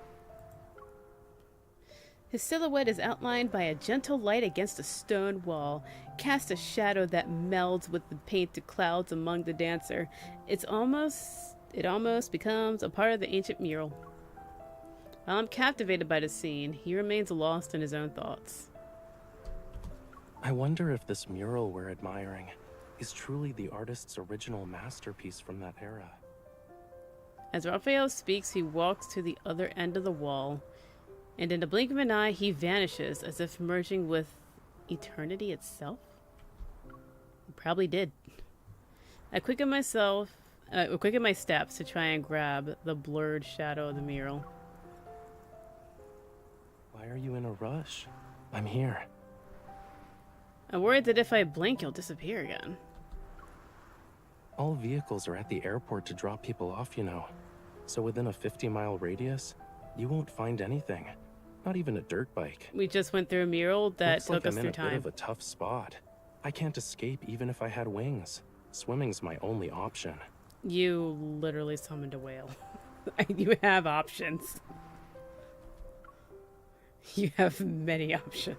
His silhouette is outlined by a gentle light against a stone wall, cast a shadow that melds with the painted clouds among the dancer. It almost becomes a part of the ancient mural. While I'm captivated by the scene, he remains lost in his own thoughts. I wonder if this mural we're admiring is truly the artist's original masterpiece from that era. As Raphael speaks, he walks to the other end of the wall, and in the blink of an eye, he vanishes as if merging with eternity itself. He probably did. I quicken my steps to try and grab the blurred shadow of the mural. Why are you in a rush? I'm here. I'm worried that if I blink, you'll disappear again. All vehicles are at the airport to drop people off, you know. So within a 50-mile radius, you won't find anything. Not even a dirt bike. We just went through a mural that took us through I'm in a time. bit of a tough spot. I can't escape even if I had wings. Swimming's my only option. You literally summoned a whale. You have options. You have many options.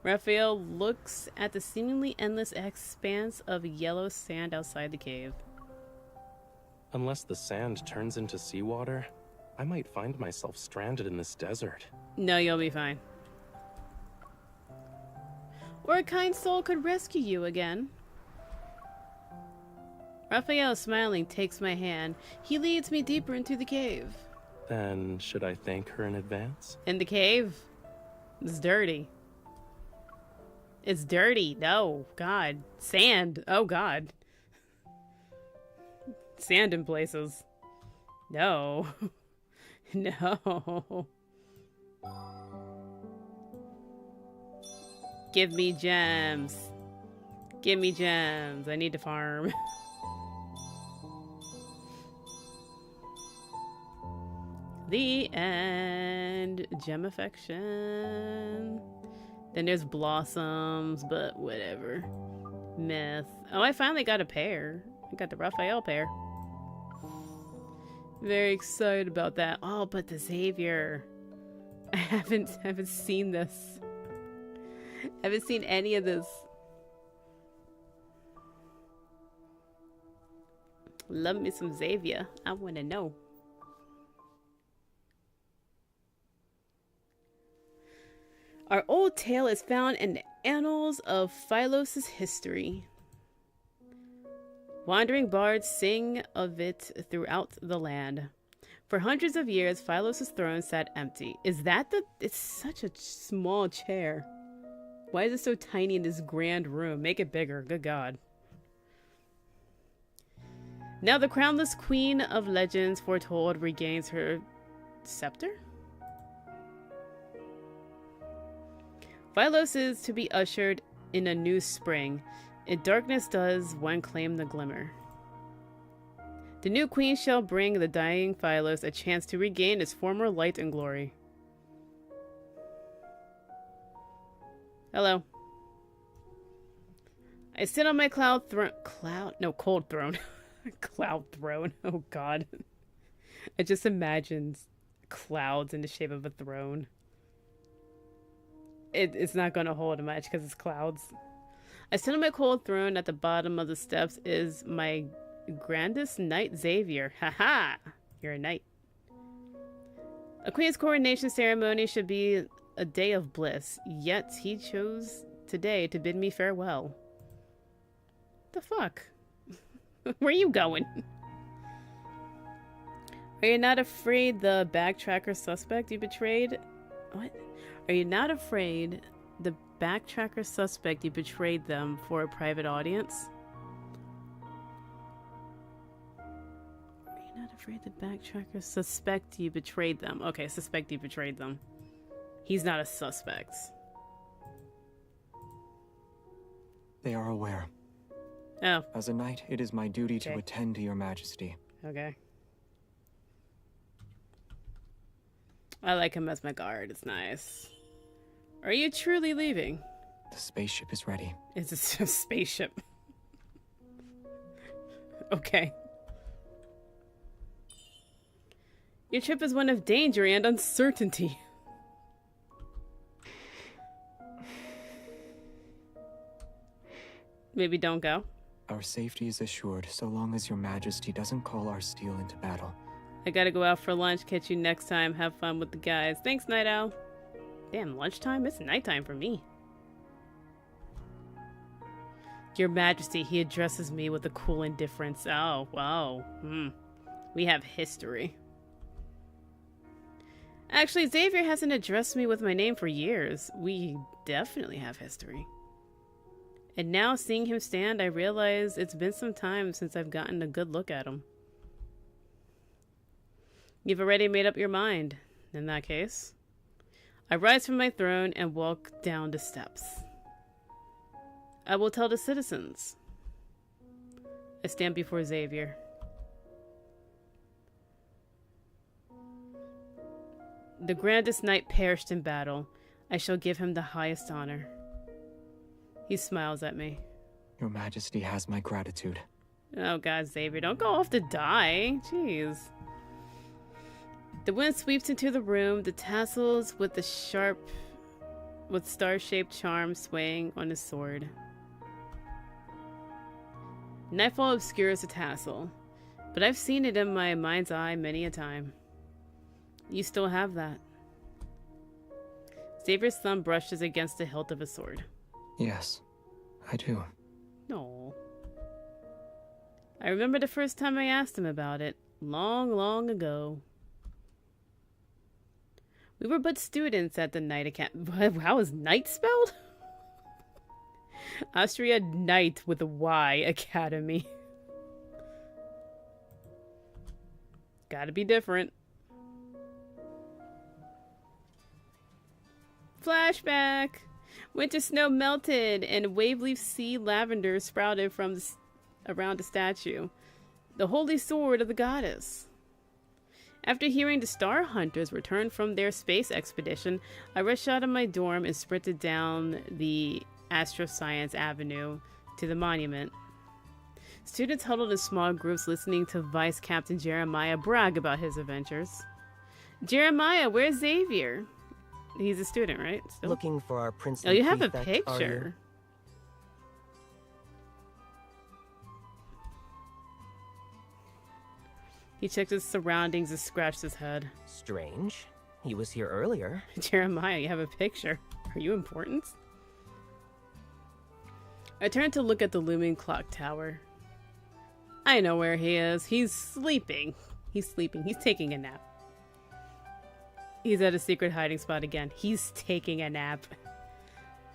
Raphael looks at the seemingly endless expanse of yellow sand outside the cave. Unless the sand turns into seawater, I might find myself stranded in this desert. No, you'll be fine. Or a kind soul could rescue you again. Raphael, smiling, takes my hand. He leads me deeper into the cave. Then should I thank her in advance? In the cave? It's dirty. It's dirty. No, God. Sand. Oh, God. Sand in places. No. No. Give me gems. Give me gems. I need to farm. The end. Gem affection. Then there's blossoms, but whatever. Myth. Oh, I finally got a pair. I got the Raphael pair. Very excited about that. Oh, but the Xavier. I haven't seen this. I haven't seen any of this. Love me some Xavier. I want to know. Our old tale is found in the annals of Philos' history. Wandering bards sing of it throughout the land. For hundreds of years, Philos' throne sat empty. Is that the... It's such a small chair. Why is it so tiny in this grand room? Make it bigger. Good God. Now the crownless queen of legends foretold regains her scepter? Philos is to be ushered in a new spring. In darkness does one claim the glimmer. The new queen shall bring the dying Philos a chance to regain its former light and glory. Hello. I sit on my cold throne. Cloud throne. Oh God. I just imagined clouds in the shape of a throne. It's not going to hold much because it's clouds. I sit on my cold throne. At the bottom of the steps is my grandest knight, Xavier. Haha! You're a knight. A queen's coronation ceremony should be a day of bliss, yet he chose today to bid me farewell. The fuck? Where are you going? Are you not afraid the backtracker suspect you betrayed? What? Are you not afraid the backtracker suspect you betrayed them for a private audience? Afraid the backtrackers suspect you betrayed them. Okay, suspect you betrayed them. He's not a suspect. They are aware. Oh. As a knight, it is my duty to attend to your majesty. Okay. I like him as my guard. It's nice. Are you truly leaving? The spaceship is ready. It's a spaceship. Okay. Your trip is one of danger and uncertainty. Maybe don't go. Our safety is assured so long as your majesty doesn't call our steel into battle. I gotta go out for lunch. Catch you next time. Have fun with the guys. Thanks, Night Owl. Damn, lunchtime? It's nighttime for me. Your Majesty, he addresses me with a cool indifference. Oh, wow. We have history. Actually, Xavier hasn't addressed me with my name for years. We definitely have history. And now, seeing him stand, I realize it's been some time since I've gotten a good look at him. You've already made up your mind. In that case, I rise from my throne and walk down the steps. I will tell the citizens. I stand before Xavier. The grandest knight perished in battle. I shall give him the highest honor. He smiles at me. Your majesty has my gratitude. Oh God, Xavier, don't go off to die. Jeez. The wind sweeps into the room, the tassels with the star-shaped charm swaying on his sword. Nightfall obscures the tassel, but I've seen it in my mind's eye many a time. You still have that. Xavier's thumb brushes against the hilt of his sword. Yes, I do. No. I remember the first time I asked him about it, long, long ago. We were but students at the Knight Academy. How is Knight spelled? Austria Knight with a Y Academy. Gotta be different. Flashback! Winter snow melted and wave-leaf sea lavender sprouted from around the statue. The holy sword of the goddess. After hearing the Star Hunters returned from their space expedition, I rushed out of my dorm and sprinted down the Astroscience Avenue to the monument. Students huddled in small groups listening to Vice Captain Jeremiah brag about his adventures. Jeremiah, where's Xavier? He's a student, right? Still? Looking for our prince. Oh, you have a prefect, picture. He checked his surroundings and scratched his head. Strange. He was here earlier. Jeremiah, you have a picture. Are you important? I turned to look at the looming clock tower. I know where he is. He's sleeping. He's sleeping. He's taking a nap. He's at a secret hiding spot again. He's taking a nap.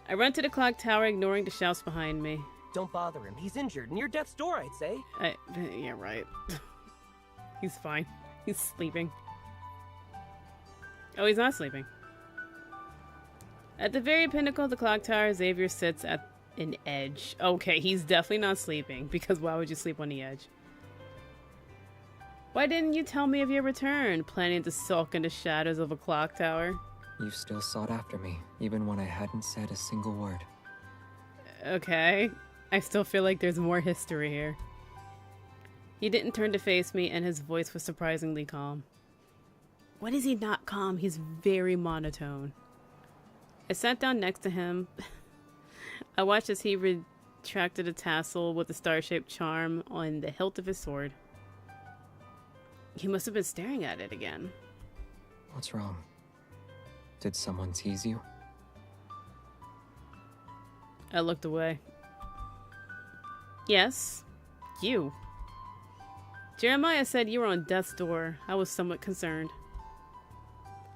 I run to the clock tower, ignoring the shouts behind me. Don't bother him. He's injured. Near death's door, I'd say. Yeah, right. He's fine. He's sleeping. Oh, he's not sleeping. At the very pinnacle of the clock tower, Xavier sits at an edge. Okay, he's definitely not sleeping, because why would you sleep on the edge? Why didn't you tell me of your return, planning to sulk in the shadows of a clock tower? You still sought after me, even when I hadn't said a single word. Okay. I still feel like there's more history here. He didn't turn to face me, and his voice was surprisingly calm. What is he not calm? He's very monotone. I sat down next to him. I watched as he retracted a tassel with a star-shaped charm on the hilt of his sword. He must have been staring at it again. What's wrong? Did someone tease you? I looked away. Yes, you. Jeremiah said you were on death's door. I was somewhat concerned.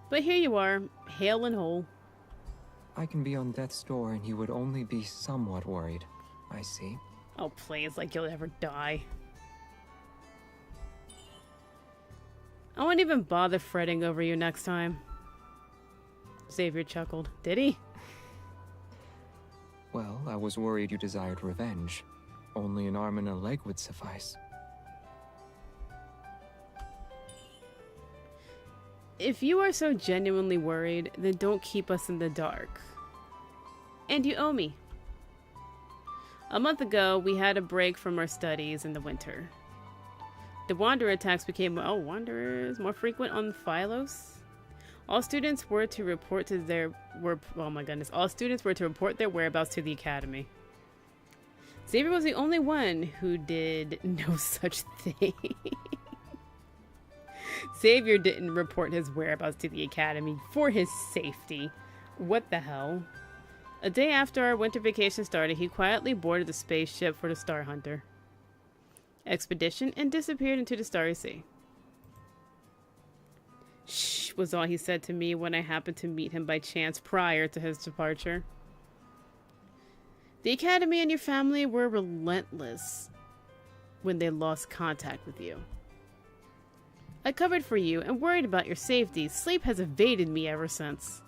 But here you are, hale and whole. I can be on death's door and you would only be somewhat worried. I see. Oh, please, like you'll ever die. I won't even bother fretting over you next time. Xavier chuckled. Did he? Well, I was worried you desired revenge. Only an arm and a leg would suffice. If you are so genuinely worried, then don't keep us in the dark. And you owe me. A month ago, we had a break from our studies in the winter. The Wanderer attacks became, Wanderers, more frequent on Phylos. All students were to report their whereabouts to the academy. Xavier was the only one who did no such thing. Xavier didn't report his whereabouts to the academy for his safety. What the hell? A day after our winter vacation started, he quietly boarded the spaceship for the Star Hunter expedition and disappeared into the Starry Sea. Shh, was all he said to me when I happened to meet him by chance prior to his departure. The academy and your family were relentless when they lost contact with you. I covered for you and worried about your safety. Sleep has evaded me ever since.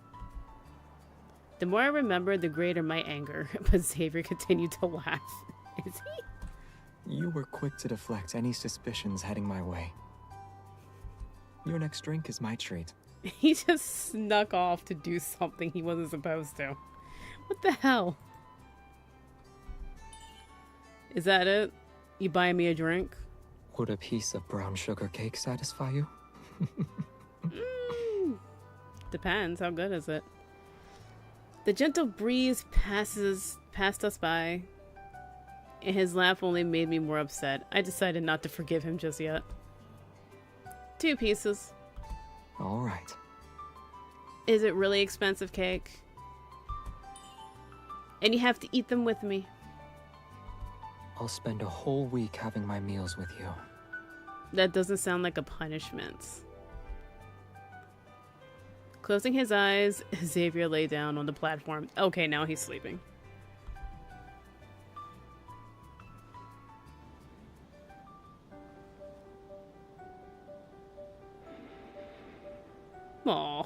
The more I remember, the greater my anger. But Xavier continued to laugh. Is he? You were quick to deflect any suspicions heading my way. Your next drink is my treat. He just snuck off to do something he wasn't supposed to. What the hell? Is that it? You buying me a drink? Would a piece of brown sugar cake satisfy you? Depends. How good is it? The gentle breeze passed us by, and his laugh only made me more upset. I decided not to forgive him just yet. 2 pieces. All right. Is it really expensive cake? And you have to eat them with me. I'll spend a whole week having my meals with you. That doesn't sound like a punishment. Closing his eyes, Xavier lay down on the platform. Okay, now he's sleeping. Aww.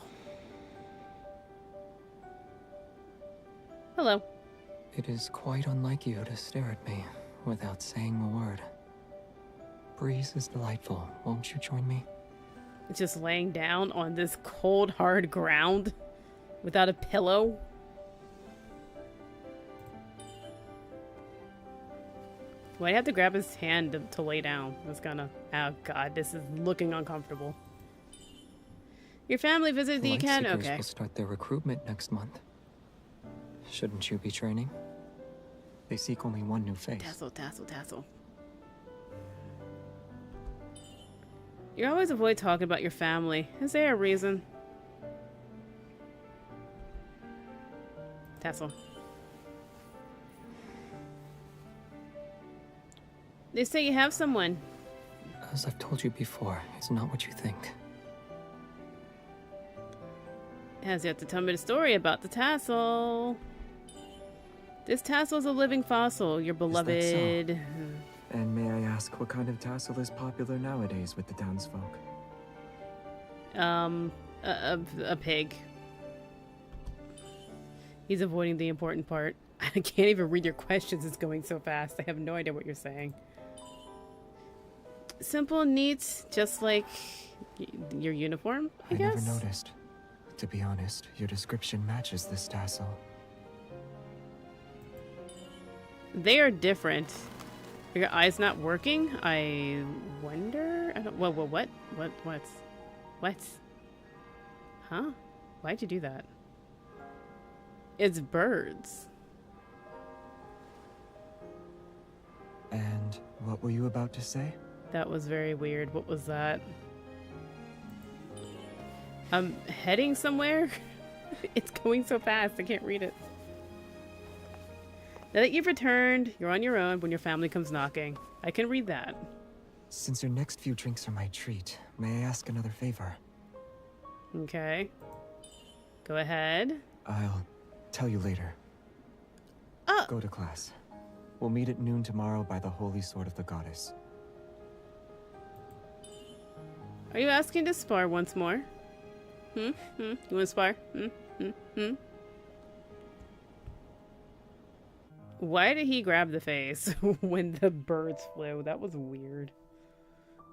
Hello. It is quite unlike you to stare at me without saying a word. Breeze is delightful. Won't you join me? Just laying down on this cold, hard ground without a pillow. Well, I have to grab his hand to lay down. It's gonna. Oh god, this is looking uncomfortable. Your family visited the academy. Okay. Will start their recruitment next month. Shouldn't you be training? They seek only one new face. Tassel. You always avoid talking about your family. Is there a reason? Tassel. They say you have someone. As I've told you before, it's not what you think. Has yet to tell me the story about the tassel. This tassel is a living fossil, your beloved. Is that so? And may I ask what kind of tassel is popular nowadays with the townsfolk? A pig. He's avoiding the important part. I can't even read your questions, it's going so fast. I have no idea what you're saying. Simple, neat, just like your uniform, I guess? Never noticed. To be honest, your description matches this tassel. They are different. Are your eyes not working? I wonder? I don't... Whoa, what? What? Huh? Why'd you do that? It's birds. And what were you about to say? That was very weird. What was that? I'm heading somewhere? It's going so fast, I can't read it. Now that you've returned, you're on your own when your family comes knocking. I can read that. Since your next few drinks are my treat, may I ask another favor? Okay. Go ahead. I'll tell you later. Go to class. We'll meet at noon tomorrow by the Holy Sword of the Goddess. Are you asking to spar once more? You want to spar? Why did he grab the face when the birds flew? That was weird.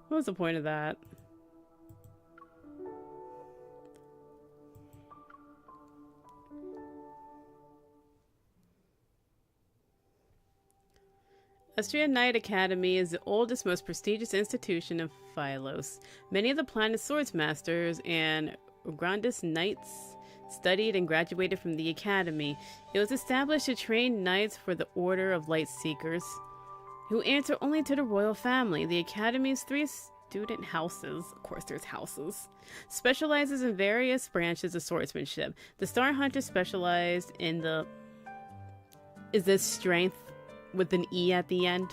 What was the point of that? Astria Knight Academy is the oldest, most prestigious institution of Phylos. Many of the planet's swordsmasters and Grandis Knights studied and graduated from the academy. It was established to train knights for the Order of Light Seekers, who answer only to the royal family. The academy's 3 student houses, of course there's houses, specializes in various branches of swordsmanship. The Star Hunter specialized in the... Is this strength with an E at the end?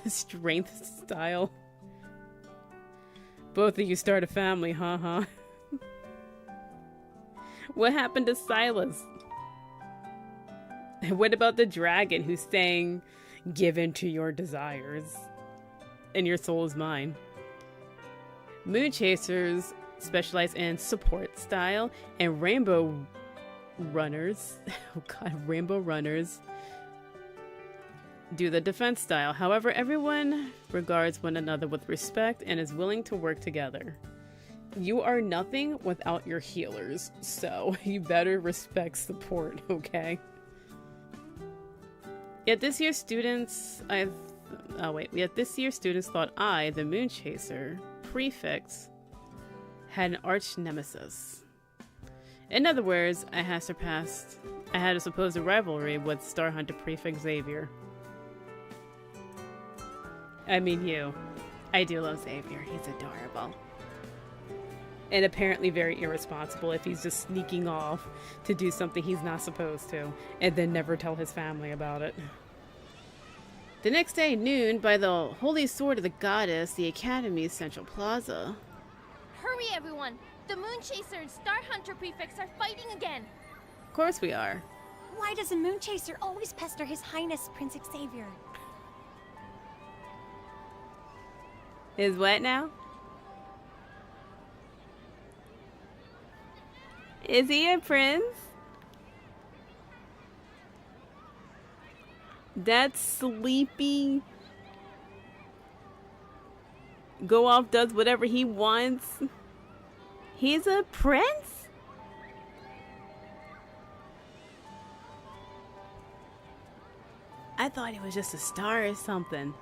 Strength style. Both of you start a family, huh? What happened to Silas? And what about the dragon who's saying, "Give in to your desires, and your soul is mine"? Moon Chasers specialize in support style, and Rainbow Runners, oh god, Rainbow Runners do the defense style. However, everyone regards one another with respect and is willing to work together. You are nothing without your healers, so you better respect support, okay? Yet this year's students thought I, the Moon Chaser prefect, had an arch nemesis. In other words, I had a supposed rivalry with Star Hunter prefect Xavier. I mean you. I do love Xavier. He's adorable. And apparently very irresponsible if he's just sneaking off to do something he's not supposed to, and then never tell his family about it. The next day, noon, by the Holy Sword of the Goddess, the Academy's Central Plaza. Hurry, everyone! The Moon Chaser and Star Hunter prefects are fighting again! Of course we are. Why does a Moon Chaser always pester His Highness Prince Xavier? Is what now? Is he a prince? That sleepy go off does whatever he wants. He's a prince? I thought he was just a star or something.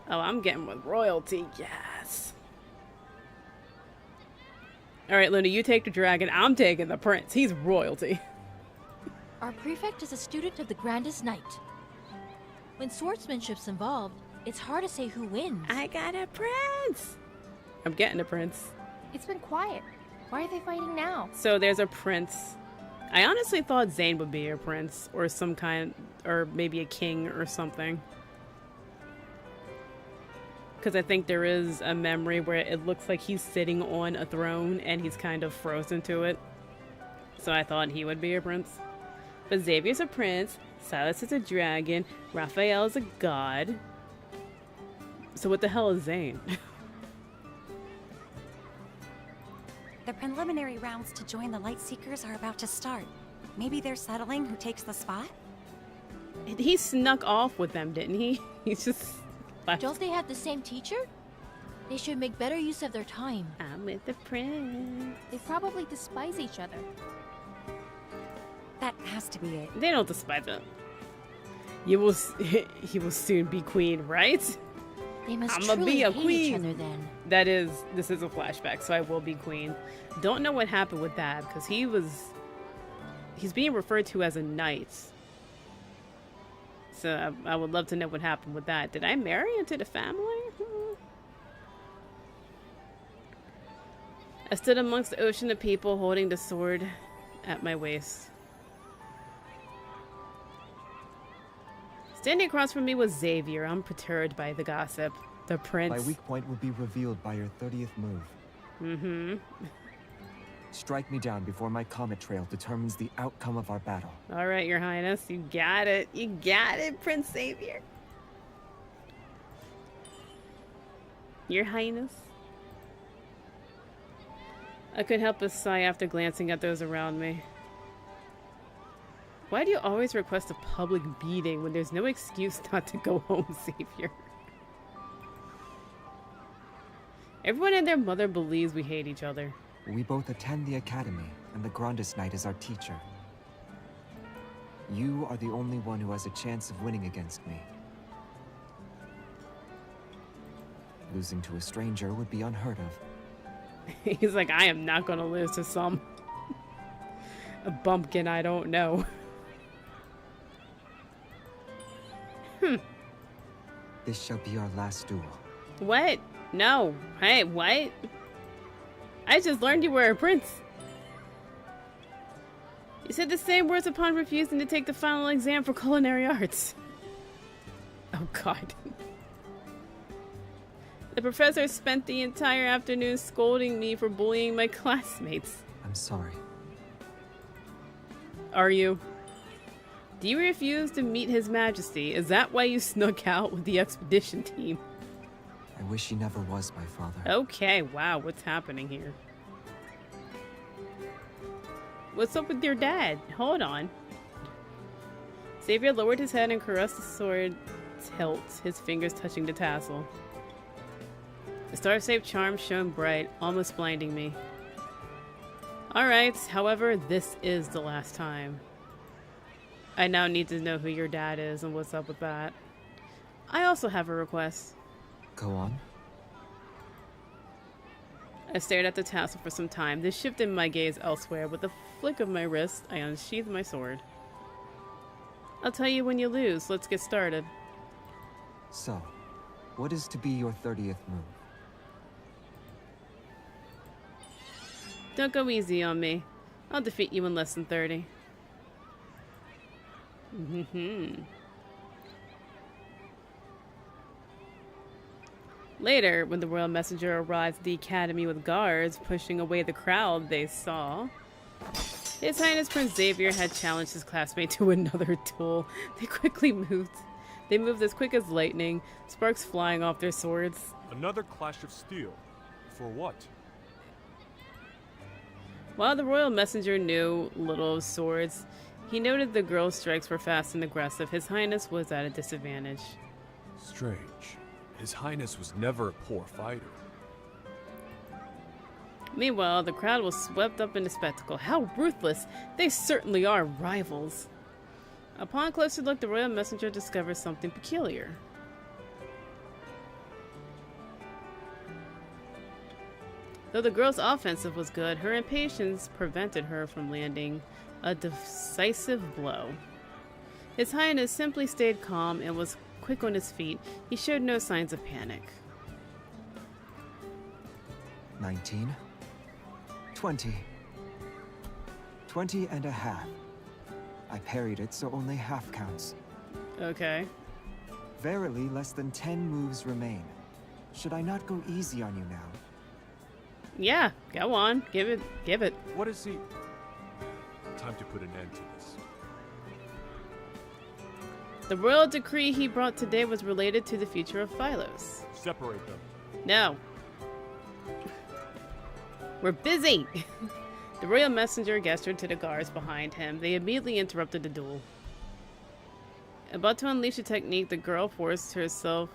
Oh, I'm getting with royalty, yes. Alright, Luna, you take the dragon. I'm taking the prince. He's royalty. Our prefect is a student of the Grandest Knight. When swordsmanship's involved, it's hard to say who wins. I got a prince! I'm getting a prince. It's been quiet. Why are they fighting now? So there's a prince. I honestly thought Zane would be a prince, or some kind, or maybe a king or something. Because I think there is a memory where it looks like he's sitting on a throne and he's kind of frozen to it. So I thought he would be a prince. But Xavier's a prince, Silas is a dragon, Raphael is a god. So what the hell is Zane? The preliminary rounds to join the Light Seekers are about to start. Maybe they're settling who takes the spot? He snuck off with them, didn't he? He's just... Don't they have the same teacher? They should make better use of their time. I'm with the prince. They probably despise each other. That has to be it. They don't despise it. He will soon be queen, right? They must I'ma truly be a hate queen. each other then. This is a flashback, so I will be queen. Don't know what happened with that, because he's being referred to as a knight. So I would love to know what happened with that. Did I marry into the family? I stood amongst the ocean of people holding the sword at my waist. Standing across from me was Xavier, unperturbed by the gossip. The prince. My weak point will be revealed by your 30th move. Mm-hmm. Strike me down before my comet trail determines the outcome of our battle. All right, Your Highness. You got it. You got it, Prince Xavier. Your Highness? I couldn't help but sigh after glancing at those around me. Why do you always request a public beating when there's no excuse not to go home, Savior? Everyone and their mother believes we hate each other. We both attend the academy, and the Grandest Knight is our teacher. You are the only one who has a chance of winning against me. Losing to a stranger would be unheard of. He's like, I am not gonna lose to a bumpkin I don't know. This shall be our last duel. What? No. Hey, what? I just learned you were a prince. You said the same words upon refusing to take the final exam for culinary arts. Oh god. The professor spent the entire afternoon scolding me for bullying my classmates. I'm sorry. Are you? Do you refuse to meet His Majesty? Is that why you snuck out with the expedition team? I wish he never was my father. Okay, wow, what's happening here? What's up with your dad? Hold on. Xavier lowered his head and caressed the sword hilt, his fingers touching the tassel. The star-shaped charm shone bright, almost blinding me. Alright, however, this is the last time. I now need to know who your dad is and what's up with that. I also have a request. Go on. I stared at the tassel for some time, then shifted my gaze elsewhere. With a flick of my wrist, I unsheathed my sword. I'll tell you when you lose. Let's get started. So, what is to be your 30th move? Don't go easy on me. I'll defeat you in less than 30. Later, when the royal messenger arrived at the academy with guards pushing away the crowd they saw, His Highness Prince Xavier had challenged his classmate to another duel. They moved as quick as lightning, sparks flying off their swords. Another clash of steel. For what? While the royal messenger knew little of swords, he noted the girl's strikes were fast and aggressive. His Highness was at a disadvantage. Strange. His Highness was never a poor fighter. Meanwhile, the crowd was swept up in the spectacle. How ruthless! They certainly are rivals. Upon closer look, the royal messenger discovered something peculiar. Though the girl's offensive was good, her impatience prevented her from landing a decisive blow. His Highness simply stayed calm and was quick on his feet. He showed no signs of panic. 19. 20. 20 and a half. I parried it, so only half counts. Okay. Verily, less than 10 moves remain. Should I not go easy on you now? Yeah, go on. Give it. What is he? Time to put an end to this. The royal decree he brought today was related to the future of Phylos. Separate them. No. We're busy! The royal messenger gestured to the guards behind him. They immediately interrupted the duel. About to unleash a technique, the girl forced herself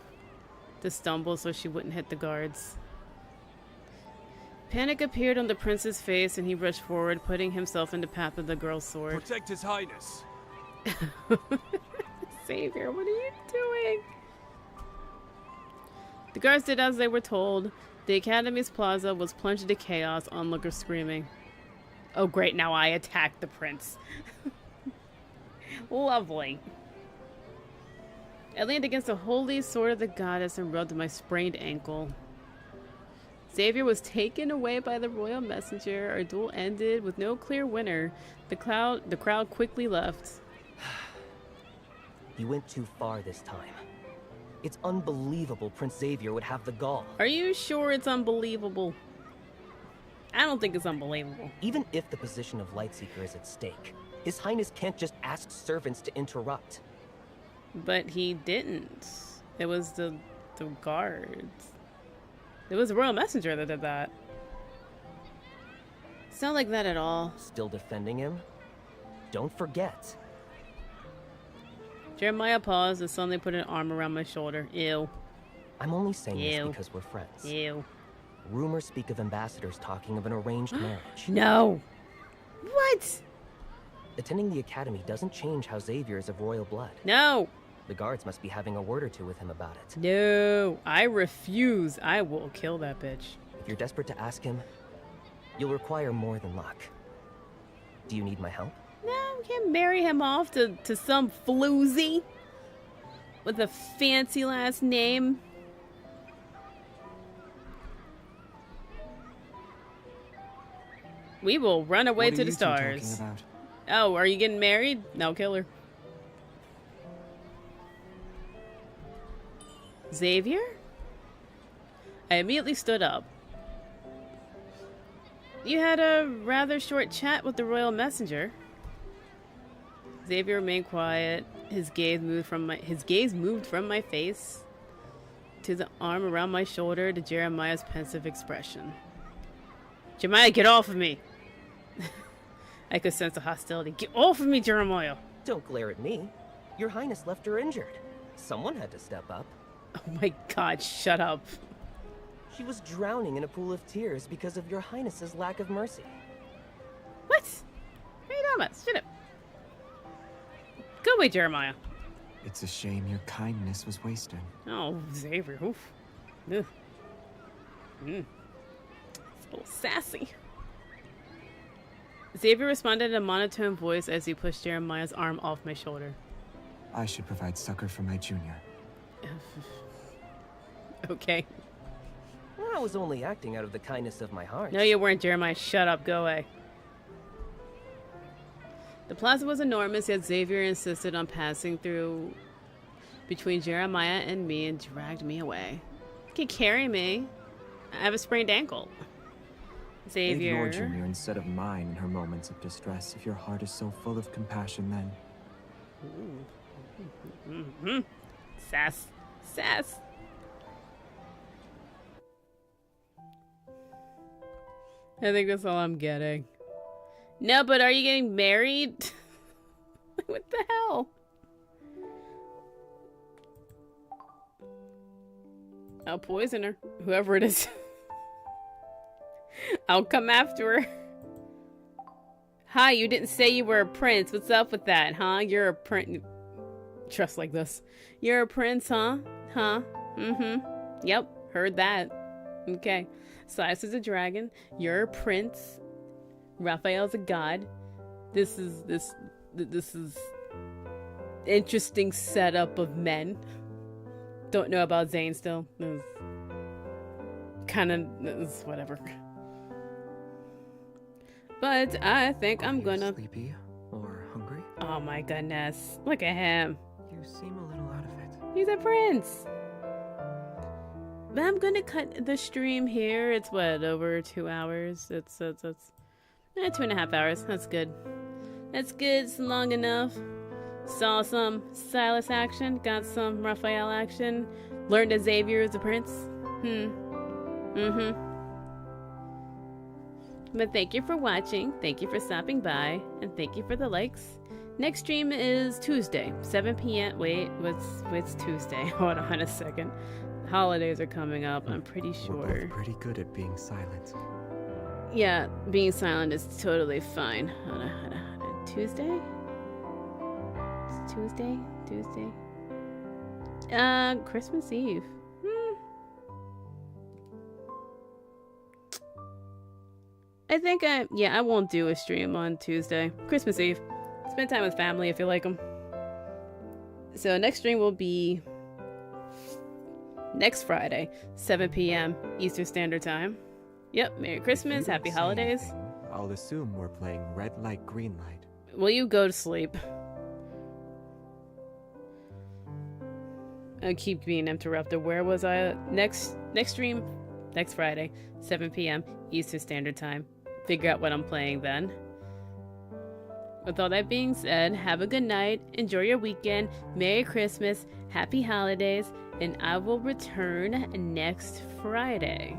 to stumble so she wouldn't hit the guards. Panic appeared on the prince's face and he rushed forward, putting himself in the path of the girl's sword. Protect His Highness! Savior, what are you doing? The guards did as they were told. The Academy's plaza was plunged into chaos, onlookers screaming. Oh great, now I attack the prince. Lovely. I leaned against the holy sword of the goddess and rubbed my sprained ankle. Xavier was taken away by the royal messenger. Our duel ended with no clear winner. The crowd quickly left. You went too far this time. It's unbelievable Prince Xavier would have the gall. Are you sure it's unbelievable? I don't think it's unbelievable. Even if the position of Lightseeker is at stake, His Highness can't just ask servants to interrupt. But he didn't. It was the guards. It was the royal messenger that did that. It's not like that at all. Still defending him? Don't forget. Jeremiah paused and suddenly put an arm around my shoulder. Ew. I'm only saying this because we're friends. Ew. Rumors speak of ambassadors talking of an arranged marriage. No. What? Attending the academy doesn't change how Xavier is of royal blood. No. The guards must be having a word or two with him about it. No. I refuse. I will kill that bitch. If you're desperate to ask him, you'll require more than luck. Do you need my help? No, I can't marry him off to some floozy with a fancy last name. We will run away to the stars. Oh, are you getting married? No, kill her. Xavier? I immediately stood up. You had a rather short chat with the royal messenger. Xavier remained quiet. His gaze moved from my face to the arm around my shoulder to Jeremiah's pensive expression. Jeremiah, get off of me! I could sense the hostility. Get off of me, Jeremiah! Don't glare at me. Your Highness left her injured. Someone had to step up. Oh my god, shut up. She was drowning in a pool of tears because of your Highness's lack of mercy. What? What are you talking about? Shut up. Go away, Jeremiah. It's a shame your kindness was wasted. Oh, Xavier. Oof. Ugh. It's a little sassy. Xavier responded in a monotone voice as he pushed Jeremiah's arm off my shoulder. I should provide succor for my junior. Okay. I was only acting out of the kindness of my heart. No, you weren't, Jeremiah. Shut up. Go away. The plaza was enormous, yet Xavier insisted on passing through between Jeremiah and me and dragged me away. You can carry me. I have a sprained ankle. Xavier. Ignore Junior instead of mine in her moments of distress. If your heart is so full of compassion, then... Sass. Sass. I think that's all I'm getting. No, but are you getting married? What the hell? I'll poison her. Whoever it is. I'll come after her. Hi, you didn't say you were a prince. What's up with that, huh? You're a prince. Trust like this. You're a prince, huh? Huh? Mm-hmm. Yep, heard that. Okay. Silas is a dragon. You're a prince. Raphael's a god. This is interesting setup of men. Don't know about Zane still. Kind of whatever. But I think I'm gonna. Sleepy or hungry? Oh my goodness! Look at him. You seem a little out of it. He's a prince. But I'm gonna cut the stream here. It's what, over 2 hours? It's 2.5 hours. That's good. That's good. It's long enough. Saw some Silas action. Got some Raphael action. Learned that Xavier is a prince. But thank you for watching. Thank you for stopping by. And thank you for the likes. Next stream is Tuesday, 7 p.m. Wait, what's Tuesday? Hold on a second. Holidays are coming up, I'm pretty sure. We're both pretty good at being silent. Yeah, being silent is totally fine. Hold on. Tuesday? It's Tuesday? Christmas Eve. I think I won't do a stream on Tuesday. Christmas Eve. Spend time with family if you like them. So next stream will be next Friday, 7 p.m. Eastern Standard Time. Yep, Merry Christmas, Happy Holidays. I'll assume we're playing red light, green light. Will you go to sleep? I keep being interrupted. Where was I? Next stream, next Friday, 7 p.m. Eastern Standard Time. Figure out what I'm playing then. With all that being said, have a good night, enjoy your weekend, Merry Christmas, Happy Holidays, And I will return next Friday.